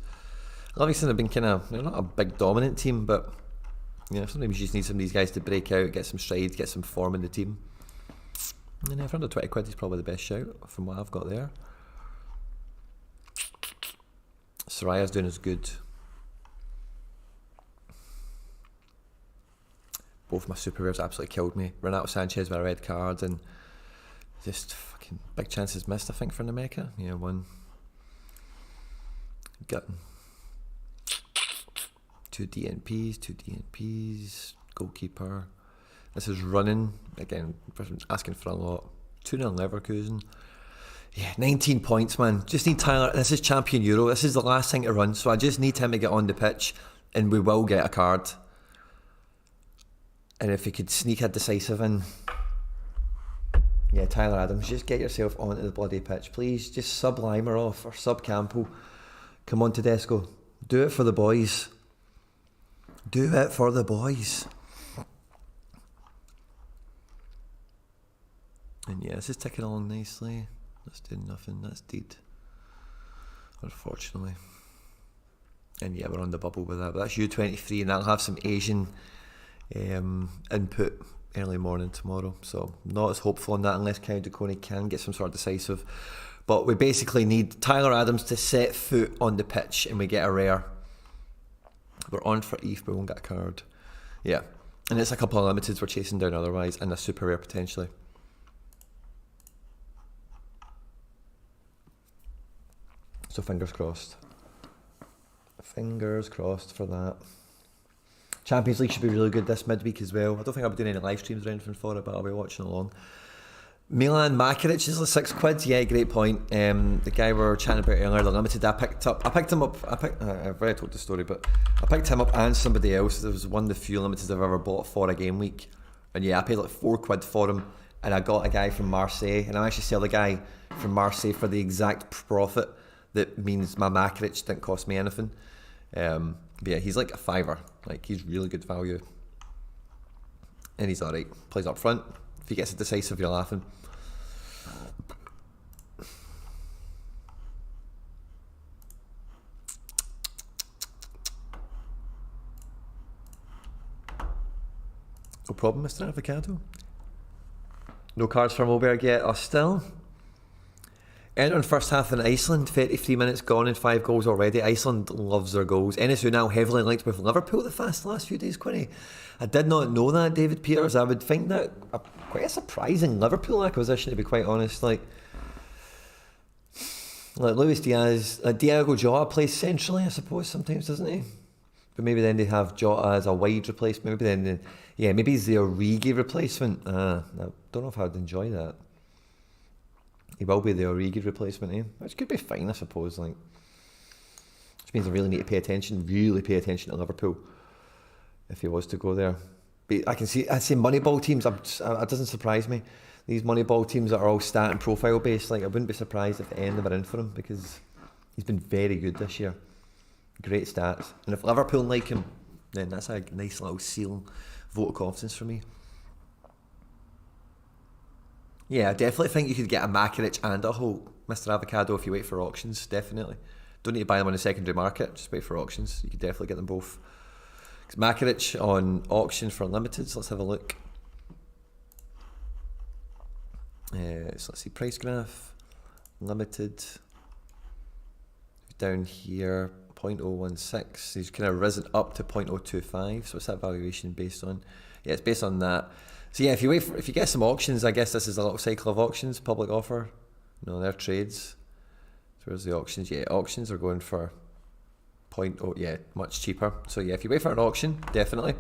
Livingston have been kind of, they're not a big dominant team, but you know, sometimes you just need some of these guys to break out, get some strides, get some form in the team. And for under 20 quid, he's probably the best shout from what I've got there. Soraya's doing as good. Both my super rares absolutely killed me. Renato Sanchez with a red card and just fucking big chances missed, I think, for Nameka. Yeah, one. Got 2 DNPs, goalkeeper. This is running, again, asking for a lot. 2-0 Leverkusen. Yeah, 19 points, man. Just need Tyler. This is Champion Euro. This is the last thing to run, so I just need him to get on the pitch and we will get a card. And if he could sneak a decisive in. Yeah, Tyler Adams, just get yourself onto the bloody pitch. Please, just sub Limer off or sub Campo. Come on, Tedesco. Do it for the boys. Do it for the boys. And yeah, this is ticking along nicely. That's doing nothing. That's deed. Unfortunately. And yeah, we're on the bubble with that. But that's U23 and that'll have some Asian input early morning tomorrow. So not as hopeful on that unless Kaido Kone can get some sort of decisive. But we basically need Tyler Adams to set foot on the pitch and we get a rare. We're on for ETH, but we won't get a card. Yeah. And it's a couple of limiteds we're chasing down otherwise and a super rare potentially. So fingers crossed. Fingers crossed for that. Champions League should be really good this midweek as well. I don't think I'll be doing any live streams or anything for it, but I'll be watching along. Milan Makaric is like £6. Yeah, great point. The guy we were chatting about earlier, the limited, I picked him up. I've already told the story, but I picked him up and somebody else. There was one of the few limiteds I've ever bought for a game week. And yeah, I paid like £4 for him. And I got a guy from Marseille. And I actually sell the guy from Marseille for the exact profit that means my Makaric didn't cost me anything. But yeah, he's like a £5. Like, he's really good value. And he's alright. Plays up front. If he gets a decisive, you're laughing. No problem, Mr. Avocado. No cards from Oberg yet. Oh, still? Entering first half in Iceland, 33 minutes gone and 5 goals already. Iceland loves their goals. NSU now heavily linked with Liverpool the last few days, Quinny. I did not know that, David Peters. I would think that quite a surprising Liverpool acquisition, to be quite honest. Like Luis Diaz, Diego Jota plays centrally, I suppose, sometimes, doesn't he? But maybe then they have Jota as a wide replacement. Maybe he's the Origi replacement. I don't know if I would enjoy that. He will be the Origi replacement, which could be fine, I suppose. Like, which means I really need to pay attention to Liverpool if he was to go there. But I see Moneyball teams. It doesn't surprise me. These Moneyball teams that are all stat and profile based. Like, I wouldn't be surprised if any of them are in for him because he's been very good this year. Great stats, and if Liverpool like him, then that's a nice little vote of confidence for me. Yeah, I definitely think you could get a Makaric and a Holt, Mr. Avocado, if you wait for auctions, definitely. Don't need to buy them on the secondary market, just wait for auctions. You could definitely get them both. Makaric on auction for limiteds, let's have a look. So let's see, price graph, limited. Down here, 0.016. He's kind of risen up to 0.025. So what's that valuation based on? Yeah, it's based on that. So yeah, if you get some auctions, I guess this is a little cycle of auctions. Public offer, no, they're trades. So where's the auctions? Yeah, auctions are going for 0.0. Yeah, much cheaper. So yeah, if you wait for an auction, definitely.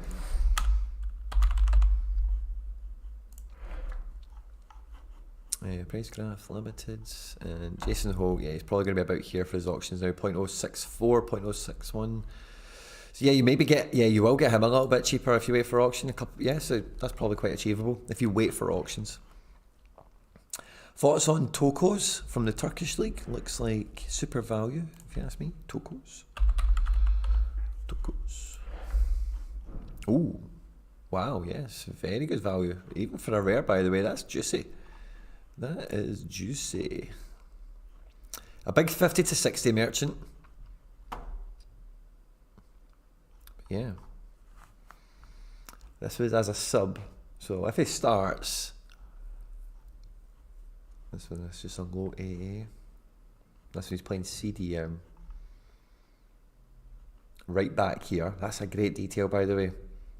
Price graph, limited, and Jason Holt, yeah, he's probably going to be about here for his auctions now, 0.064, 0.061. So yeah, you will get him a little bit cheaper if you wait for auction. Yeah, so that's probably quite achievable if you wait for auctions. Thoughts on Tokos from the Turkish league? Looks like super value, if you ask me. Tokos. Oh, wow, yes, very good value. Even for a rare, by the way, that's juicy. That is juicy. A big 50 to 60 merchant. Yeah. This was as a sub. So if he starts, this one is just a low AA. This one he's playing CDM. Right back here. That's a great detail, by the way.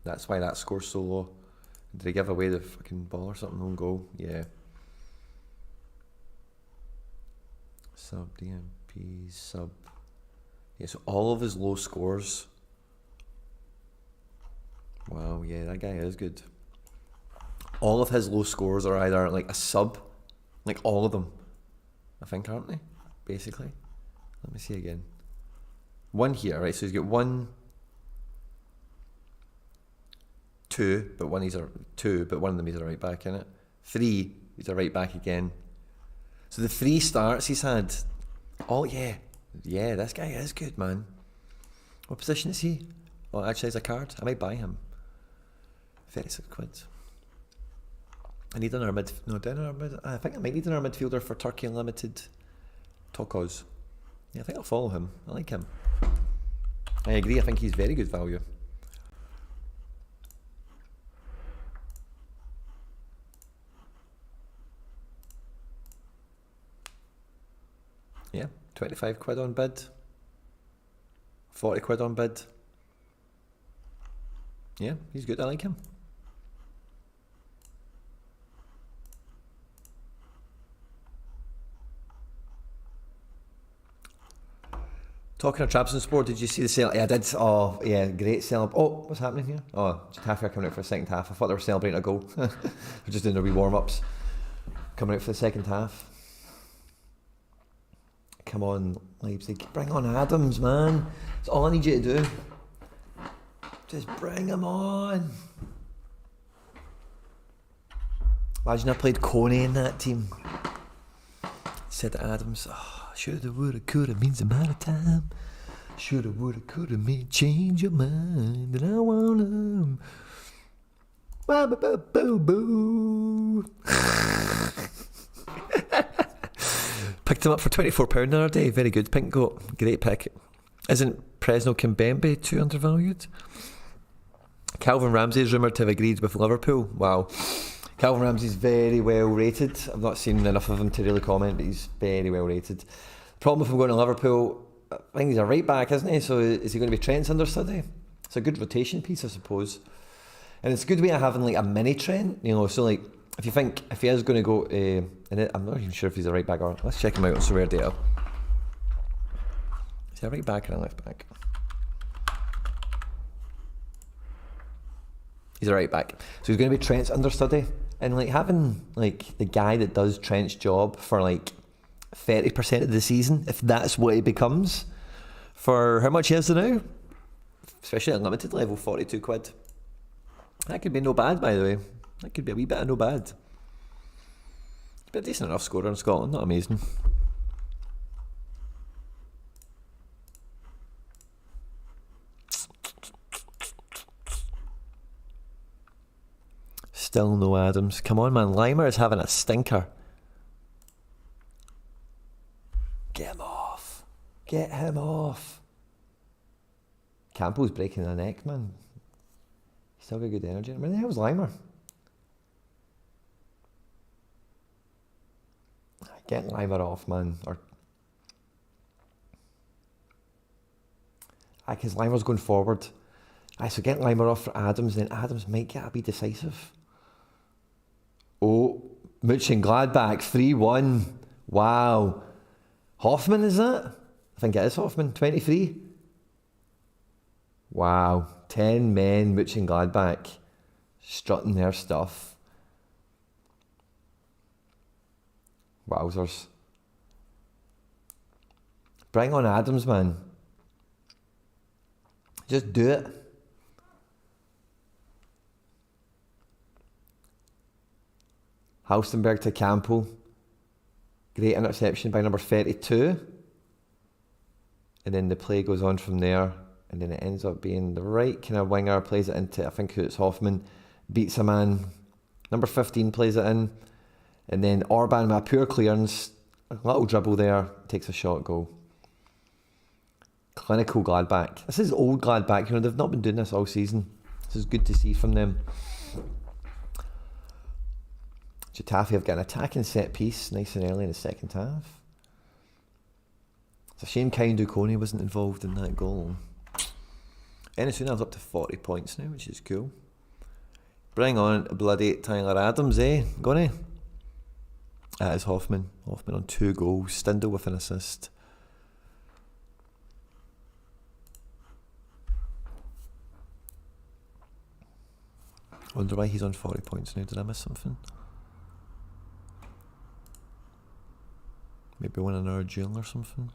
That's why that score's so low. Did he give away the fucking ball or something? Own goal? Yeah. Sub, DMP, sub. Yeah, so all of his low scores. Wow, yeah, that guy is good. All of his low scores are either like a sub, like all of them, I think, aren't they? Basically. Let me see again. One here, right? So he's got 1, 2, but one of them he's a right back in it. 3, he's a right back again. So the 3 starts he's had. Oh yeah, this guy is good, man. What position is he? Oh, actually, he's a card. I might buy him. 36 quid. I need another mid. No, I think I might need another midfielder for Turkey Unlimited. Tokos. Yeah, I think I'll follow him. I like him. I agree. I think he's very good value. Yeah, 25 quid on bid. 40 quid on bid. Yeah, he's good. I like him. Talking of Trabzonspor Sport, did you see the sale? Yeah, I did. Oh, yeah, great sale. Oh, what's happening here? Oh, Getafe are coming out for the second half. I thought they were celebrating a goal. They're just doing their wee warm-ups. Coming out for the second half. Come on, Leipzig. Bring on Adams, man. That's all I need you to do. Just bring him on. Imagine I played Coney in that team. Said to Adams, oh, shoulda, woulda, coulda means a matter of time. Shoulda, woulda, coulda made change your mind. And I want him. Boo. Picked him up for £24 the other day. Very good. Pink Goat. Great pick. Isn't Presnel Kimpembe too undervalued? Calvin Ramsey is rumoured to have agreed with Liverpool. Wow. Calvin Ramsey's very well rated. I've not seen enough of him to really comment, but he's very well rated. Problem with him going to Liverpool, I think he's a right back, isn't he? So is he going to be Trent's understudy? It's a good rotation piece, I suppose. And it's a good way of having like a mini Trent, you know. So like if he is going to go, and I'm not even sure if he's a right back or let's check him out on Sorare data. Is he a right back or a left back? He's a right back. So he's going to be Trent's understudy. And like having like the guy that does Trent's job for like 30% of the season, if that's what he becomes, for how much he is now, especially at limited level, 42 quid. That could be no bad, by the way. That could be a wee bit of no bad. He's been a decent enough scorer in Scotland, not amazing. Still no Adams. Come on, man. Limer is having a stinker. Get him off. Get him off. Campbell's breaking the neck, man. He's still got good energy. Where the hell's Limer? Get Lima off, man. Or because Limer's going forward. So get Lima off for Adams, then Adams might get a be decisive. Oh, Mönchengladbach 3-1. Wow. Hoffman, is that? I think it is Hoffman, 23. Wow. 10 men, Mönchengladbach, strutting their stuff. Wowzers. Bring on Adams, man. Just do it. Halstenberg to Campo. Great interception by number 32. And then the play goes on from there. And then it ends up being the right kind of winger, plays it into, I think it's Hoffman, beats a man. Number 15 plays it in. And then Orban with a poor clearance, a little dribble there, takes a shot goal. Clinical Gladbach. This is old Gladbach, they've not been doing this all season. This is good to see from them. Getafe have got an attacking set piece nice and early in the second half. It's a shame Kaindu Kone wasn't involved in that goal. Enesuna's up to 40 points now, which is cool. Bring on bloody Tyler Adams, Gonna? That is Hoffman. Hoffman on 2 goals. Stindl with an assist. Wonder why he's on 40 points now. Did I miss something? Maybe winning our duel or something.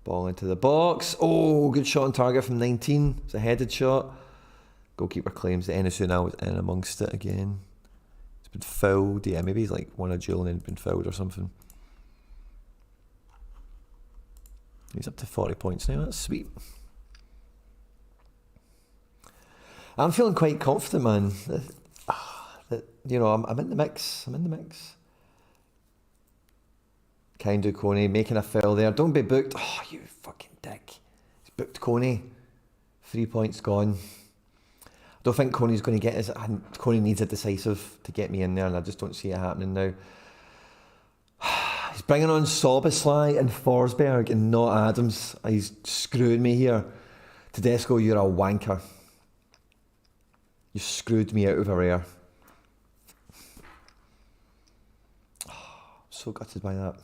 Ball into the box. Oh, good shot on target from 19. It's a headed shot. Goalkeeper claims that Enesuna was in amongst it again. He's been fouled. Yeah, maybe he's like won a duel and then been fouled or something. He's up to 40 points now. That's sweet. I'm feeling quite confident, man. That I'm in the mix. I'm in the mix. Kaindu Kone making a foul there. Don't be booked. Oh, you fucking dick. He's booked Kone. 3 points gone. I don't think Kone's going to get his... Kone needs a decisive to get me in there, and I just don't see it happening now. He's bringing on Soboslai and Forsberg and not Adams. He's screwing me here. Tedesco, you're a wanker. You screwed me out of a rare. So gutted by that.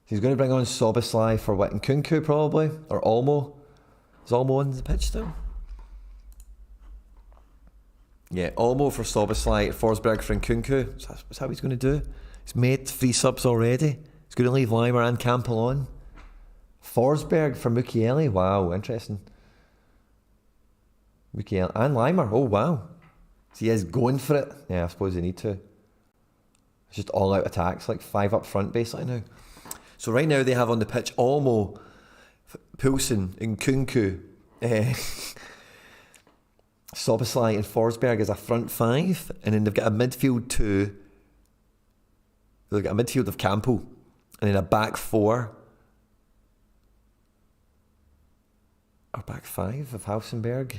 He's going to bring on Soboslai for what? Nkunku probably? Or Olmo? Is Olmo on the pitch still? Yeah, Olmo for Soboslai, Forsberg for Nkunku. So that's how he's going to do. He's made 3 subs already. He's going to leave Lima and Campbell on. Forsberg for Mukiele. Wow, interesting. Mukiele and Lima. Oh, wow. So he is going for it. Yeah, I suppose they need to. It's just all out attacks, like 5 up front basically now. So right now they have on the pitch Olmo, Poulsen, Nkunku, Soboslai and Forsberg as a front 5, and then they've got a midfield 2. They've got a midfield of Campo, and then a back 4. Or back 5 of Halstenberg,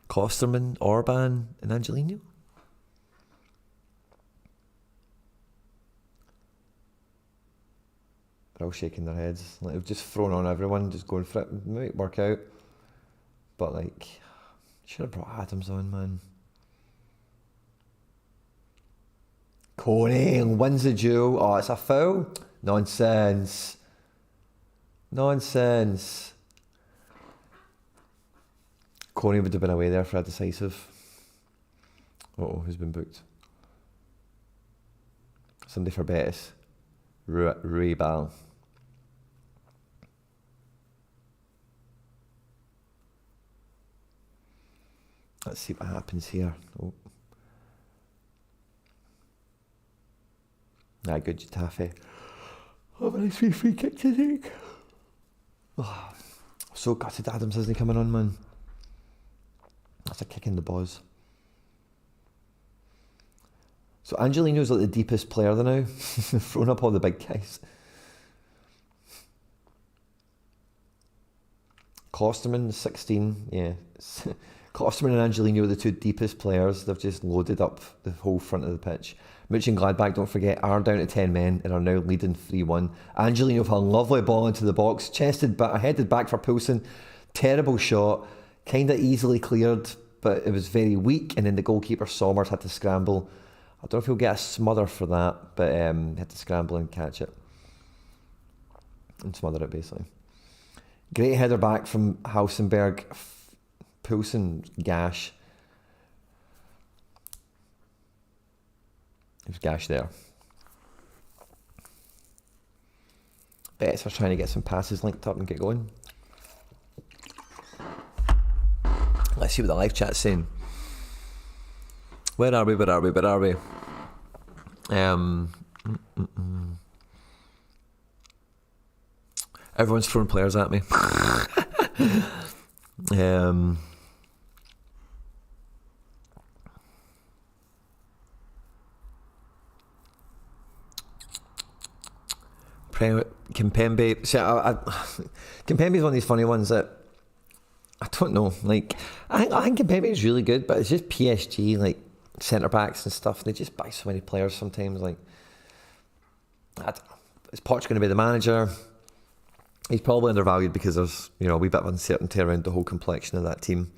Klosterman, Orban and Angelino. They're all shaking their heads. Like they've just thrown on everyone, just going for it. It might work out. But like, should have brought Adams on, man. Kone wins the duel. Oh, it's a foul? Nonsense. Nonsense. Kone would have been away there for a decisive. Uh-oh, who's been booked? Somebody for Betis. Rebate. Let's see what happens here. Oh. Ah, good Getafe. Oh, a nice free kick to take. Oh, so gutted Adams isn't coming on, man. That's a kick in the balls. So Angelino's like the deepest player there now. Throwing up all the big guys. Klosterman, 16, yeah. Klosterman and Angelino are the two deepest players. They've just loaded up the whole front of the pitch. Mooch and Gladbach, don't forget, are down to 10 men and are now leading 3-1. Angelino with a lovely ball into the box, headed back for Poulsen. Terrible shot, kind of easily cleared, but it was very weak, and then the goalkeeper Sommers had to scramble. I don't know if he'll get a smother for that, but had to scramble and catch it. And smother it, basically. Great header back from Hausenberg. Poulsen, gash. There's gash there. Bets are trying to get some passes linked up and get going. Let's see what the live chat's saying. Where are we? Everyone's throwing players at me. Kimpembe. See, Kimpembe is one of these funny ones that I don't know. Like, I think Kimpembe is really good, but it's just PSG, like centre backs and stuff. They just buy so many players sometimes. Like, I don't know. Is Poch going to be the manager? He's probably undervalued because there's a wee bit of uncertainty around the whole complexion of that team.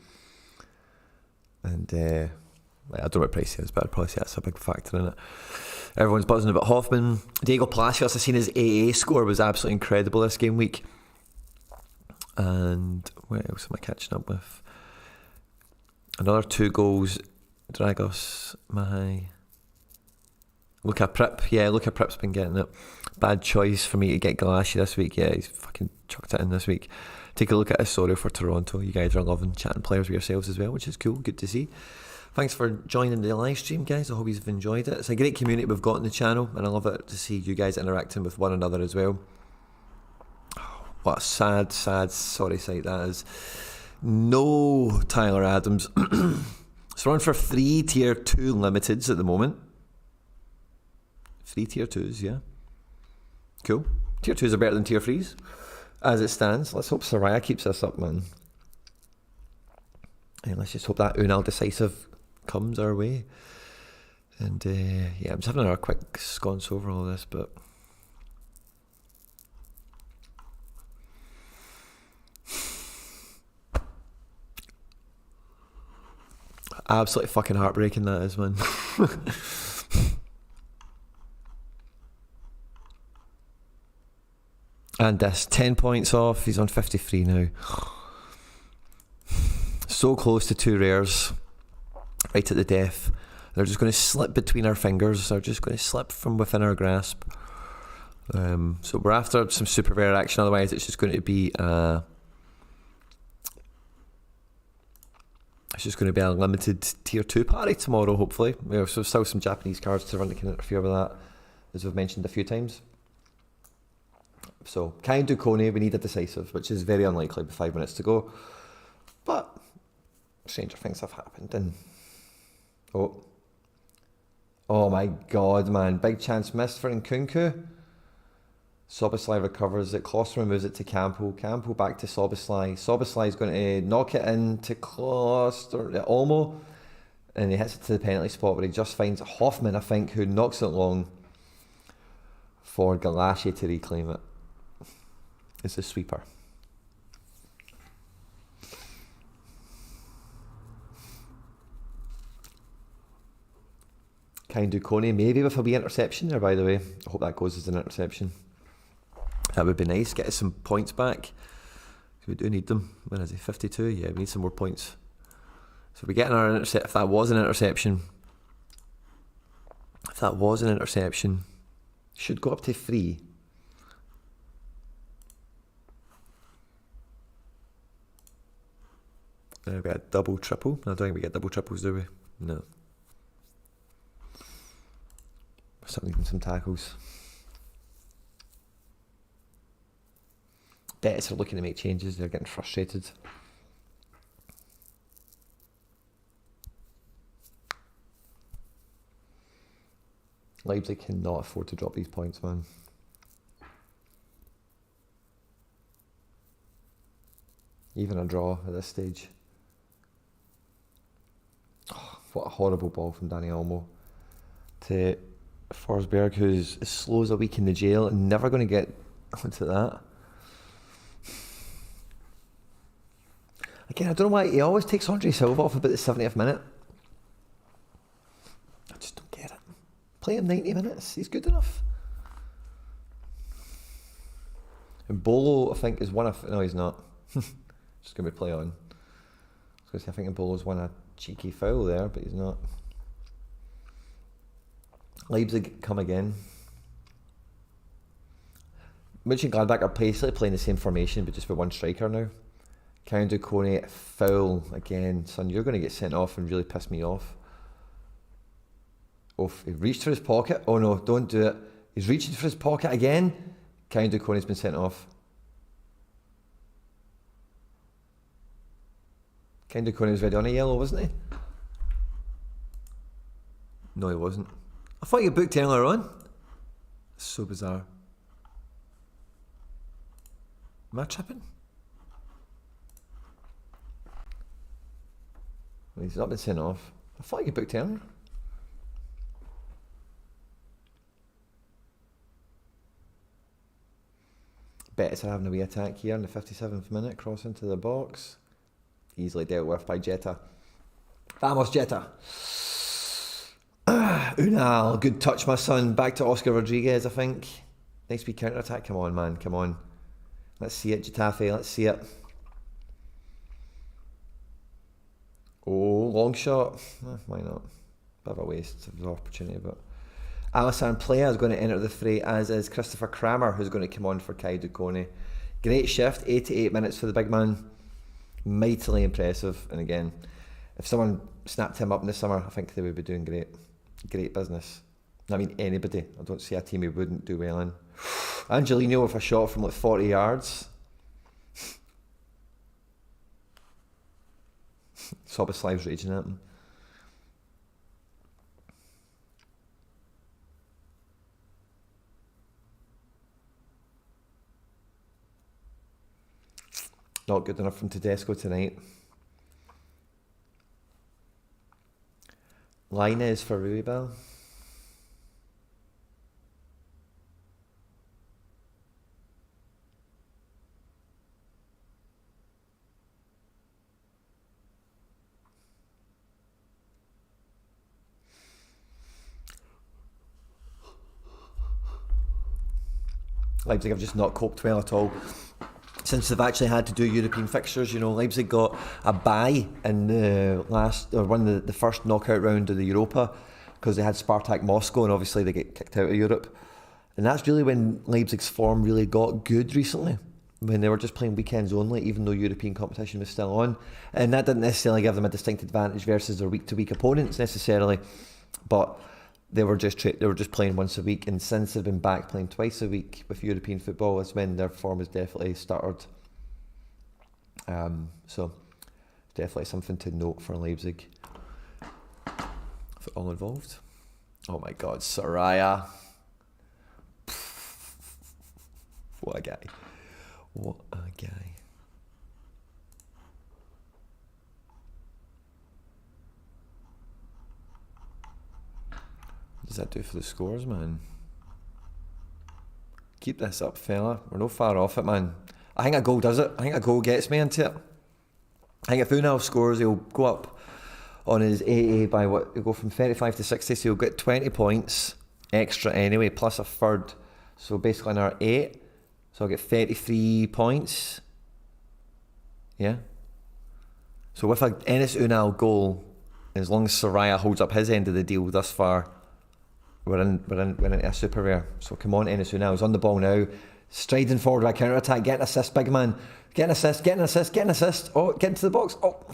And I don't know what price he is, but I'd probably say that's a big factor in it. Everyone's buzzing about Hoffman. Diego Palacios, I've seen his AA score was absolutely incredible this game week. And what else am I catching up with? Another 2 goals. Dragos, Mahai. Luka Prip. Yeah, Luka Prip's been getting it. Bad choice for me to get Galassi this week. Yeah, he's fucking chucked it in this week. Take a look at his story for Toronto. You guys are loving chatting players with yourselves as well, which is cool. Good to see. Thanks for joining the live stream, guys. I hope you've enjoyed it. It's a great community we've got on the channel, and I love it to see you guys interacting with one another as well. Oh, what a sad sorry sight that is. No Tyler Adams. So we're on for 3 tier 2 limiteds at the moment. 3 tier 2s, yeah. Cool. Tier 2s are better than tier 3s as it stands. Let's hope Soraya keeps this up, man. And let's just hope that Unal decisive comes our way. And yeah, I'm just having a quick sconce over all this, but absolutely fucking heartbreaking that is, man. And this 10 points off. He's on 53 now. So close to 2 rares, right at the death. They're just going to slip between our fingers. They're just going to slip from within our grasp. So we're after some super rare action. Otherwise, it's just going to be a limited tier 2 party tomorrow. Hopefully, so still some Japanese cards to run that can interfere with that, as we've mentioned a few times. So, Kai Duconi, we need a decisive, which is very unlikely with 5 minutes to go. But stranger things have happened. And oh my god, man! Big chance missed for Nkunku. Soboslai recovers it. Klosterman moves it to Campo. Campo back to Soboslai. Soboslai is going to knock it into Olmo, and he hits it to the penalty spot where he just finds Hoffman, I think, who knocks it long for Galassi to reclaim it. It's a sweeper. Kind of Coney, maybe with a wee interception there, by the way. I hope that goes as an interception. That would be nice. Get us some points back. We do need them. When is he? 52? Yeah, we need some more points. So we get our intercept. If that was an interception, should go up to 3. We got a double, triple. I don't think we get double triples, do we? No. We're still needing some tackles. Bets are looking to make changes. They're getting frustrated. Leipzig cannot afford to drop these points, man. Even a draw at this stage. What a horrible ball from Danny Olmo to Forsberg, who's as slow as a week in the jail and never going to get onto that. Again, I don't know why he always takes Andre Silva off about the 70th minute. I just don't get it. Play him 90 minutes, he's good enough. And Bolo, I think, is one of... No, he's not. Just going to be play on. I think Bolo's won a cheeky foul there, but he's not. Leipzig come again. Mönchengladbach are basically playing the same formation, but just with one striker now. Karen Duconi, foul again. Son, you're going to get sent off and really piss me off. Oh, he reached for his pocket. Oh no, don't do it. He's reaching for his pocket again. Karen Duconi's been sent off. Karen Duconi was ready on a yellow, wasn't he? No, he wasn't. I thought you booked earlier on. So bizarre. Am I tripping? Well, he's not been sent off. I thought you booked earlier. Betis are having a wee attack here in the 57th minute, cross into the box. Easily dealt with by Jetta. Vamos, Jetta. Unal, good touch, my son. Back to Oscar Rodriguez, I think. Nice wee counter attack. Come on, man, come on. Let's see it, Getafe, let's see it. Oh, long shot. Why not? Bit of a waste of the opportunity, but Alassane Plea is going to enter the fray, as is Christopher Kramer, who's going to come on for Kai Duconi. Great shift, 88 minutes for the big man. Mightily impressive. And again, if someone snapped him up in the summer, I think they would be doing great business. I mean, anybody. I don't see a team he wouldn't do well in. Angelino with a shot from like 40 yards. Soboslav's raging at him. Not good enough from Tedesco tonight. Line is for Ruibal. Leipzig have just not coped well at all since they've actually had to do European fixtures. You know, Leipzig got a bye in the the first knockout round of the Europa because they had Spartak Moscow, and obviously they get kicked out of Europe. And that's really when Leipzig's form really got good recently, when they were just playing weekends only, even though European competition was still on. And that didn't necessarily give them a distinct advantage versus their week-to-week opponents necessarily, but they were just playing once a week, and since they've been back playing twice a week with European football, that's when their form has definitely stuttered. So definitely something to note for Leipzig, for all involved. Oh my God, Soraya! What a guy! What a guy! What does that do for the scores, man? Keep this up, fella. We're no far off it, man. I think a goal does it. I think a goal gets me into it. I think if Unal scores, he'll go up on his AA by what? He'll go from 35 to 60, so he'll get 20 points extra anyway, plus a third. So basically another 8. So I'll get 33 points. Yeah. So with a Enes Unal goal, as long as Soraya holds up his end of the deal thus far, we're in a super rare. So come on, Enes Unal is on the ball now, striding forward by counter attack, getting assist, big man, getting assist. Oh, get into the box. Oh,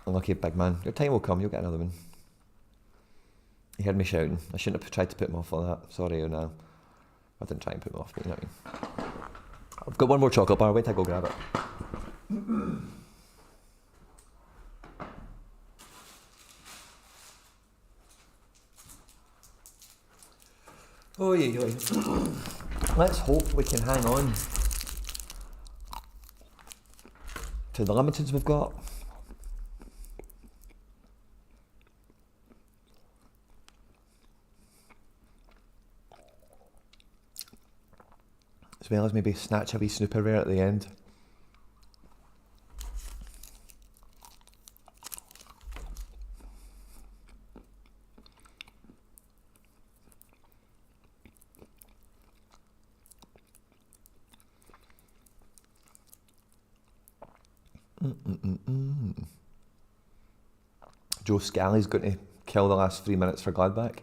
unlucky, big man. Your time will come. You'll get another one. He heard me shouting. I shouldn't have tried to put him off like that. Sorry, Unal. I didn't try and put him off, but you know what I mean. I've got one more chocolate bar. Wait till I go grab it. Oy, oy. Let's hope we can hang on to the limiteds we've got. as well as maybe snatch a wee snooper rare at the end. Joe Scally's going to kill the last 3 minutes for Gladbach.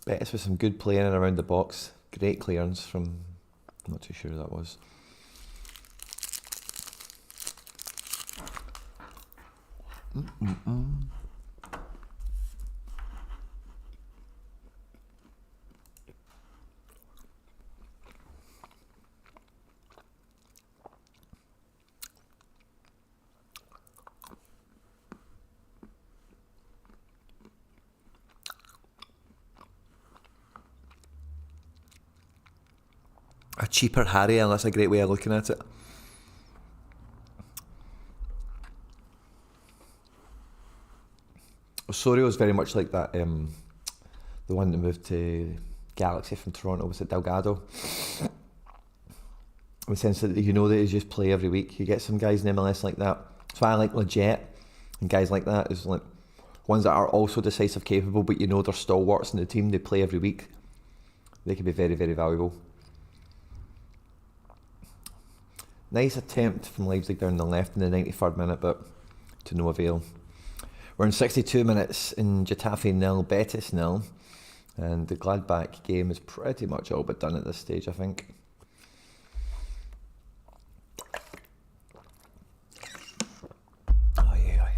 Betis with some good play in and around the box. Great clearance from, I'm not too sure who that was. A cheaper Harry, and that's a great way of looking at it. Osorio is very much like that, the one that moved to Galaxy from Toronto, was it Delgado? In the sense that you know that he's just play every week. You get some guys in MLS like that. That's why I like Legit, and guys like that is like ones that are also decisive capable, but you know they're stalwarts in the team, they play every week. They can be very, very valuable. Nice attempt from Leipzig down the left in the 93rd minute, but to no avail. We're in 62 minutes in Getafe 0, Betis 0, and the Gladbach game is pretty much all but done at this stage, I think. Oh yeah.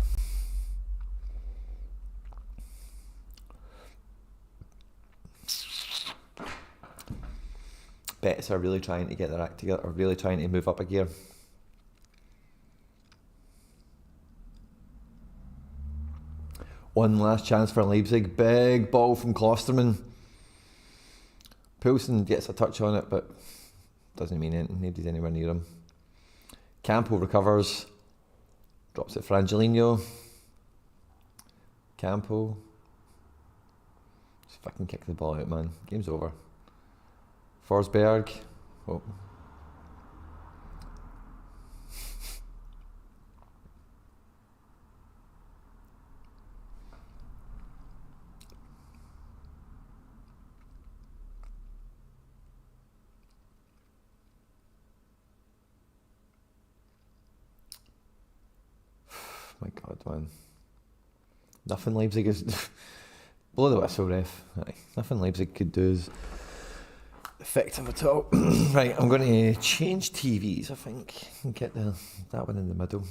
Betis are really trying to get their act together, or really trying to move up a gear. One last chance for Leipzig. Big ball from Klosterman. Poulsen gets a touch on it, but doesn't mean anything. Nobody's anywhere near him. Campo recovers. Drops it for Angelino. Campo. Just fucking kick the ball out, man. Game's over. Forsberg. Oh. My God, man. Nothing Leipzig is... Blow the whistle, ref. Aye. Nothing Leipzig could do is effective at all. Right, I'm going to change TVs, I think, and get that one in the middle.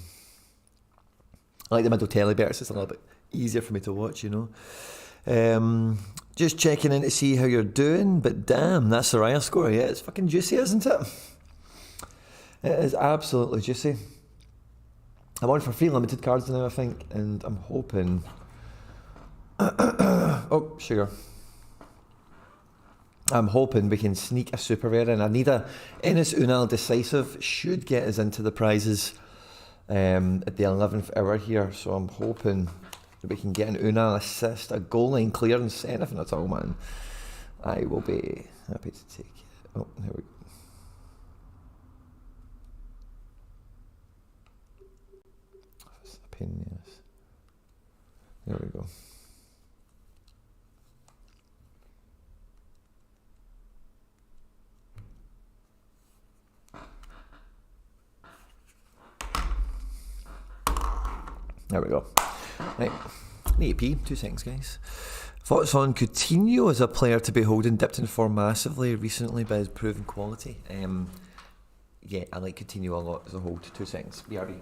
I like the middle telly better, so it's a little bit easier for me to watch, you know. Just checking in to see how you're doing, but damn, that Sorare score, yeah, it's fucking juicy, isn't it? It is absolutely juicy. I'm on for 3 limited cards now, I think, and I'm hoping... oh, sugar. I'm hoping we can sneak a super rare in. I need a Enes Unal decisive, should get us into the prizes at the 11th hour here, so I'm hoping that we can get an Unal assist, a goal line clearance, anything at all, man. I will be happy to take it. Oh, there we go. Opinions. There we go. There we go. Right. Need to pee. 2 seconds, guys. Thoughts on Coutinho as a player to behold and dipped in form massively recently by his proven quality? Yeah, I like Coutinho a lot as a hold. 2 seconds. BRB.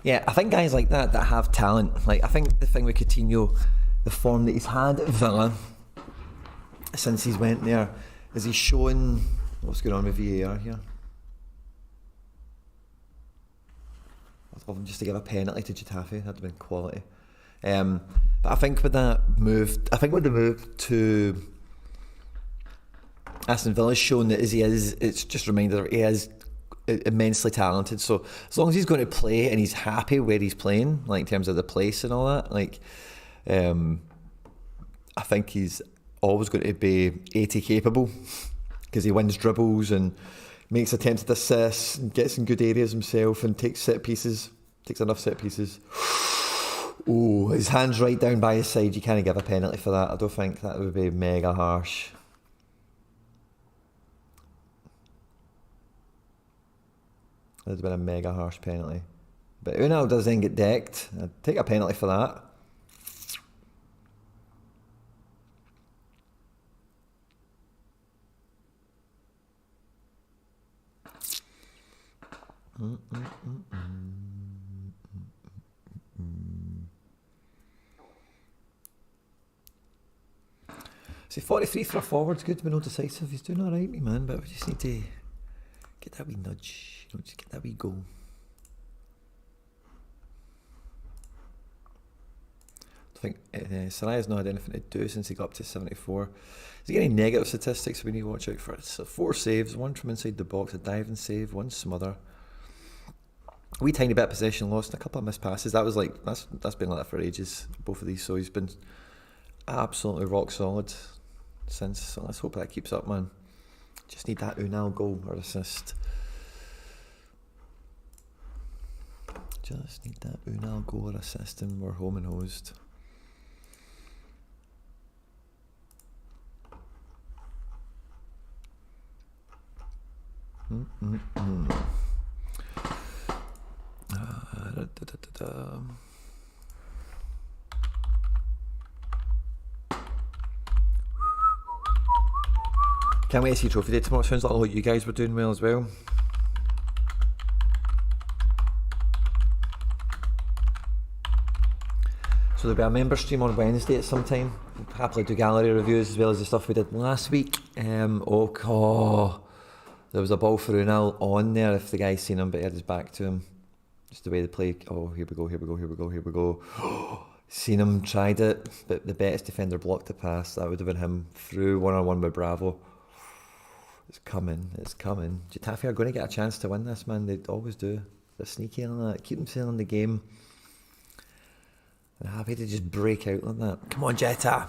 Yeah, I think guys like that have talent. Like, I think the thing with Coutinho, the form that he's had at Villa since he's went there, is he's shown what's going on with VAR here. I'd love him just to give a penalty to Getafe. That'd have been quality. But I think with the move to Aston Villa's shown that as he is, it's just a reminder that he is immensely talented. So as long as he's going to play and he's happy where he's playing, like in terms of the place and all that, like I think he's always going to be 80 capable, because he wins dribbles and makes attempted assists and gets in good areas himself and takes enough set pieces. Oh, his hand's right down by his side. You can't give a penalty for that. I don't think that would be mega harsh. That would have been a mega harsh penalty. But Unal does then get decked. I'd take a penalty for that. See, 43 for a forward's good, but no decisive. He's doing alright, me man, but we just need to get that wee nudge, just get that wee goal. I think Sorare's not had anything to do since he got up to 74. Is he getting negative statistics we need to watch out for? So 4 saves, 1 from inside the box, a diving save, 1 smother. A wee tiny bit of possession lost, and a couple of missed passes. That was like, that's been like that for ages, both of these. So he's been absolutely rock solid since. So let's hope that keeps up, man. Just need that Unal goal or assist. Just need that Unal goal or assist, and we're home and hosed. Can't wait to see Trophy Day tomorrow. Sounds like all you guys were doing well as well. So there'll be a member stream on Wednesday at some time. We'll happily do gallery reviews as well as the stuff we did last week. There was a ball for Unal on there if the guy's seen him, but he had his back to him. Just the way they play. Oh, here we go. Seen him, tried it, but the Betis defender blocked the pass. That would have been him through 1-on-1 with Bravo. It's coming. Getafe are going to get a chance to win this, man. They always do. They're sneaky on that. Keep them selling the game. They're happy to just break out like that. Come on, Getafe.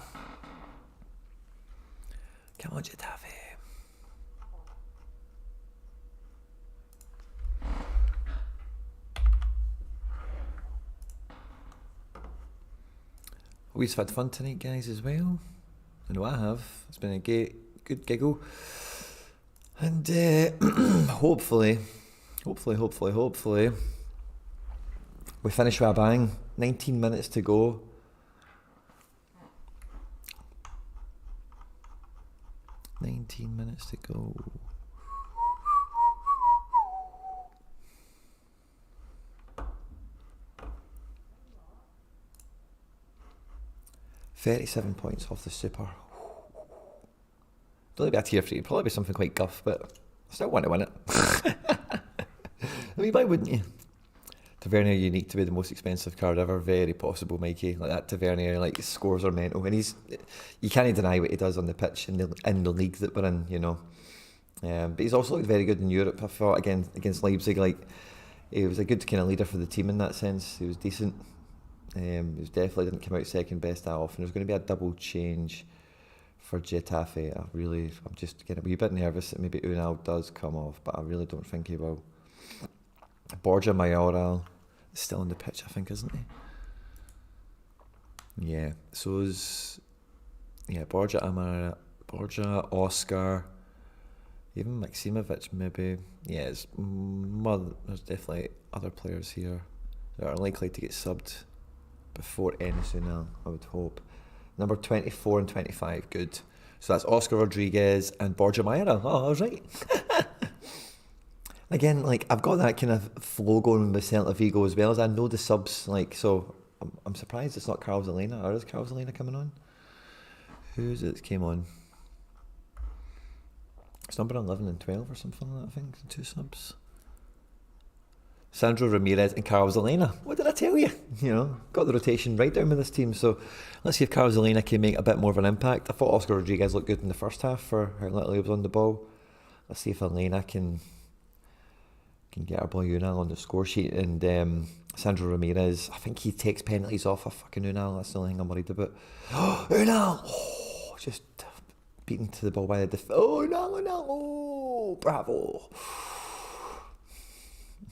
We've had fun tonight, guys, as well. I know I have. It's been a good giggle. And hopefully, we finish with a bang. 19 minutes to go. £37 points off the super. Don't be a tier 3, it'd probably be something quite guff, but I still want to win it. I mean, why wouldn't you? Tavernier unique to be the most expensive card ever. Very possible, Mikey. Like that Tavernier, like his scores are mental, and you can't deny what he does on the pitch in the league that we're in, you know. But he's also looked very good in Europe. I thought against Leipzig, like he was a good kind of leader for the team in that sense. He was decent. He was definitely didn't come out second best that often. There's going to be a double change for Getafe. I'm just getting a wee bit nervous that maybe Unal does come off, but I really don't think he will. Borja Mayoral is still on the pitch, I think, isn't he? Yeah. So is Borja, Oscar, even Maksimovic maybe. Yeah, there's definitely other players here that are likely to get subbed before Enes Unal, I would hope. Number 24 and 25, good. So that's Oscar Rodriguez and Borja Mayoral. Oh, I was right. Again, like, I've got that kind of flow going with Celta Vigo as well, as I know the subs, like, so I'm surprised it's not Carl Zelena. Or is Carl Zelena coming on? Who's it that came on? It's number 11 and 12 or something like that, I think. 2 subs. Sandro Ramirez and Carl Zelena. What did I tell you? You know, got the rotation right down with this team. So let's see if Carl Zelena can make a bit more of an impact. I thought Oscar Rodriguez looked good in the first half for how little he was on the ball. Let's see if Elena can get our boy Unal on the score sheet. And Sandro Ramirez, I think he takes penalties off of fucking Unal. That's the only thing I'm worried about. Unal! Oh, just beaten to the ball by the oh, Unal! Oh, bravo!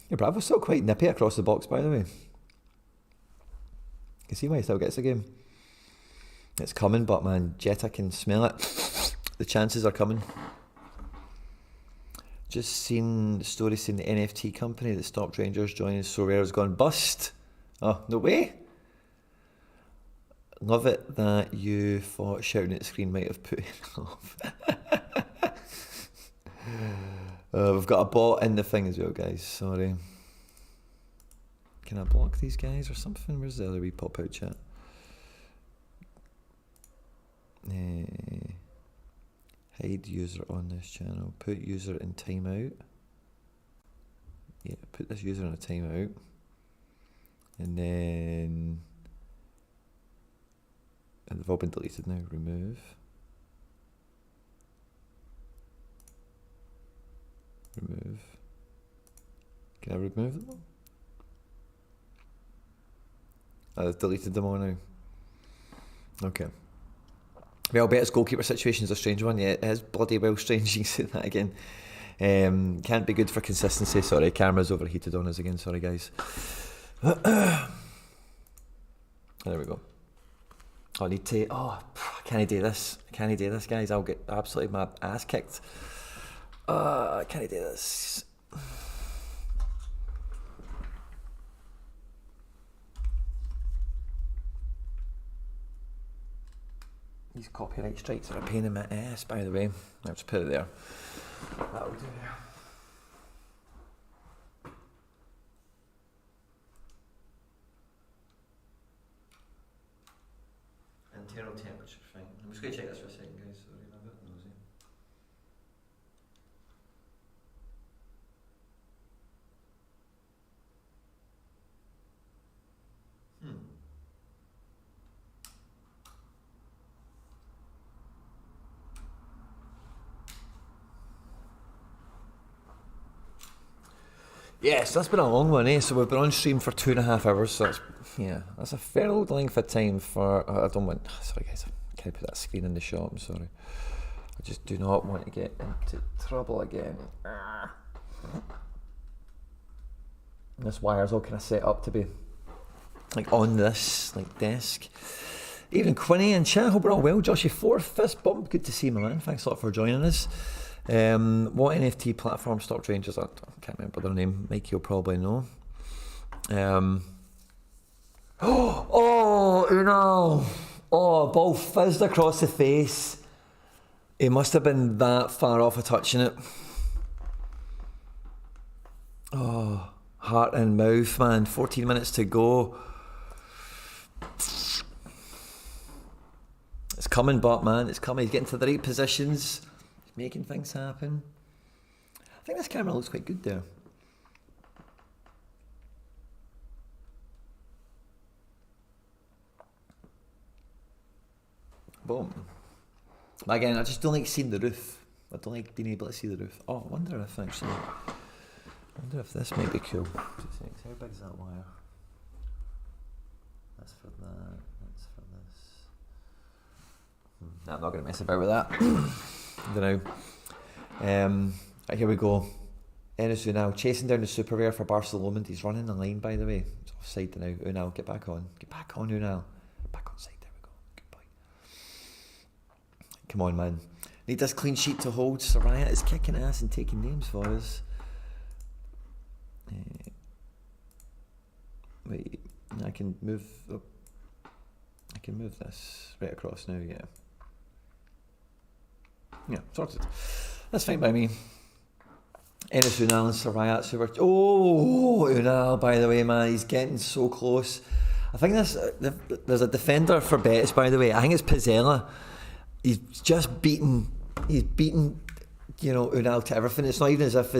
Yeah, Bravo's still quite nippy across the box, by the way. You can see why he still gets the game. It's coming, but man, Jetta can smell it. The chances are coming. Just seen the story saying the NFT company that stopped Rangers joining Sorare's gone bust. Oh, no way. Love it that you thought shouting at the screen might have put it off. We've got a bot in the thing as well, guys. Sorry. Can I block these guys or something? Where's the other wee pop out chat? Hide user on this channel. Put user in timeout. Yeah, put this user in a timeout. And then... And they've all been deleted now. Remove. Remove. Can I remove them all? I've deleted them all now. Okay. Well, Bet's goalkeeper situation is a strange one. Yeah, it is bloody well strange. You can say that again. Can't be good for consistency. Sorry, camera's overheated on us again. Sorry, guys. There we go. I need to... Oh, can I do this? Can I do this, guys? I'll get absolutely my ass kicked. Can I do this? These copyright strikes are a pain in my ass, by the way. I'll just put it there. That'll do. Internal temperature, fine. I'm just going to check this for a second, guys. Sorry, I'm a bit nosy. Yes, that's been a long one, eh? So we've been on stream for 2.5 hours, so that's a fair old length of time for... I don't want... Sorry guys, can I put that screen in the shop? I'm sorry. I just do not want to get into trouble again. This wire's all kind of set up to be like on this desk. Even Quinny and chat, hope we're all well. Joshy 4th, fist bump, good to see you, my man. Thanks a lot for joining us. What NFT platform stopped Rangers? I can't remember their name. Mike, you'll probably know. Oh, Unal! Oh, ball fizzed across the face. He must have been that far off of touching it. Oh, heart and mouth, man. 14 minutes to go. It's coming, but man, it's coming. He's getting to the right positions. He's making things happen. I think this camera looks quite good there. Boom. But again, I just don't like seeing the roof. I don't like being able to see the roof. Oh, I wonder if actually... I wonder if this might be cool. How big is that wire? That's for that. That's for this. No, I'm not going to mess about with that. I don't know. Right, here we go. Enes Unal chasing down the super rare for Barcelona. He's running the line, by the way. It's offside now. Unal, get back on. Get back on, Unal. Back on side. There we go. Good boy. Come on, man. Need this clean sheet to hold. Soraya is kicking ass and taking names for us. Wait, I can move. Oh, I can move this right across now. Yeah, sorted. That's fine by me. Enes Unal and Sorare super. Oh, Unal, by the way, man, he's getting so close. I think there's a defender for bets, by the way. I think it's Pizzella. He's just beaten. He's beaten, Unal to everything. It's not even as if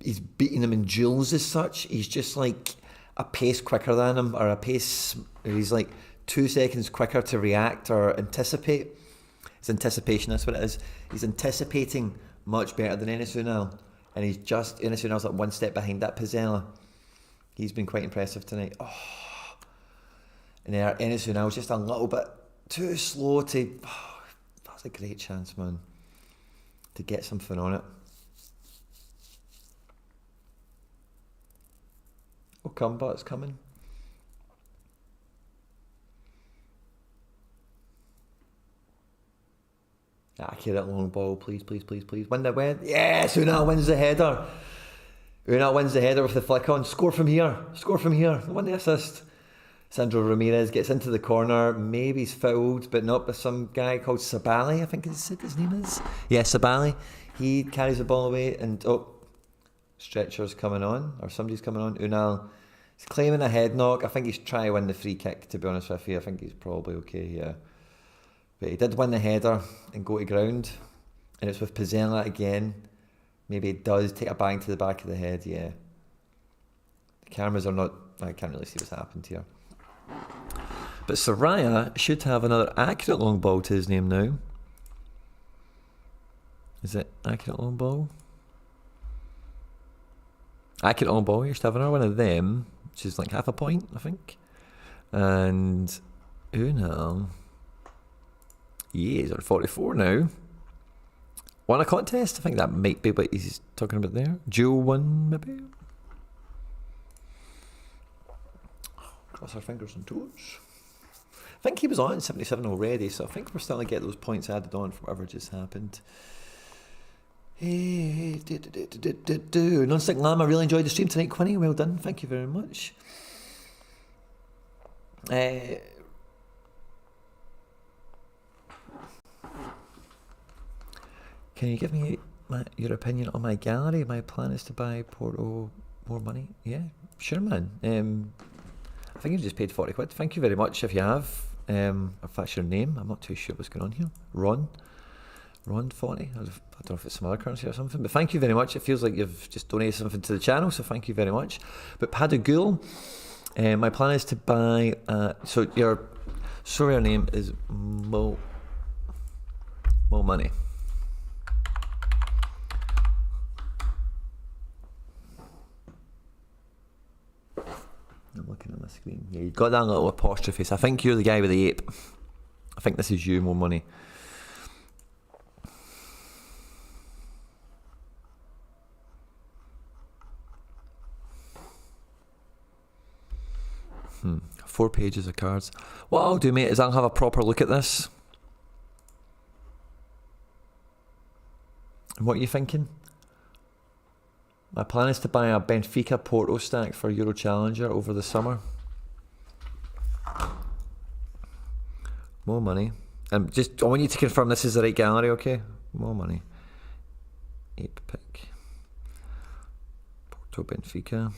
he's beating him in duels as such. He's just like a pace quicker than him, or he's like 2 seconds quicker to react or anticipate. It's anticipation, that's what it is. He's anticipating much better than Enes Unal, and Enes Unal's like 1 step behind that Pizzella. He's been quite impressive tonight. Oh, and there, Enes Unal's just a little bit too slow to. Oh, that's a great chance, man, to get something on it. Oh, come, but it's coming. Accurate long ball, please. Win the win. Yes, Unal wins the header. Unal wins the header with the flick on. Score from here. Win the assist. Sandro Ramirez gets into the corner. Maybe he's fouled, but not by some guy called Sabali, I think his name is. Yeah, Sabali. He carries the ball away, and Stretcher's coming on, or somebody's coming on. Unal is claiming a head knock. I think he's trying to win the free kick, to be honest with you. I think he's probably okay, yeah. But he did win the header and go to ground, and it's with Pizzella again. Maybe it does take a bang to the back of the head, yeah. The cameras are not. I can't really see what's happened here. But Sorare should have another accurate long ball to his name now. Is it accurate long ball? Accurate long ball. You should have another one of them, which is like half a point, I think. And Unal. Yeah, he's on 44 now. Won a contest? I think that might be what he's talking about there. Duel 1, maybe? Cross our fingers and toes. I think he was on 77 already, so I think we're starting to get those points added on for whatever just happened. Hey, Non-Stick Lamb, I really enjoyed the stream tonight, Quinny. Well done, thank you very much. Can you give me your opinion on my gallery? My plan is to buy Porto more money. Yeah, sure, man. I think you just paid 40 quid. Thank you very much if you have. If that's your name, I'm not too sure what's going on here. Ron 40. I don't know if it's some other currency or something, but thank you very much. It feels like you've just donated something to the channel, so thank you very much. But Padagul, my plan is to buy. So your name is Mo Money. I'm looking at my screen. Yeah, you've got that little apostrophe. So I think you're the guy with the ape. I think this is you, More Money. Four pages of cards. What I'll do, mate, is I'll have a proper look at this. And what are you thinking? My plan is to buy a Benfica Porto stack for Euro Challenger over the summer. More money. And I want you to confirm this is the right gallery, okay? More money. Ape pick. Porto Benfica.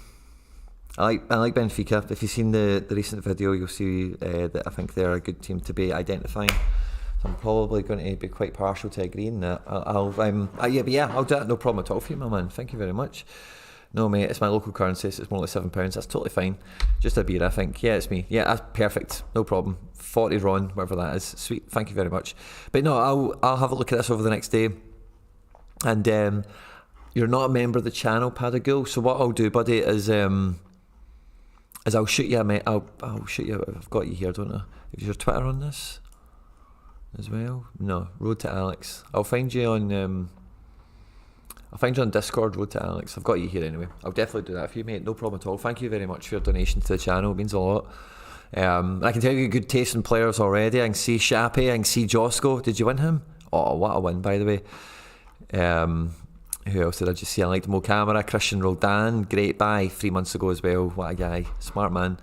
I like Benfica. If you've seen the recent video, you'll see that I think they're a good team to be identifying. So I'm probably going to be quite partial to agreeing that. I'll do that, no problem at all for you, my man. Thank you very much. No, mate, it's my local currency, so it's more like £7. That's totally fine. Just a beer, I think. Yeah, it's me. Yeah, that's perfect. No problem. 40 RON, whatever that is. Sweet. Thank you very much. But no, I'll have a look at this over the next day. And you're not a member of the channel, Padagul. So what I'll do, buddy, is I'll shoot you, mate. I'll shoot you. I've got you here, don't I? Is your Twitter on this as well? No. Road to Alex. I'll find you on Discord. Road to Alex. I've got you here anyway. I'll definitely do that for you, mate. No problem at all. Thank you very much for your donation to the channel. It means a lot. I can tell you good taste in players already. I can see Shappy. I can see Josco. Did you win him? Oh, what a win, by the way. Who else did I just see? I liked Mo Camera, Christian Roldan, great buy 3 months ago as well. What a guy, smart man.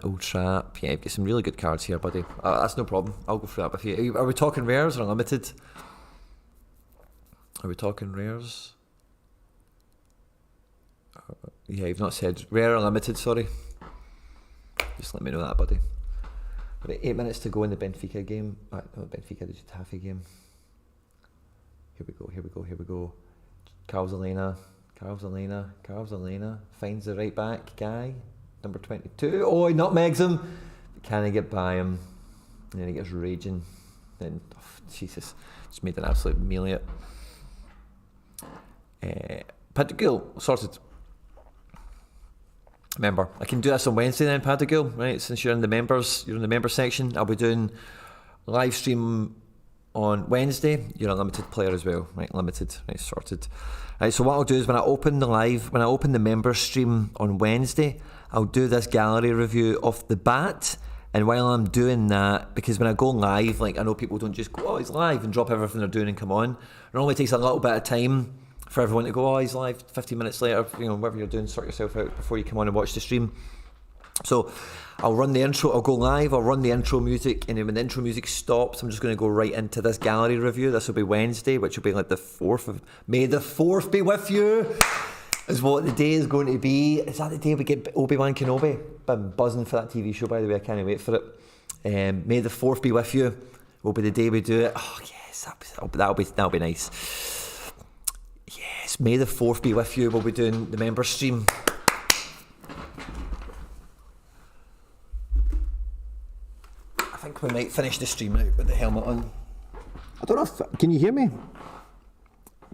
Old Trap. Yeah, you've got some really good cards here, buddy. That's no problem. I'll go through that with you. Are we talking rares or unlimited? Are we talking rares? Yeah, you've not said rare or limited, sorry. Just let me know that, buddy. About 8 minutes to go in the Benfica game. No, Benfica, the Getafe game. Here we go. Carlos Elena finds the right back guy, number 22. Oh, he nutmegs him. Can he get by him? And then he gets raging. Then, Jesus, just made an absolute melee of it. Padugul, sorted. Remember, I can do this on Wednesday then, Padugul, right? Since you're in the members section, I'll be doing live stream on Wednesday. You're a limited player as well, right? Limited, right? Sorted. Right, so what I'll do is when I open the members stream on Wednesday, I'll do this gallery review off the bat. And while I'm doing that, because when I go live, like I know people don't just go, oh, he's live, and drop everything they're doing and come on. It normally takes a little bit of time for everyone to go, oh, he's live, 15 minutes later, whatever you're doing, sort yourself out before you come on and watch the stream. So I'll run the intro, I'll go live, I'll run the intro music, and then when the intro music stops, I'm just going to go right into this gallery review. This will be Wednesday, which will be like the 4th of... May the 4th be with you, is what the day is going to be. Is that the day we get Obi-Wan Kenobi? Been buzzing for that TV show, by the way, I can't wait for it. May the 4th be with you, will be the day we do it. Oh yes, that'll be nice. Yes, May the 4th be with you. We'll be doing the member stream. I think we might finish the stream out with the helmet on. I don't know if... Can you hear me?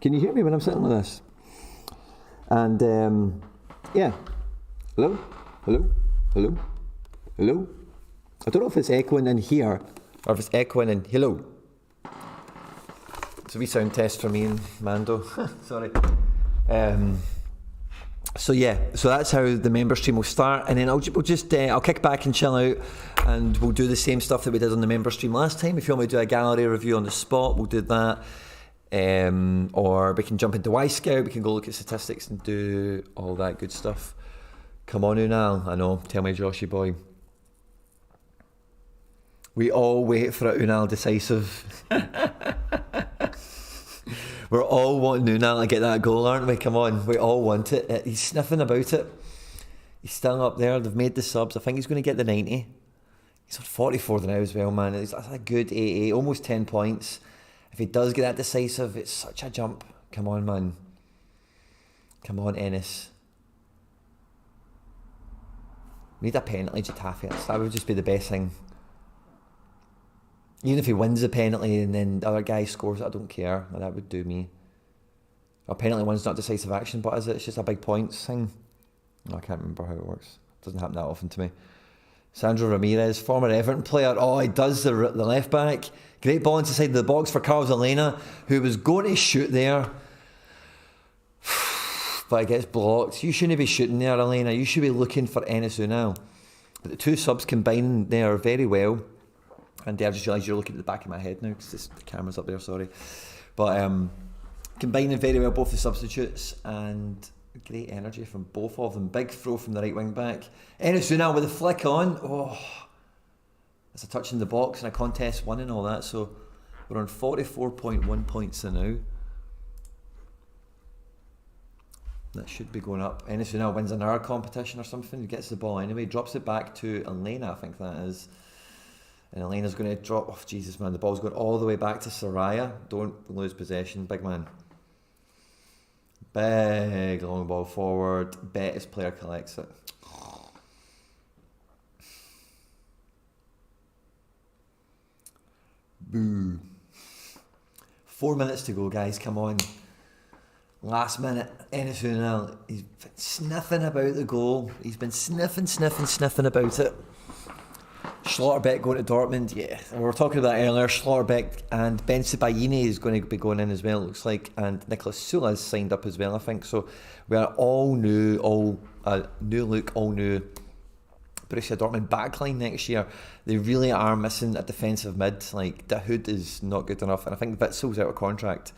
Can you hear me when I'm sitting like this? And, yeah. Hello? I don't know if it's echoing in here or if it's echoing in hello. It's a wee sound test for me and Mando. Sorry. So yeah, so that's how the member stream will start, and then I'll kick back and chill out, and we'll do the same stuff that we did on the member stream last time. If you want me to do a gallery review on the spot, we'll do that. Or we can jump into Y-Scout, we can go look at statistics and do all that good stuff. Come on, Unal. I know, tell me, Joshy boy. We all wait for a Unal decisive. We're all wanting Unal to get that goal, aren't we? Come on, we all want it. He's sniffing about it. He's still up there. They've made the subs. I think he's going to get the 90. He's on 44 now as well, man. That's a good 88, almost 10 points. If he does get that decisive, it's such a jump. Come on, man. Come on, Ennis. We need a penalty, Getafe. That would just be the best thing. Even if he wins the penalty and then the other guy scores it, I don't care. That would do me. A penalty one's not decisive action, but is it? It's just a big points thing. I can't remember how it works. It doesn't happen that often to me. Sandro Ramirez, former Everton player. Oh, he does the left back. Great ball inside the box for Carlos Elena, who was going to shoot there. But it gets blocked. You shouldn't be shooting there, Elena. You should be looking for Enes Unal. But the two subs combine there very well. And I just realised you're looking at the back of my head now because the camera's up there, sorry. But combining very well both the substitutes, and great energy from both of them. Big throw from the right wing back. Enes Unal with a flick on. Oh, it's a touch in the box and a contest won and all that. So we're on 44.1 points now. That should be going up. Enes Unal wins another competition or something. He gets the ball anyway, drops it back to Elena, I think that is. And Elena's going to drop... Oh, Jesus, man. The ball's going all the way back to Soraya. Don't lose possession. Big man. Big long ball forward. Betis player collects it. Boo. 4 minutes to go, guys. Come on. Last minute. Enes Unal. He's been sniffing about the goal. He's been sniffing about it. Schlotterbeck going to Dortmund, yeah. We were talking about that earlier. Schlotterbeck and Ben Sebaini is going to be going in as well, it looks like. And Nicolas Sula's signed up as well, I think. So we are all new, new look, all new Borussia Dortmund backline next year. They really are missing a defensive mid. Like, the Hood is not good enough. And I think Witzel's out of contract,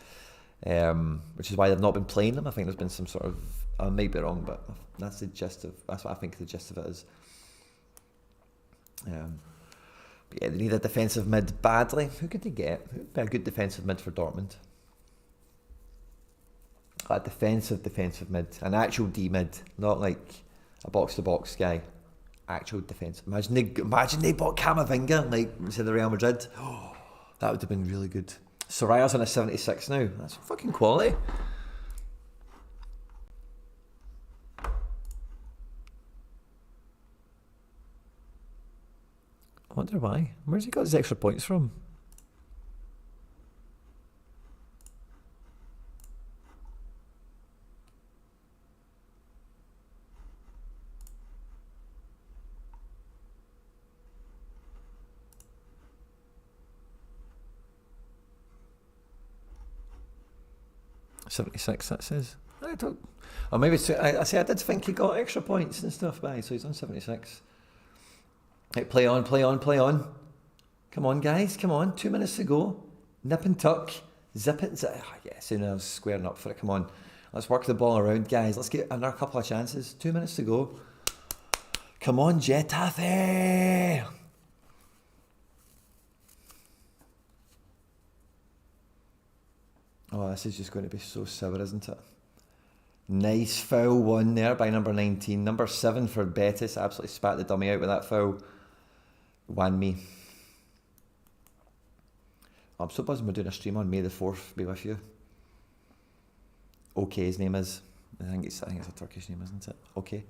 which is why they've not been playing them. I think there's been some sort of... I might be wrong, but that's what I think the gist of it is. But yeah, they need a defensive mid badly. Who could they get? Who would be a good defensive mid for Dortmund? A defensive mid, an actual D mid, not like a box to box guy. Actual defense. Imagine they bought Camavinga like instead of Real Madrid. Oh, that would have been really good. Soraya's on a 76 now. That's fucking quality. I wonder why. Where's he got his extra points from? .76 that says. I don't. Or maybe I say I did think he got extra points and stuff, but so he's on 76. Hey, play on. Come on, guys, come on. 2 minutes to go. Nip and tuck. Zip it. Yeah, soon I was squaring up for it. Come on. Let's work the ball around, guys. Let's get another couple of chances. 2 minutes to go. Come on, Getafe. Oh, this is just going to be so sour, isn't it? Nice foul one there by number 19. Number 7 for Betis. Absolutely spat the dummy out with that foul. Wan me. I'm so buzzing we're doing a stream on May the 4th. Be with you. Okay, his name is. I think it's a Turkish name, isn't it? Okay.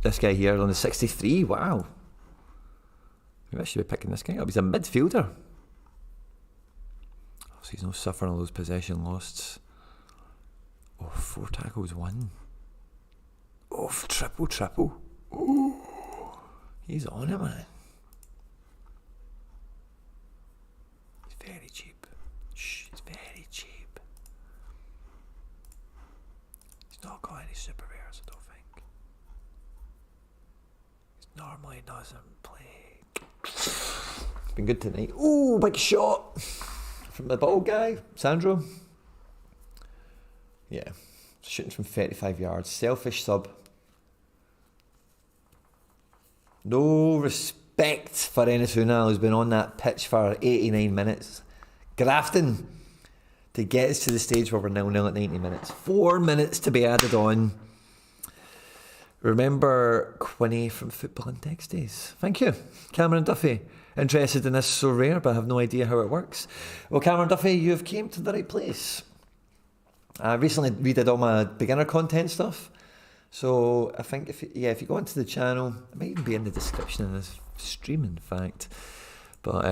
This guy here on the 63. Wow. Maybe I should be picking this guy up. He's a midfielder. Oh, so he's not suffering all those possession losts. Oh, 4 tackles, 1. Oh, triple. Oh, he's on it, man. He's very cheap. Shh, he's very cheap. He's not got any super rares, I don't think. He normally doesn't play. Been good tonight. Ooh, big shot from the bottle guy, Sandro. Yeah, shooting from 35 yards. Selfish sub. No respect for Enes Ünal, who's been on that pitch for 89 minutes. Grafting to get us to the stage where we're 0-0 at 90 minutes. 4 minutes to be added on. Remember Quinny from Football Index days. Thank you. Cameron Duffy. Interested in this so rare, but I have no idea how it works. Well, Cameron Duffy, you've came to the right place. I recently redid all my beginner content stuff. So I think if you go into the channel, it might even be in the description of this stream, in fact. But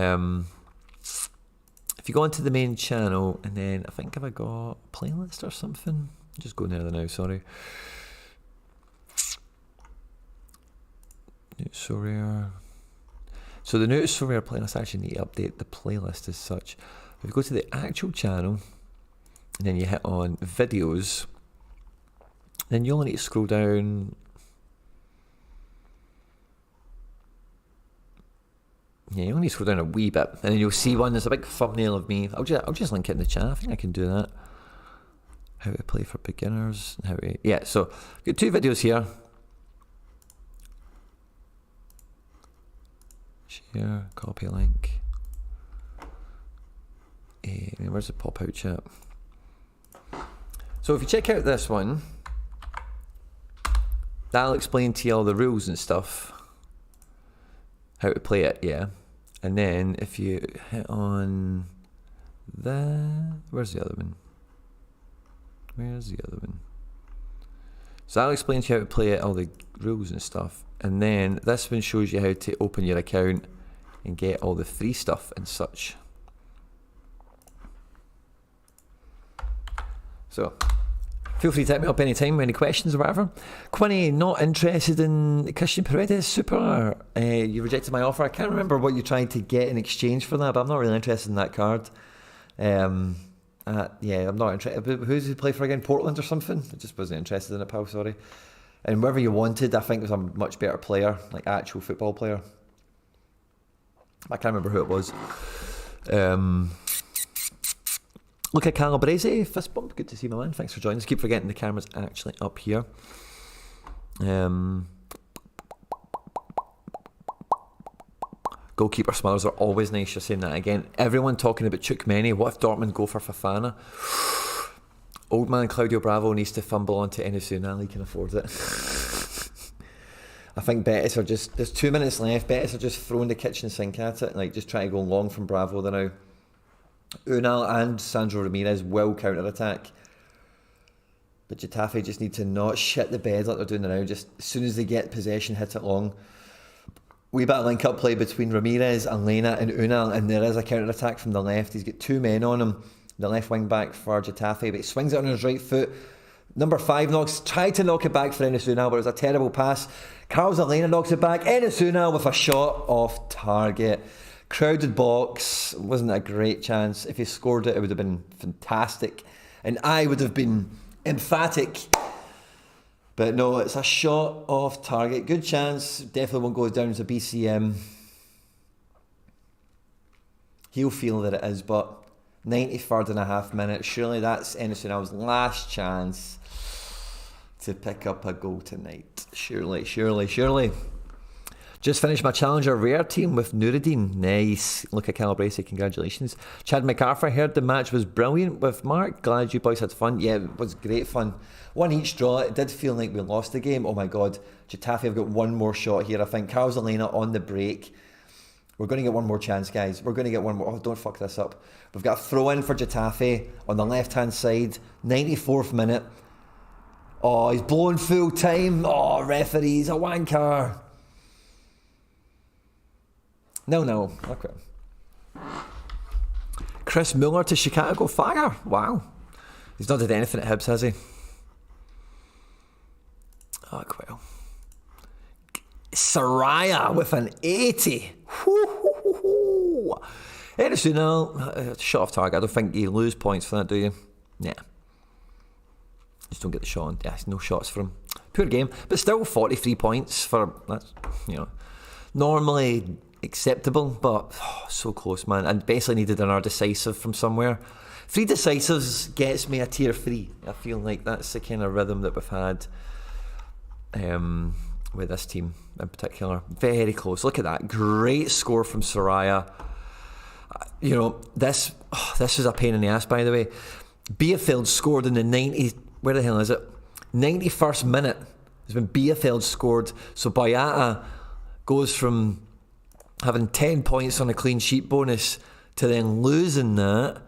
if you go into the main channel, and then I think have I got a playlist or something? Just go there now, sorry. It's so rare. So the new So Rare playlist, I actually need to update the playlist as such. If you go to the actual channel, and then you hit on videos, then you only need to scroll down. Yeah, you only need to scroll down a wee bit, and then you'll see one. There's a big thumbnail of me. I'll just link it in the chat. I think I can do that. How to play for beginners. So I've got 2 videos here. Share, copy link. Where's the pop out chat? So if you check out this one, that'll explain to you all the rules and stuff, how to play it, yeah. And then if you hit on where's the other one? So that'll explain to you how to play it, all the rules and stuff. And then this one shows you how to open your account and get all the free stuff and such. So feel free to hit me up anytime, any questions or whatever. Quinny, not interested in Christian Paredes Super. You rejected my offer. I can't remember what you tried to get in exchange for that, but I'm not really interested in that card. I'm not interested. Who's he play for again? Portland or something? I just wasn't interested in it, pal, sorry. And whoever you wanted, I think was a much better player, like actual football player. I can't remember who it was. Look at Calabrese, fist bump. Good to see my man. Thanks for joining us. Keep forgetting the camera's actually up here. Go Goalkeeper smothers are always nice. You're saying that again. Everyone talking about Chukmeni. What if Dortmund go for Fofana? Old man Claudio Bravo needs to fumble onto Enesuna. He can afford it. I think Betis are just... There's 2 minutes left. Betis are just throwing the kitchen sink at it. Like, just trying to go long from Bravo there now. Unal and Sandro Ramirez will counter-attack. But Getafe just need to not shit the bed like they're doing now. Just as soon as they get possession, hit it long. Wee bit of link-up play between Ramirez and Lena and Unal, and there is a counter-attack from the left. He's got 2 men on him. The left wing-back for Getafe, but he swings it on his right foot. Number 5 tried to knock it back for Enes Unal, but it was a terrible pass. Carlos Elena knocks it back. Enes Unal with a shot off target. Crowded box. Wasn't a great chance. If he scored it, it would have been fantastic. And I would have been emphatic. But no, it's a shot off target. Good chance. Definitely won't go down as a BCM. He'll feel that it is, but 93rd and a half minute. Surely that's Enes Unal's last chance to pick up a goal tonight. Surely. Just finished my Challenger Rare team with Nuruddin. Nice. Look at Calabrese, congratulations. Chad MacArthur, heard the match was brilliant with Mark. Glad you boys had fun. Yeah, it was great fun. 1 each draw. It did feel like we lost the game. Oh my God. Getafe have got one more shot here, I think. Carlos Elena on the break. We're going to get one more chance, guys. We're going to get one more. Oh, don't fuck this up. We've got a throw-in for Getafe on the left-hand side. 94th minute. Oh, he's blowing full time. Oh, referee's a wanker. No. Okay. Chris Muller to Chicago Fire. Wow. He's not did anything at Hibs, has he? Oh, well. Soraya with an 80. Enes Unal, shot off target. I don't think you lose points for that, do you? Nah. Just don't get the shot on. Yeah, no shots for him. Poor game, but still 43 points for that's normally acceptable, but so close, man. And basically needed another decisive from somewhere. 3 decisives gets me a tier 3. I feel like that's the kind of rhythm that we've had with this team in particular. Very close. Look at that. Great score from Soraya. This was a pain in the ass, by the way. Bielefeld scored in the 90s. Where the hell is it? 91st minute is when Bielefeld scored. So Boyata goes from having 10 points on a clean sheet bonus to then losing that,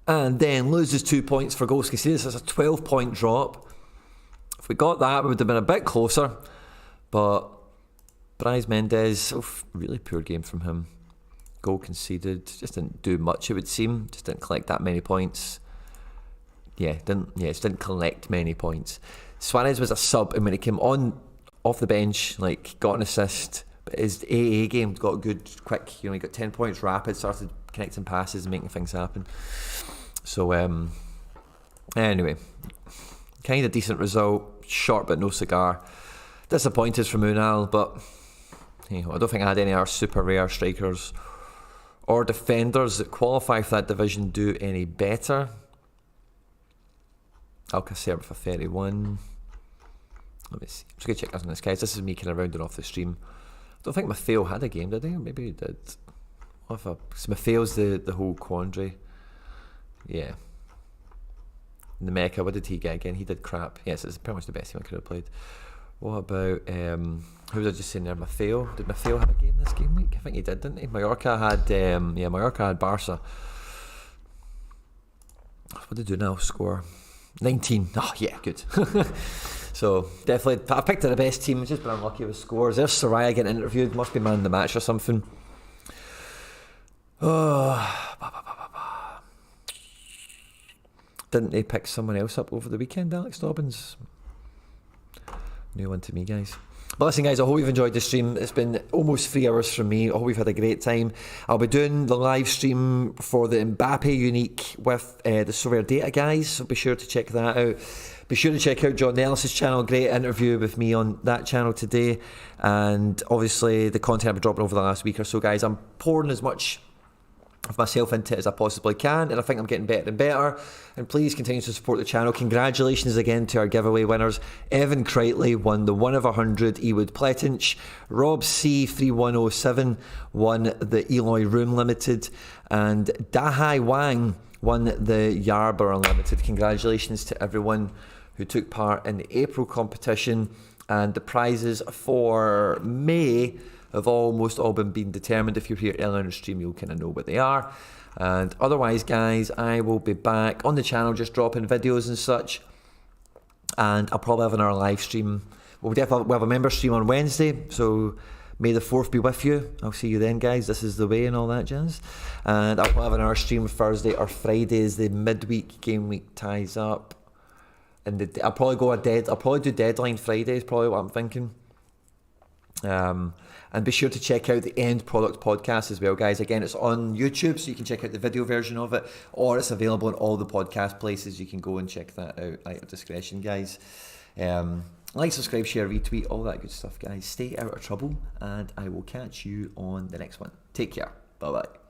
and then loses 2 points for goals conceded. So it's a 12-point drop. If we got that, we would have been a bit closer. But Brais Mendes, really poor game from him. Goal conceded, just didn't do much, it would seem. Just didn't collect that many points. Just didn't collect many points. Suarez was a sub, and when he came on off the bench, got an assist. But his AA game got good, quick. He got 10 points rapid, started connecting passes and making things happen. So anyway, kind of decent result. Short but no cigar. Disappointed from Unal, but I don't think I had any other super rare strikers or defenders that qualify for that division do any better. Alcacer for 31. Let me see. I'm just going to check on this, guys. This is me kind of rounding off the stream. I don't think Maffeo had a game, did he? Maybe he did. So Maffeo's the whole quandary. Yeah. In the Mecca, what did he get again? He did crap. Yes, it's pretty much the best team I could have played. What about, who was I just saying there? Maffeo? Did Maffeo have a game this game week? I think he did, didn't he? Mallorca had Barca. What did Unal score? 19. Oh, yeah, good. So, definitely, I picked the best team. I've just been unlucky with scores. There's Soraya getting interviewed. Must be man of the match or something. Didn't they pick someone else up over the weekend, Alex Dobbins? New one to me, guys. But listen, guys, I hope you've enjoyed the stream. It's been almost 3 hours from me. I hope we've had a great time. I'll be doing the live stream for the Mbappe Unique with the Sorare Data guys, so be sure to check that out. Be sure to check out John Nellis's channel. Great interview with me on that channel today. And obviously the content I've been dropping over the last week or so, guys. I'm pouring as much of myself into it as I possibly can, and I think I'm getting better and better. And please continue to support the channel. Congratulations again to our giveaway winners. Evan Crightley won the 1 of 100 Ewood Pletinch. Rob C3107 won the Eloy Room Limited, and Dahai Wang won the Yarber Unlimited. Congratulations to everyone who took part in the April competition, and the prizes for May have almost all been determined. If you're here earlier in the stream, you'll kind of know what they are. And otherwise, guys, I will be back on the channel just dropping videos and such. And I'll probably have another live stream. We'll have a member stream on Wednesday, so may the 4th be with you. I'll see you then, guys. This is the way and all that jazz. And I'll have another stream Thursday or Friday as the midweek game week ties up. And I'll probably do deadline Friday is probably what I'm thinking. And be sure to check out the End Product podcast as well, guys. Again, it's on YouTube, so you can check out the video version of it, or it's available in all the podcast places. You can go and check that out at your discretion, guys. Like, subscribe, share, retweet, all that good stuff, guys. Stay out of trouble, and I will catch you on the next one. Take care. Bye-bye.